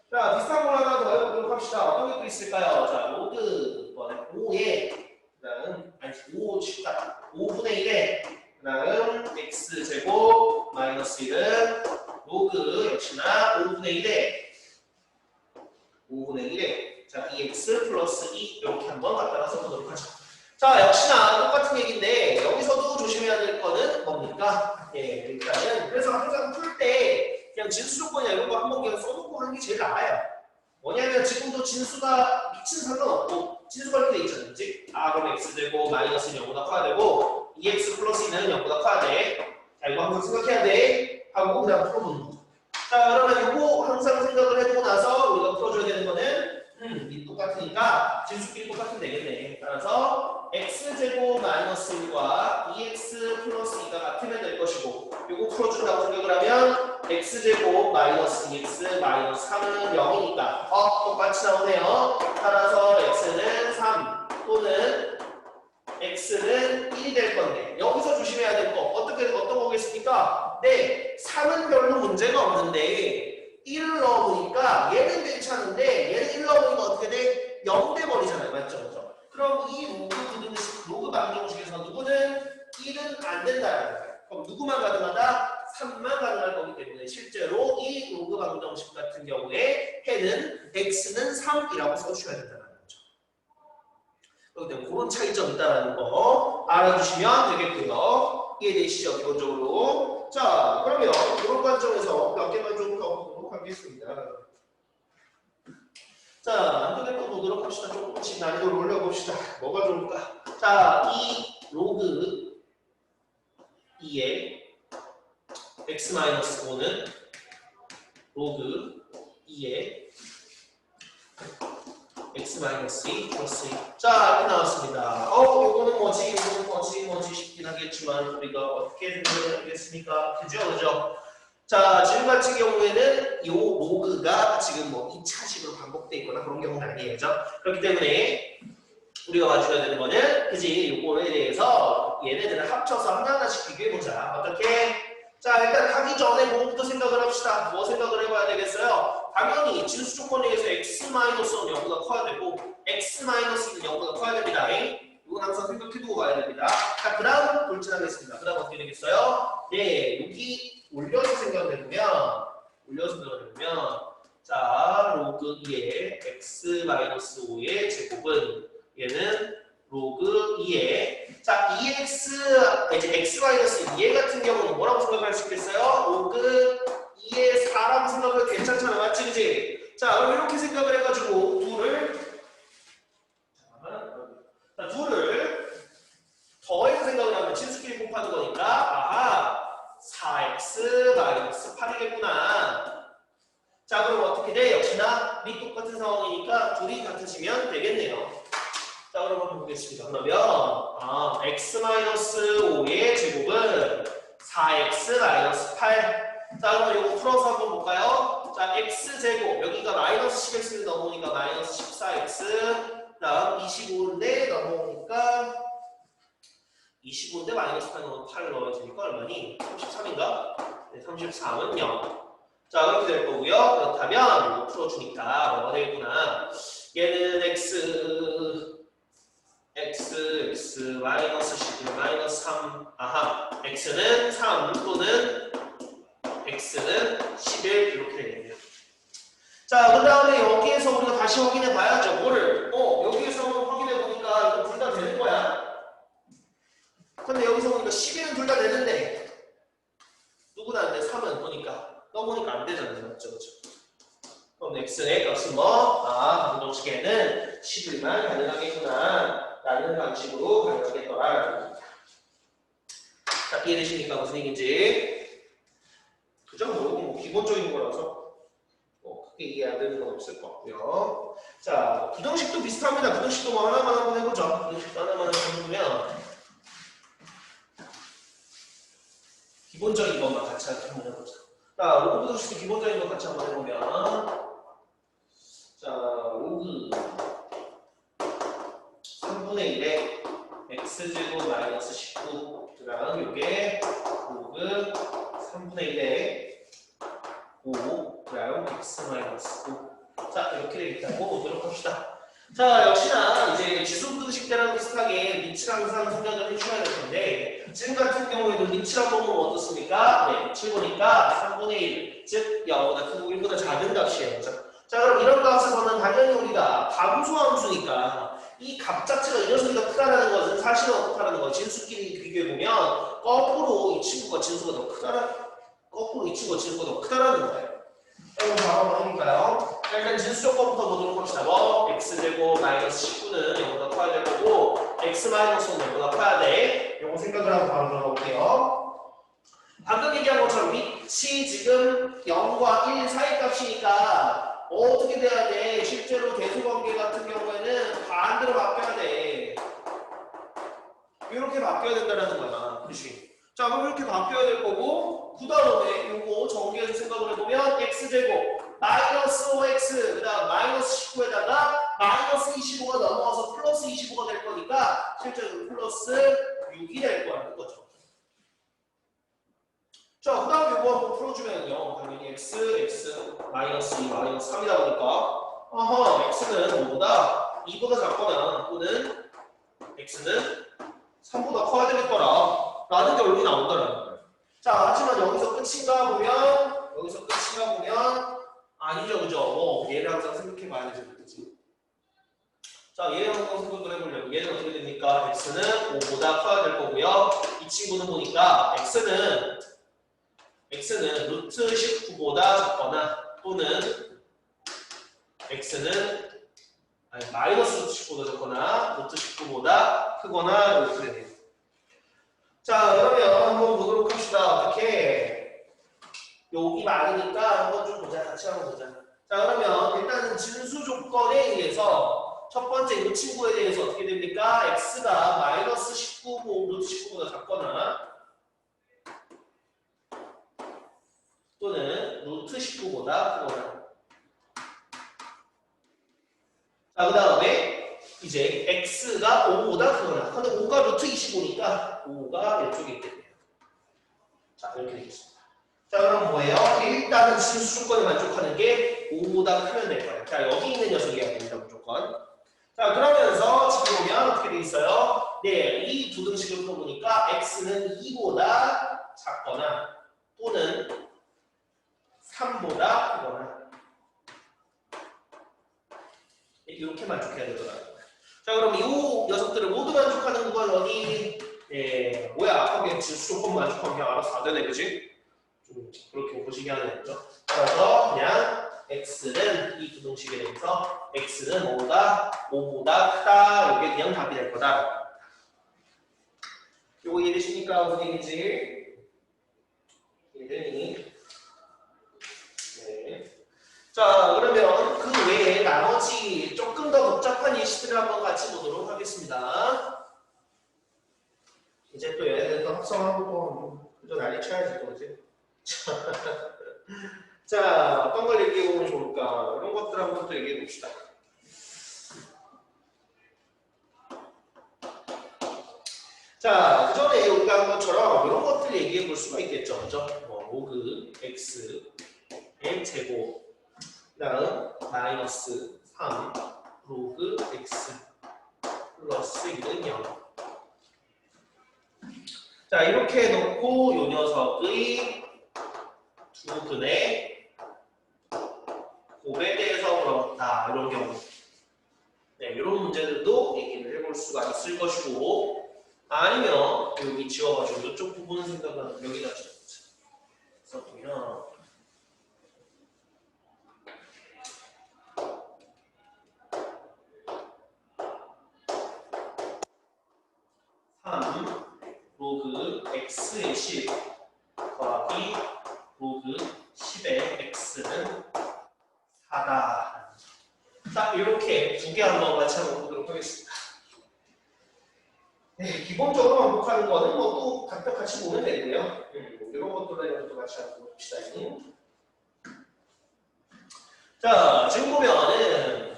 자, 비슷한 걸 하나 더 해보도록 합시다. 어떤 게 또 있을까요? 자, 로그 5에 그다음 5 쉽다. 5분의 1에 그다음 x제곱 마이너스 1은 로그 역시나 5분의 1에 자, 2x 플러스 2 이렇게 한번 갖다가 써보도록 하죠. 자, 역시나 똑같은 얘기인데 여기서도 조심해야 될 거는 뭡니까? 예, 일단은 그래서 항상 풀 때 그냥 진수 조건이나 이런 거 한번 그냥 써놓고 하는 게 제일 나아요. 뭐냐면 지금도 진수가 미친 상관없고 진수가 이렇게 돼 있잖아요. 그치? 그럼 x제곱 마이너스 0보다 커야 되고 2x 플러스 2는 0보다 커야 돼. 자, 이거 한번 생각해야 돼. 하고 그냥 풀어보는 거. 자, 그러면 이거 항상 생각을 해두고 나서 우리가 풀어줘야 되는 거는 이 똑같으니까 진수끼리 똑같으면 되겠네. 따라서 x제곱 마이너스 1과 2x 플러스 2가 같으면 될 것이고 이거 풀어준다고 생각을 하면 x제곱 마이너스 2x 마이너스 3은 0이니까 똑같이 나오네요. 따라서 x는 3 또는 x는 1이 될 건데 여기서 조심해야 될 거 어떤 거겠습니까? 네, 3은 별로 문제가 없는데 1을 넣어보니까 얘는 괜찮은데 얘는 1 넣어보니까 어떻게 돼? 0 돼버리잖아요. 맞죠? 그렇죠? 그럼 이 로그 방정식에서 누구는 1은 안 된다는 거예요. 그럼 누구만 가능하다? 3만 가능할 거기 때문에 실제로 이 로그 방정식 같은 경우에 해는 x는 3이라고 써주셔야 된다는 거죠. 그렇기 때문에 그런 차이점이 있다는 거 알아주시면 되겠고요. 이해되시죠? 기본적으로. 자, 그러면 이런 관점에서 몇 개만 좀 더 보도록 하겠습니다. 자, 한두 개 더 보도록 합시다. 조금씩 난이도를 올려봅시다. 뭐가 좋을까? 자, 이 로그 2의 x-5는 로그 2의 x-2 플러스 2. 자, 이렇게 나왔습니다. 요거는 뭐지 싶긴 하겠지만 우리가 어떻게 생각을 하겠습니까? 그죠? 자, 지금 같은 경우에는 이 로그가 지금 뭐 2차식으로 반복돼 있거나 그런 경우는 아니에요. 그렇기 때문에 우리가 맞춰야 되는 거는 그지? 요거에 대해서 얘네들을 합쳐서 하나하나씩 비교해보자. 어떻게? 자, 일단 가기 전에 뭐부터 생각을 합시다. 뭐 생각을 해봐야 되겠어요? 당연히 진수 조건에 의해서 x-는 0보다 커야 되고 x-는 0보다 커야 됩니다. 이건 항상 생각해두고 가야 됩니다. 자, 그 다음 돌진하겠습니다. 그 다음 어떻게 되겠어요? 네, 여기 올려서 생각을 해보면 자, 로그 2의 x-5의 제곱은 얘는 로그 2의 자, 2x 이제 x-2의 같은 경우는 뭐라고 생각할 수 있겠어요? 로그 2의 4라고 생각해도 괜찮잖아. 맞지? 그지? 자, 그럼 이렇게 생각을 해가지고 둘을 더해서 생각을 하면 진수끼리 곱하는 거니까 4x-8이겠구나. 자, 그럼 어떻게 돼? 역시나 밑 똑같은 상황이니까 둘이 같은 치면 되겠네요. 자, 그럼 한번 보겠습니다. 그러면 x-5의 제곱은 4x-8. 자, 그럼 이거 풀어서 한번 볼까요? 자, x제곱 여기가 마이너스 10x를 넘어오니까 마이너스 14x 다음 25인데 넘어오니까 25인데 마이너스 8 넣으면 8 넣어야 되니까 얼마니? 33인가? 네, 33은 0. 자, 그렇게 될 거고요. 그렇다면 이거 풀어주니까 뭐가 되겠구나. 얘는 x 마이너스 11 마이너스 3 x는 3 또는 x는 11 이렇게 되겠네요. 자, 그 다음에 여기에서 우리가 다시 확인해 봐야죠. 뭐를? 여기에서 한번 확인해 보니까 이거 둘 다 되는 거야. 근데 여기서 보니까 11은 둘 다 되는데 누구나 안 돼. 3은 보니까 떠보니까 안 되잖아요. 맞죠? 그렇죠? 그럼 x의 값은 뭐? 방정식에는 11만 가능하겠구나 라는 방식으로 가능하겠더라. 자, 이해되십니까? 무슨 얘기인지? 그죠? 뭐 기본적인 거라서 크게 이해 안 되는 건 없을 것 같고요. 자, 부등식도 비슷합니다. 부등식도 뭐 하나만 한번 해보죠. 부등식도 하나만 해보면 기본적인 것만 같이 한번 해보자. 자, 로그 부등식도 기본적인 것 같이 한번 해보면 자, 로그 3분의 1에 x제곱 마이너스 19 그다음 요게 로그 3분의 1에 5 그다음 x 마이너스 9. 자, 이렇게 되겠다고 보도록 합시다. 자, 역시나 이제 지수부등식 때랑 비슷하게 밑을 항상 생각을 해주셔야 될 텐데 지금 같은 경우에도 밑을 한번 보면 어떻습니까? 네, 밑을 보니까 3분의 1, 즉 0보다 크고 1보다 작은 값이에요. 자, 그럼 이런 값에서는 당연히 우리가 감소함수니까 이 값 자체가 이 녀석이 더 크다는 것은 사실은 어떻다는 거 진수끼리 비교해보면 거꾸로 이 친구가 진수가 더 크다는 거꾸로 이 친구가 진수가 더 크다라는 거예요. 이거 바로 한번 해볼까요? 자, 일단 진수 조건부터 보도록 합시다. 뭐 x제곱 마이너스 19는 0보다 커야 될 거고 x 마이너스 5는 0보다 커야 돼. 이거 생각을 하고 바로 들어볼게요. 방금 얘기한 것처럼 위치 지금 0과 1 사이 값이니까 어떻게 돼야 돼? 실제로 대수관계 같은 경우에는 반대로 바뀌어야 돼. 이렇게 바뀌어야 된다는 거야. 그렇지? 자, 그럼 이렇게 바뀌어야 될 거고 그 다음에 이거 정리해서 생각을 해보면 x제곱 마이너스 5x 그 다음 마이너스 19에다가 마이너스 25가 넘어와서 플러스 25가 될 거니까 실제로 플러스 6이 될 거라는 거죠. 자, 그 다음에 이거 한번 풀어주면요. 당연히 x 마이너스 2 마이너스 3이다 보니까 x는 5보다 2보다 작거나 또는 x는 3보다 커야 되겠더라 라는 결론이 나온다는 거예요. 자, 하지만 여기서 끝인가 보면 아니죠, 그죠? 얘를 항상 생각해 봐야 되죠, 그치? 자, 얘를 한번 생각을 해보려면 얘는 어떻게 됩니까? x는 5보다 커야 될 거고요. 이 친구는 보니까 x는 루트 19보다 작거나 또는 x는 마이너스 루트 19보다 작거나 루트 19보다 크거나 이렇게 되네요. 자, 그러면 한번 보도록 합시다. 어떻게 여기 많으니까 한번 좀 보자. 같이 한번 보자. 자, 그러면 일단은 진수 조건에 의해서 첫 번째 이 친구에 대해서 어떻게 됩니까? x가 마이너스 19, 루트 19보다 작거나 또는 루트 19보다 크거나. 자, 그 다음에 이제 x가 5보다 크거나. 근데 5가 루트 25니까 5가 이쪽에 있겠네요. 자, 이렇게 되겠습니다. 자, 그럼 뭐예요? 일단은 진수 조건에 만족하는 게 5보다 크면 될 거예요. 자, 여기 있는 녀석이어야 됩니다, 무조건. 자, 그러면서 지금 보면 어떻게 돼 있어요? 네, 이 두 등식을 풀어보니까 x는 2보다 작거나 또는 3보다 크거나 이렇게 만족해야 되더라고요. 자, 그럼 이 녀석들을 모두 만족하는 건 어디? 뭐야? 거기에 진수 조건 만족하면 그냥 알아서 다 되네, 그지? 좀 그렇게 보시게 하는 거죠. 따라서 그냥 x는 이 부등식에 대해서 x는 5보다 크다. 이게 그냥 답이 될 거다. 요거 이해되십니까? 무슨 얘기인지? 이해되니? 네. 자, 그러면 그 외에 나머지 조금 더 복잡한 예시들을 한번 같이 보도록 하겠습니다. 이제 또 얘네들 또 합성하고 또 그저 난리 쳐야지 또 이제. 자, 어떤 걸 얘기해 보면 좋을까? 이런 것들 한번 또 얘기해 봅시다. 자, 그 전에 우리가 한 것처럼 이런 것들 얘기해 볼 수가 있겠죠. 그죠? 로그 x의 제곱, 그 다음 마이너스 3 로그 x 플러스 1은 0. 자, 이렇게 놓고 요 녀석의 두 근의 곱에 대해서 물어봤다. 이런 경우. 네, 이런 문제들도 얘기를 해볼 수가 있을 것이고, 아니면 여기 지워가지고 이쪽 부분은 생각은 여기다 지워보자. 써보면 3 로그 x의 10 더하기 로그 10의 x는 4다. 자, 이렇게 두 개 한번 같이 한번 보도록 하겠습니다. 네, 기본적으로 반복하는 거는 뭐 또 각각 같이 보면 되고요. 이런 것도 같이 한번 봅시다. 자, 지금 보면은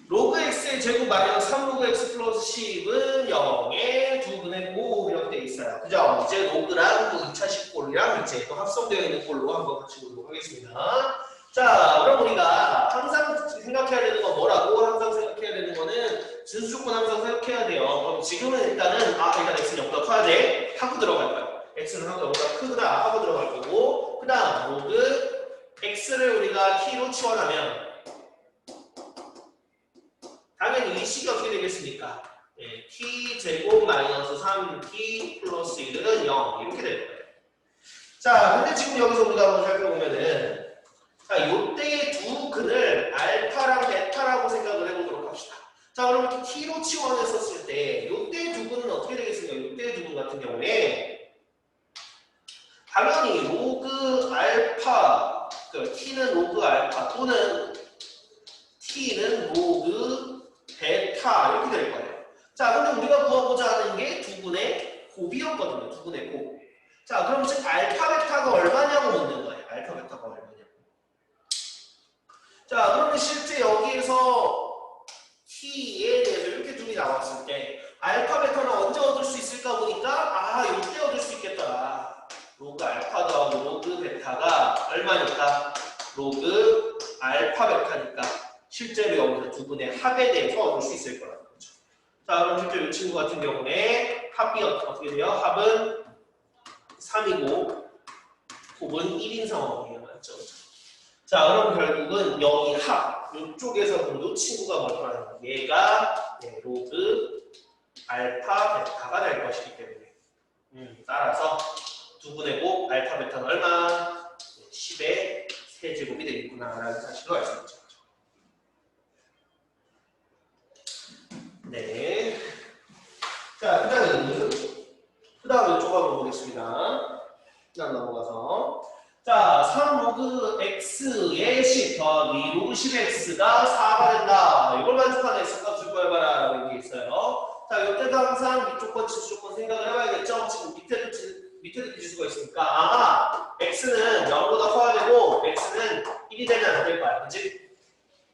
로그 x의 제곱 마이너스 3 로그 x 플러스 10은 0의 두 분의 곱 이렇게 되어 있어요. 그죠? 이제 로그랑 또 2차식 꼴이랑 이제 또 합성되어 있는 꼴로 한번 같이 보도록 하겠습니다. 자, 그럼 우리가 항상 생각해야 되는 건 뭐라고? 항상 생각해야 되는 거는 진수 조건 항상 생각해야 돼요. 그럼 지금은 일단 x는 0보다 커야 돼. 하고 들어갈 거예요. x는 0보다 크다 하고 들어갈 거고, 그 다음 로그 x를 우리가 t로 치환하면 당연히 이 식이 어떻게 되겠습니까? 네, t 제곱 마이너스 3t 플러스 1은 0 이렇게 될 거예요. 자, 근데 지금 여기서 우리가 한번 살펴보면은 자, 요때의 두 근을 알파랑 베타라고 생각을 해보도록 합시다. 자, 그럼 t로 치환했었을 때 요때의 두 근은 어떻게 되겠습니까? 요때의 두 근 같은 경우에 당연히 로그 알파, 그 t는 로그 알파 또는 t는 로그 베타 이렇게 될 거예요. 자, 근데 우리가 구하고자 하는 게 두 근의 곱이었거든요. 두 근의 곱. 자, 그럼 지금 알파 베타가 얼마냐고 묻는 거예요. 알파 베타가 얼마냐고. 자, 그러면 실제 여기에서 t에 대해서 이렇게 둘이 나왔을 때 알파 베타는 언제 얻을 수 있을까 보니까 이때 얻을 수 있겠다. 로그 알파 더하고 로그 베타가 얼마니까? 로그 알파 베타니까 실제로 여기서 두 분의 합에 대해서 얻을 수 있을 거라는 거죠. 자, 그럼 실제 이 친구 같은 경우에 합이 어떻게 돼요? 합은 3이고 곱은 1인 상황이에요. 맞죠? 자, 그럼 결국은 여기 합, 이쪽에서 이 친구가 뭐라는 얘가 로그 알파 베타가 될 것이기 때문에 따라서 두 분의 곱 알파 베타는 얼마? 10의 세제곱이 되겠구나라는 사실을 알 수 있죠. 네. 자, 그 다음에 이쪽 한번 보겠습니다. 그 다음 넘어가서. 자, 3 로그 x의 10 더하기 로그 10x가 4가 된다. 이걸 만족하는 x값을 구해봐라. 라고 얘기 있어요. 자, 이때도 항상 위조건, 지수조건 생각을 해봐야겠죠? 지금 밑에도 지수가 있으니까. x는 0보다 커야 되고, x는 1이 되면 안 될 거야. 그치?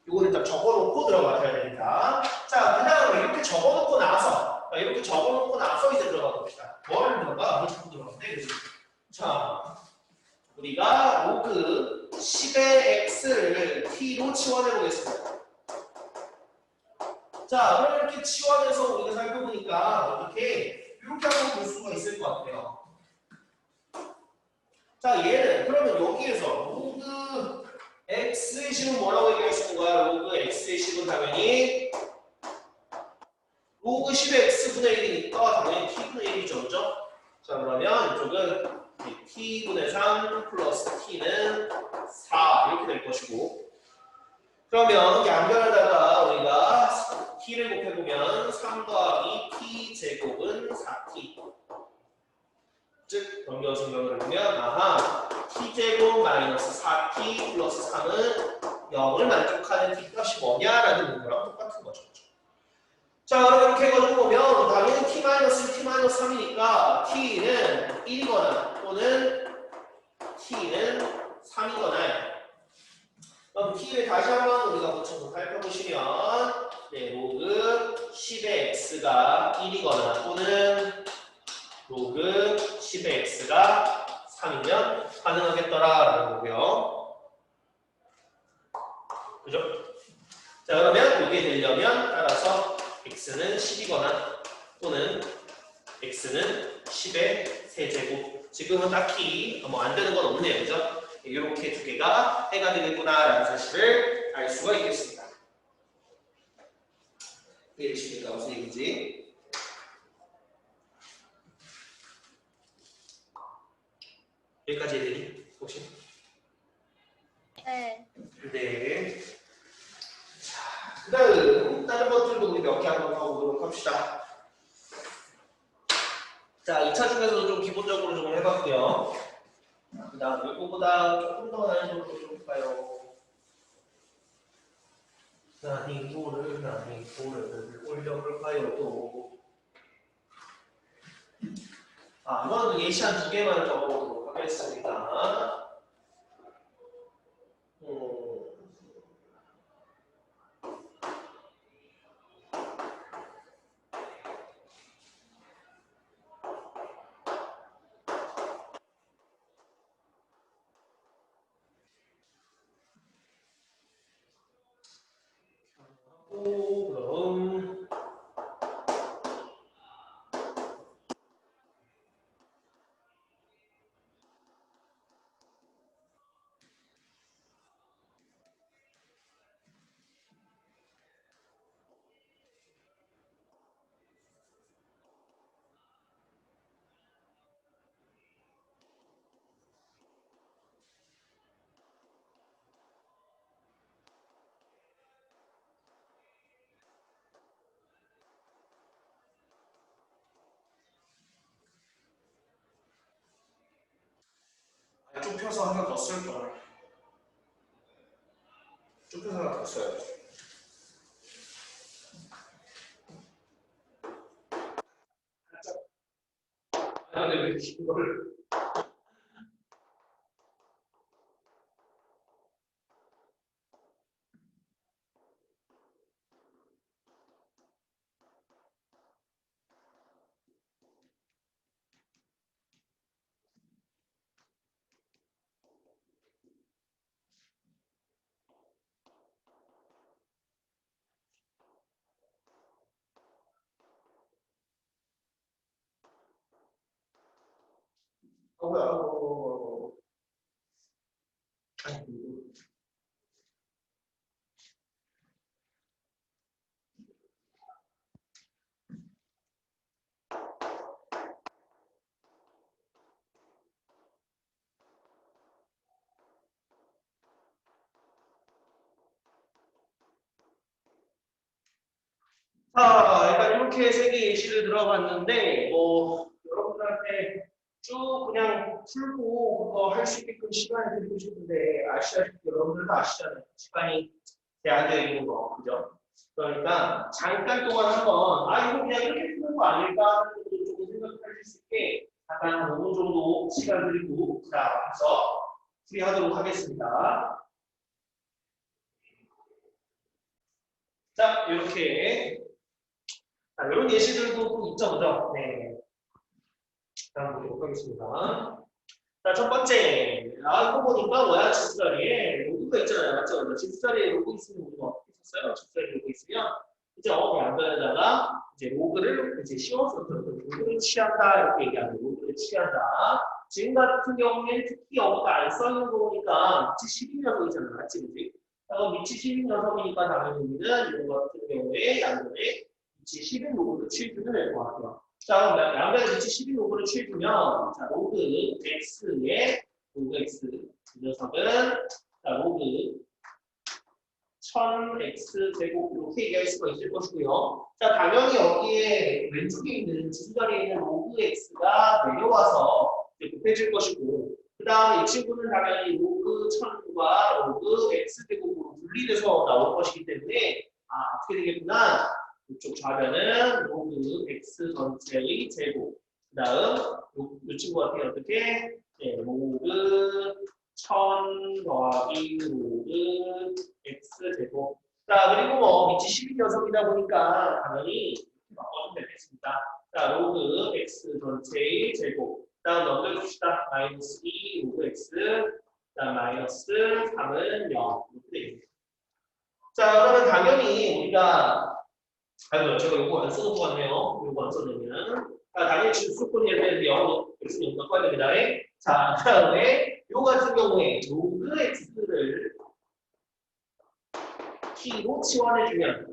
이거는 일단 적어놓고 들어가야 됩니다. 자, 그 다음에 이렇게 적어놓고 나서 이제 들어가 봅시다. 뭐를 들어가? 뭘 자꾸 들어가는데? 그치? 자. 우리가 로그 10의 x를 t로 치환해 보겠습니다. 자, 그럼 이렇게 치환해서 우리가 살펴보니까 이렇게 한번 볼 수가 있을 것 같아요. 자, 얘는 그러면 여기에서 로그 x의 10은 뭐라고 얘기할 수 있는 거야? 로그 x의 10은 당연히 로그 10의 x분의 1이니까 당연히 t분의 1이죠. 그죠? 자, 그러면 이쪽은 t분의 3 플러스 t는 4 이렇게 될 것이고, 그러면 양변에다가 우리가 t를 곱해보면 3 더하기 t 제곱은 4t 즉 넘겨 증명을 보면 아하 t제곱 마이너스 4t 플러스 3은 0을 만족하는 t값이 뭐냐라는 거랑 똑같은 거죠. 자, 그럼 이렇게 해가지고 보면 당연히 t-3이니까 t는 1이거나 또는 t는 3이거나 그럼 t를 다시 한번 우리가 고쳐서 살펴보시면 네, 로그 10의 x가 1이거나 또는 로그 10의 x가 3이면 가능하겠더라라는 거고요. 그죠? 자, 그러면 이게 되려면 따라서 x는 10이거나 또는 x는 10의 세제곱. 지금은 딱히 뭐 안 되는 건 없네요. 그죠? 이렇게 두 개가 해가 되겠구나라는 사실을 알 수가 있겠습니다. 이해되십니까? 무슨 얘기인지? 여기까지 해드리 혹시? 네. 네. 그 다음 다른 것들도 우리 몇 개 한번 더 보도록 합시다. 자, 2차 중에서도 좀 기본적으로 좀 해봤고요. 그 다음 이거보다 조금 더 난이도로 좀 볼까요? 난이도를 올려볼까요? 또. 이거는 예시 한 2개만 적어보도록 하겠습니다. 그럼 좁혀서 하나 더 쓸 걸. 좁혀서 하나 더 써야지. 근데 왜 이걸 뭐야? 아니, 자, 일단 이렇게 세 개 예시를 들어봤는데, 여러분들한테 쭉 그냥 풀고 그거 할 수 있게끔 시간을 드리고 싶은데, 아시다시피 여러분들도 아시잖아요. 시간이 제한되어 있는 거, 그죠? 그러니까 잠깐 동안 한번, 이거 그냥 이렇게 푸는 거 아닐까 하는 정도 조금 생각하실 수 있게, 잠깐 한 5분 정도 시간 드리고, 그 다음 해서 풀이하도록 하겠습니다. 자, 이렇게. 자, 이런 예시들도 또 있죠, 그죠? 네. 다음 보도록 하겠습니다. 자, 첫 번째. 이거 보니까 뭐야? 집수자리에 로그가 있잖아요. 맞죠? 집수자리에 로그 있으면 우리가 어떻게 썼어요? 집수자리에 로그 있으면, 이제 양변에다가 이제 로그를 이제 씌워서 로그를 취한다. 이렇게 얘기하는 로그를 취한다. 지금 같은 경우에는 특히 여기가 안 써있는 거니까 위치 12 녀석이잖아요. 맞지? 그지? 위치 12 녀석이니까 당연히 우리는 이거 같은 경우에 양변에 위치 10인 로그를 취해주면 될 것 같아요. 자, 그럼 양변에 위치 10인 로그를 취해주면, 자, 로그 x의 로그 x. 이 녀석은, 자, 로그 1000x 제곱 이렇게 얘기할 수가 있을 것이고요. 자, 당연히 여기에 왼쪽에 있는 지수자리에 있는 로그 x가 내려와서 이제 곱해질 것이고 그 다음에 이 친구는 당연히 로그 1000과 로그 x제곱으로 분리돼서 나올 것이기 때문에 어떻게 되겠구나. 이쪽 좌변은 로그 x 전체의 제곱 그 다음 이 친구 같은 경우 어떻게? 네, 로그 1000 더하기 로그 x제곱 자 그리고 뭐 밑이 12 녀석이다 보니까 당연히 바꿔주면 되겠습니다. 자 로그 x 전체의 제곱 그 다음 넘겨줍시다. 마이너스 2 로그 x 그 다음 마이너스 3은 0 이렇게 되겠습니다. 자 그러면 당연히 우리가 아이고 제가 요거 안 써놓고 왔네요. 요거 안 써놓으면 당연히 수권이 되는데 영어 x 0 바꿔야 됩니다. 자 그 다음에 요 같은 경우에 로그 x를 t로 치환해주면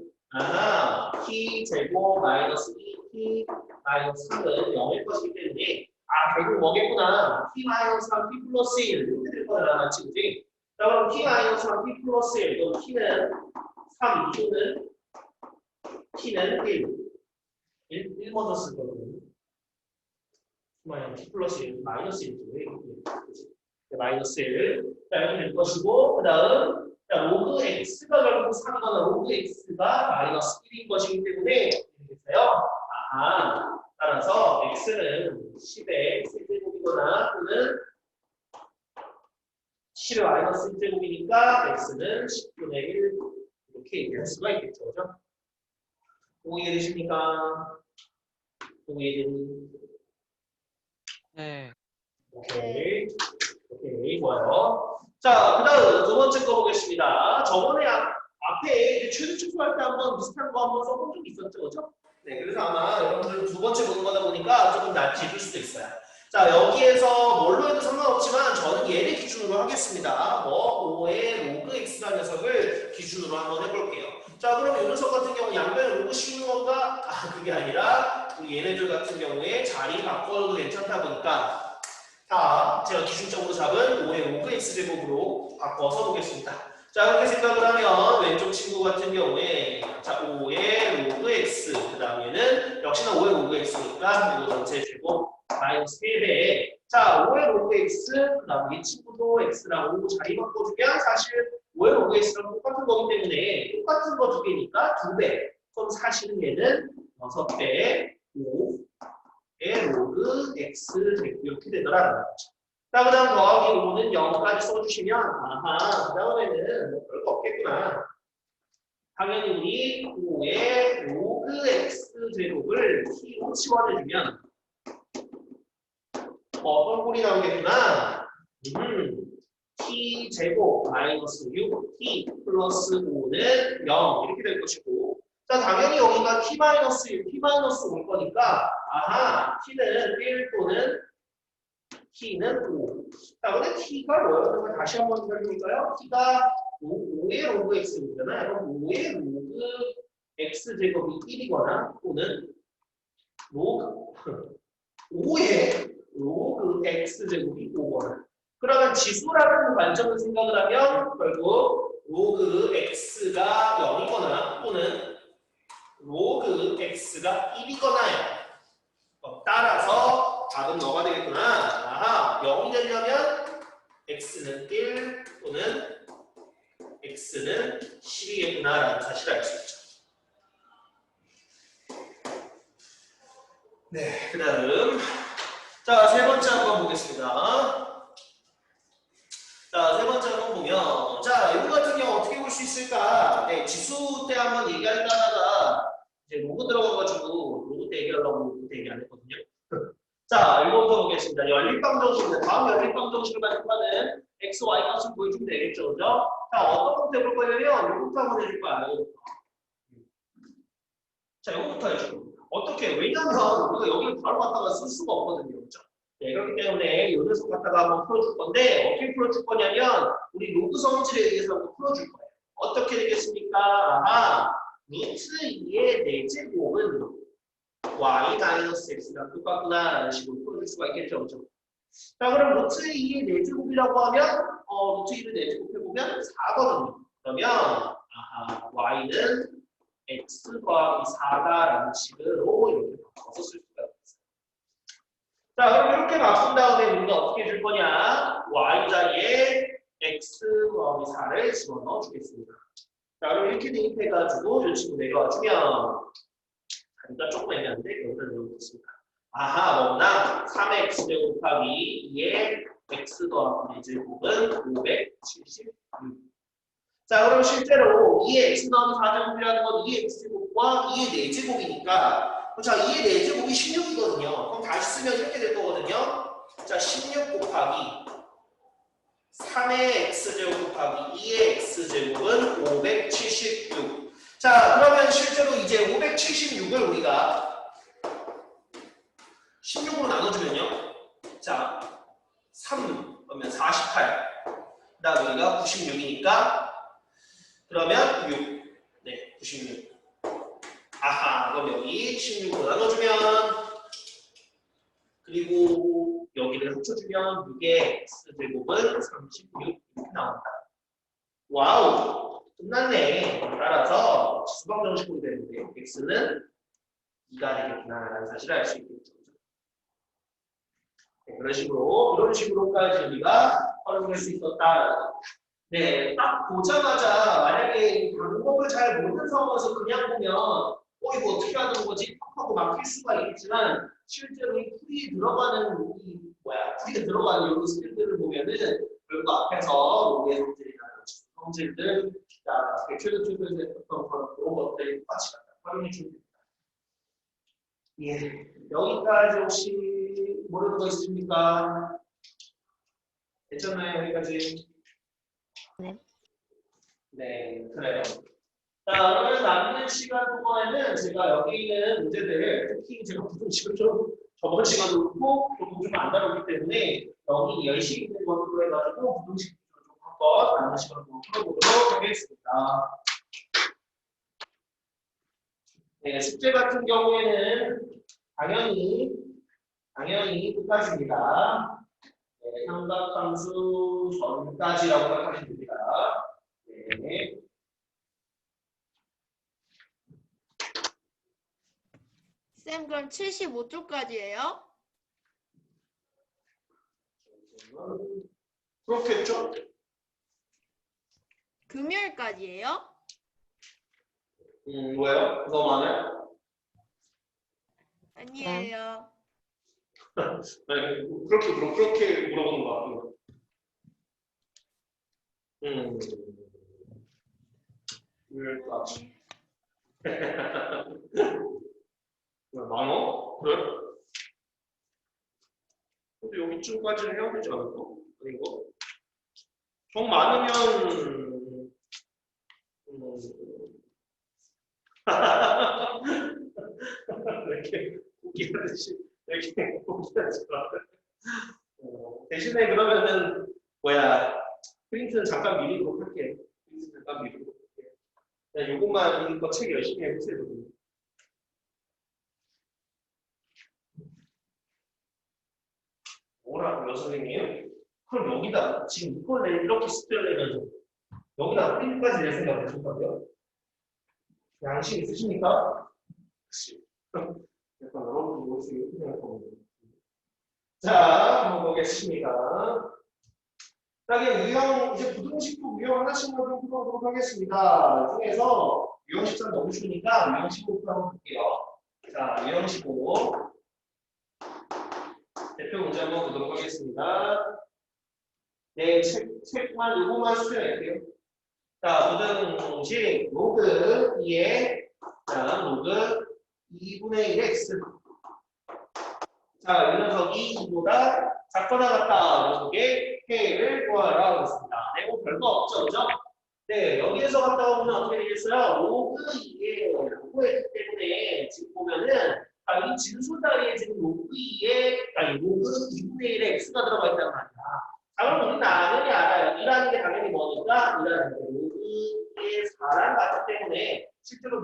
t 제곱 마이너스 2t 마이너스 3은 0일 것이기 때문에 결국 뭐겠구나. t 마이너스 3 t 플러스 1 이렇게 될 거야. 그치? 자 그럼 t 마이너스 3 t 플러스 1 그럼 t는 3 2는 t는 1 먼저 쓸 거거든요. t 플러스 1 마이너스 1죠. 마이너스 1 자 이렇게 될 것이고 그 다음 자, 로그 x가 결국 3이거나 로그 x가 마이너스 1인 것이기 때문에 되겠어요. 따라서 x는 10의 세제곱이거나 또는 10의 마이너스 1제곱이니까 x는 10분의 1 이렇게 얘기할 수가 있겠죠. 그죠? 이해되십니까? 이해되니? 네. 오케이. 좋아요. 자, 그 다음 두 번째 거 보겠습니다. 저번에 앞에 최대 축소할 때 한번 비슷한 거 한번 써본 적이 있었죠, 그죠? 네, 그래서 아마 여러분들 두 번째 보는 거다 보니까 조금 낯익을 수도 있어요. 자, 여기에서 뭘로 해도 상관없지만 저는 얘를 기준으로 하겠습니다. 5의 로그 x라는 녀석을 기준으로 한번 해볼게요. 자, 그럼 이 녀석 같은 경우 양변에 로그 씌우는 건가? 그게 아니라 얘네들 같은 경우에 자리 바꿔도 괜찮다 보니까 제가 기준적으로 잡은 5의 로그 x제곱으로 바꿔서 보겠습니다. 자, 그렇게 생각을 하면 왼쪽 친구 같은 경우에 자 5의 로그 x 그 다음에는 역시나 5의 로그 x니까 이거 전체 제곱 마이너스 3배 자 5의 로그 x 그 다음에 이 친구도 x랑 5 자리 바꿔주면 사실 5의 로그 x랑 똑같은 거기 때문에 똑같은 거 두 개니까 2배 그럼 사실은 얘는 6배 5의 로그 x 제곱 이렇게 되더라는 거죠. 자, 그 다음 더하기 5는 0까지 써주시면 그 다음에는 뭐 별거 없겠구나. 당연히 우리 5의 로그 x 제곱을 t로 치환해주면 어떤 꼴이 나오겠구나. t 제곱 마이너스 6t 플러스 5는 0 이렇게 될 것이고 자 당연히 여기가 t 마이너스 6, t 마이너스 5일 거니까 t는 1 또는 t는 5. 자, 근데 t가 뭐였는가 다시 한번 설명드릴까요? t가 5의 로그 x잖아요. 그럼 5의 로그 x 제곱이 1이거나 또는 로그 5의 로그 x 제곱이 5거나. 그러면 지수라는 관점을 생각을 하면 결국 로그 x가 0이거나 또는 로그 x가 1이거나요. 따라서 답은 뭐가 되겠구나. 0이 되려면 x는 1 또는 x는 10이겠구나라는 사실을 알 수 있죠. 네, 그 다음 자, 세 번째 한번 보겠습니다. 자, 세 번째 한번 보면 자, 이거 같은 경우 어떻게 볼 수 있을까? 네, 지수 때 한번 얘기할까 하다가 이제 로그 들어가가지고 로그 때 얘기하려고 로그 때 얘기 안 했거든요. 자, 이거부터 보겠습니다. 연립방 정식입니다. 다음 연립방 정식을 가지고는 x, y 값을 보여주면 되겠죠, 그죠? 자, 어떤 것부터 해볼 거냐면 이거부터 한번 해줄 거예요. 자, 이거부터 해줄 겁니다. 어떻게? 왜냐면 우리가 여기를 바로 갖다가 쓸 수가 없거든요, 그죠? 네, 그렇기 때문에 이 녀석 갖다가 한번 풀어줄 건데 어떻게 풀어줄 거냐면 우리 로그 성질에 의해서 한번 풀어줄 거예요. 어떻게 되겠습니까? 루트 2의 4제곱은 y-x가 똑같구나라는 식으로 풀어줄 수가 있겠죠, 그죠? 자, 그럼 루트 2의 4제곱이라고 하면 루트 2를 4제곱 해보면 4거든요. 그러면 y는 x 더하기 4다라는 식으로 이렇게 바꿔서 쓸 수가 있어요. 자, 그럼 이렇게 바꾼 다음에 우리가 어떻게 줄 거냐? y 자리에 x 더하기 4를 집어넣어 주겠습니다. 자, 그럼 이렇게 대입해가지고 이 친구 내려와 주면 자리가 조금 애매한데 여기다 넣어보겠습니다. 아하, 뭐구나. 3x 제곱 곱하기 2의 x 더하기 4제곱은 576. 자, 그럼 실제로 2의 x 더하기 4제곱이라는 건 2의 x제곱과 2의 4제곱이니까 자, 2의 4제곱이 16이거든요. 그럼 다시 쓰면 이렇게 될 거거든요. 자, 16 곱하기 3의 x제곱 곱하기 2의 x제곱은 576. 자, 그러면 실제로 이제 576을 우리가 16으로 나눠주면요. 자, 3 그러면 48. 그 다음 여기가 96이니까 그러면 6. 네, 96. 아하, 그럼 여기 16으로 나눠주면 그리고 여기를 합쳐주면 6의 x제곱은 36 이렇게 나온다. 와우, 끝났네. 따라서 지수방정식으로 되는데요. x는 2가 되겠구나라는 사실을 알 수 있겠죠. 네, 이런 식으로까지 우리가 활용할 수 있었다. 네, 딱 보자마자 만약에 방법을 잘 모르는 상황에서 그냥 보면 이거 어떻게 하는 거지? 하고 막힐 수가 있겠지만 실제로 이 풀이에 들어가는 풀이에 들어가는 이런 스킬들을 보면은 결국 앞에서 로그의 성질이나 성질들, 최저에서 했던 그런 것들이 똑같이 활용해 줍니다. 예, 여기까지 혹시 모르는 거 있습니까? 괜찮나요? 여기까지? 네, 그래요. 자, 그러면 남는 시간 동안에는 제가 여기 있는 문제들, 특히 제가 부등식을 좀 저번 시간도 그렇고 좀 안 다뤘기 때문에 여기 열심히 있는 것으로 해가지고 부등식 좀 한번 남는 시간으로 풀어보도록 하겠습니다. 네, 숙제 같은 경우에는 당연히 끝까지입니다. 네, 삼각함수 전까지라고 생각하시면 됩니다. 네. 쌤, 그럼 75쪽까지예요? 그렇겠죠? 금요일까지예요? 뭐예요? 너무 많아요? 아니에요. 네, 그렇게 물어보는 거 같아요. 금요일까지. 많어? 그래? 근데 여기쯤까지는 해야 되지 않을까? 아닌가? 좀 많으면 이렇게 포기하듯이 이렇게 포기하지 마. 대신에 그러면은 프린트는 잠깐 미리도록 할게. 프린트 잠깐 미리도록 할게. 그냥 요것만 이거 책 열심히 해보세요. 뭐라고요, 선생님? 그럼 여기다 지금 이걸 이렇게 스프레드 내면서 여기다 프린트까지 낼 생각 하신다고요? 양심 있으십니까? 그치. 약간 여러분들 모습이 이렇게 생각하거든요. 자, 한번 보겠습니다. 자, 유형, 이제 부등식도 유형 하나씩만 좀 풀어보도록 하겠습니다. 중에서 유형 13 너무 쉬우니까 유형 15부터 한번 볼게요. 자, 유형 15. 대표 문제 한번 보도록 하겠습니다. 네, 책만 요거만 수정할게요. 자, 부등식 로그 2에 로그 2분의 1 x. 자, 이 녀석이 2보다 작거나 같다. 이 녀석의 해를 구하라고 했습니다. 네, 뭐 별거 없죠, 그죠? 네, 여기에서 갔다 오면 어떻게 되겠어요? 로그 2에 로그했기 때문에 지금 보면은 이 진수 자리에 지금 로그 2분의 1의 x가 들어가 있단 말이야. 자, 그럼 우리는 당연히 알아요. 2라는 게 당연히 뭐니까? 2라는 게 로그의 4랑 같기 때문에 실제로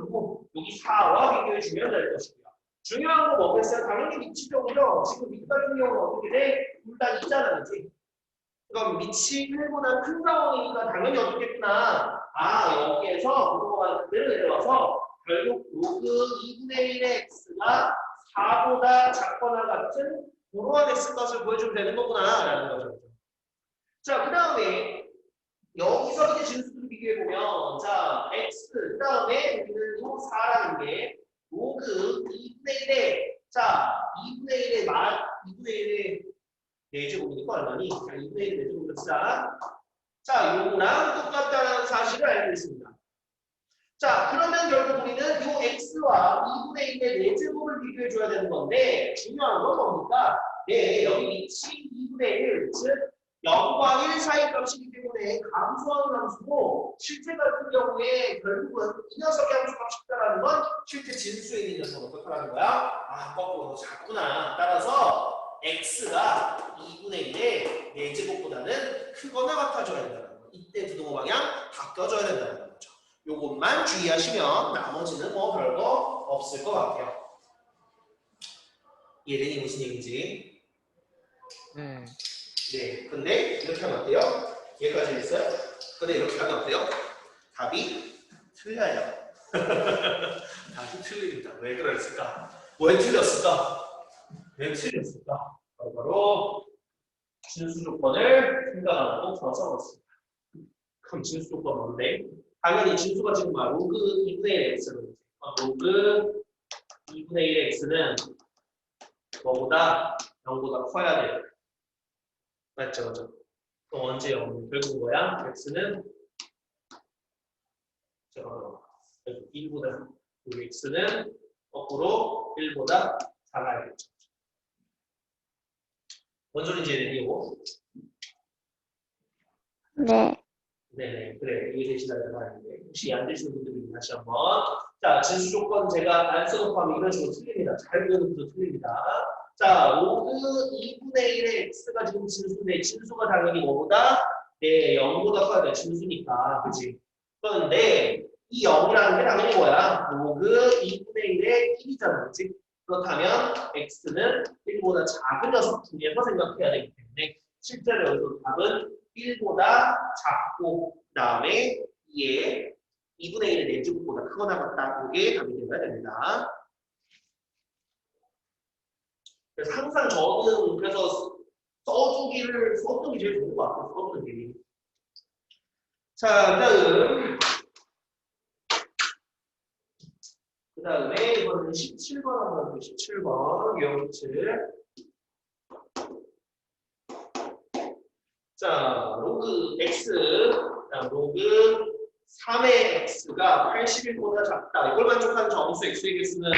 여기 4와 비교해주면 될 것이고요. 중요한 건 뭐겠어요? 당연히 미치적으로 지금 밑 같은 경우는 어떻게 돼? 둘 다 있잖아, 그치? 그럼 밑이 1보다 큰 상황이니까 당연히 어떻겠구나. 여기에서 그거가 그대로 내려와서 결국 로그 2분의 1의 x가 4보다 작거나 같은 그러한 x값을 보여주면 되는 거구나 라는 거죠. 자, 그 다음에 여기서 이제 진수를 비교해보면 자, x 그 다음에 우리는 이 4라는 게 로그 2분의 1에 자, 2분의 1의 2분의 1의 4제곱이니까 얼마니? 자, 2분의 1의 4제곱을 쓰자. 자, 요거랑 똑같다는 사실을 알고 있습니다. 자, 그러면 결국 우리는 이 x와 2분의 1의 4제곱을 비교해줘야 되는 건데 중요한 건 뭡니까? 네, 여기 위치 2분의 1, 즉 0과 1 사이 값이기 때문에 감소하는 함수고 실제 같은 경우에 결국은 이 녀석의 함수 값이 크다라는 건 실제 진수에 있는 녀석은 어떡하라는 거야? 아, 거꾸로 작구나. 따라서 x가 2분의 1의 4제곱보다는 크거나 같아져야 된다는 거. 이때 부동호 방향 바뀌어줘야 된다는 거죠. 요것만 주의하시면 나머지는 뭐 별거 없을 것 같아요. 이해되니 무슨 얘기인지? 네. 네, 근데 이렇게 하면 어때요? 여기까지 했어요? 근데 이렇게 하면 어때요? 답이 틀려요. 답이 틀립니다. 왜 그랬을까? 왜 틀렸을까? 왜 틀렸을까? 바로 진수 조건을 생각 안 하고 써봤습니다. 그럼 진수 조건 뭔데? 당연히 진수가 지금 로그 2분의 1 x는 로그 2분의 1 x는 뭐보다 0보다 커야 돼요. 맞죠, 맞죠? 그럼 언제 0? 결국 뭐야? x는 1보다 우리 x는 거꾸로 1보다 작아야겠죠. 뭔 소리인지 이해되고? 네. 네네, 그래. 이해되시나요? 혹시 안 되시는 분들이 다시 한번. 자, 진수 조건 제가 안 써놓고 이런 식으로 틀립니다. 잘 보는 분도 틀립니다. 자, 로그 2분의 1의 x가 지금 진수인데, 진수가 당연히 뭐보다? 네, 0보다 커야 돼. 진수니까. 그치? 그런데, 이 0이라는 게 당연히 뭐야? 로그 2분의 1의 1이잖아. 그치? 그렇다면, x는 1보다 작은 녀석 중에서 생각해야 되기 때문에, 실제로 여기서 답은 1보다 작고, 그 다음에 2의 2분의 1의 4제곱보다 크거나 같다. 이게 답이 되어야 됩니다. 그래서 항상 저는 그래서 써주기를 썼던 게 제일 좋은 것 같아요. 써주는 게. 자, 그 다음에 이거는 17번 한번 볼게요. 17번 유형기출. 자, 로그 x, 로그 3의 x가 81보다 작다. 이걸 만족하는 정수 x의 개수는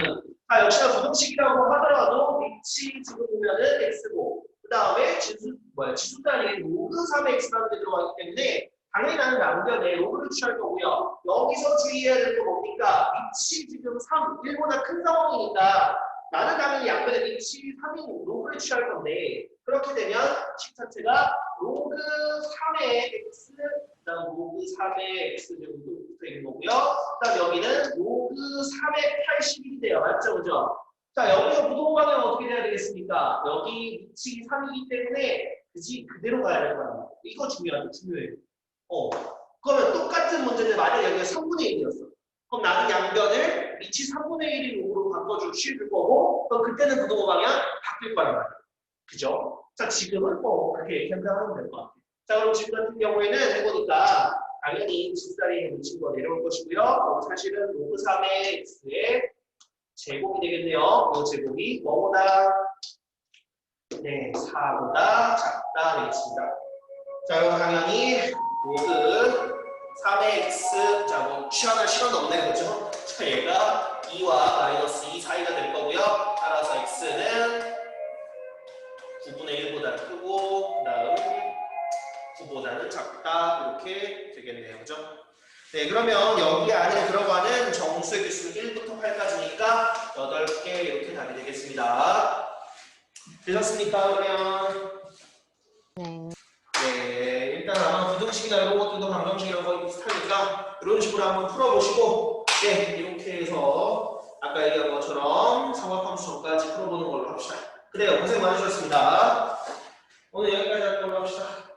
역시나 부등식이라고 하더라도 위치 지금 보면은 x고 그 다음에 지수단위 로그 3의 x라는 게 들어가기 때문에 당연히 나는 남겨내 로그를 취할 거고요. 여기서 주의해야 될 게 뭡니까? 위치 지금 3, 1보다 큰 상황이니까 나는 당연히 양변의 위치 3인 로그를 취할 건데 그렇게 되면 식 자체가 로그 3의 x, 그 다음 로그 3의 x 제곱도 붙어 있는 거고요. 그 다음 여기는 로그 3의 81이 돼요. 맞죠? 그죠? 자, 여기서 부동호 방향은 어떻게 돼야 되겠습니까? 여기 위치 3이기 때문에 그대로 가야 될 거야. 이거 중요해요. 그러면 똑같은 문제인데 만약 여기가 3분의 1이었어. 그럼 나는 양변을 위치 3분의 1인 로그로 바꿔줄 거고 그럼 그때는 부동호 방향 바뀔 거란 말이야. 그죠? 자, 지금은 뭐 그렇게 생각하면 될 것 같아요. 자, 그럼 지금 같은 경우에는 해보니까 당연히 진수자리에 있는 친구가 내려올 것이고요. 사실은 로그 3의 x의 제곱이 되겠네요. 그 제곱이 뭐보다? 네, 4보다 작다 되겠습니다. 자, 그럼 당연히 로그 3의 x, 자, 뭐 취하나 실어는 없네, 그죠? 자, 얘가 2와 마이너스 2 사이가 될 거고요. 따라서 x는 9분의 1보다 크고, 그 다음 9보다는 작다. 이렇게 되겠네요. 그죠? 네, 그러면 여기 안에 들어가는 정수의 개수는 1부터 8까지니까 8개 이렇게 답이 되겠습니다. 되셨습니까? 그러면? 네. 네, 일단 아마 부등식이나 이런 것들도 방정식이랑 거의 비슷하니까 이런 식으로 한번 풀어보시고 네, 이렇게 해서 아까 얘기한 것처럼 삼각함수 전까지 풀어보는 걸로 합시다. 그래요, 고생 많으셨습니다. 오늘 여기까지 하는 걸로 합시다.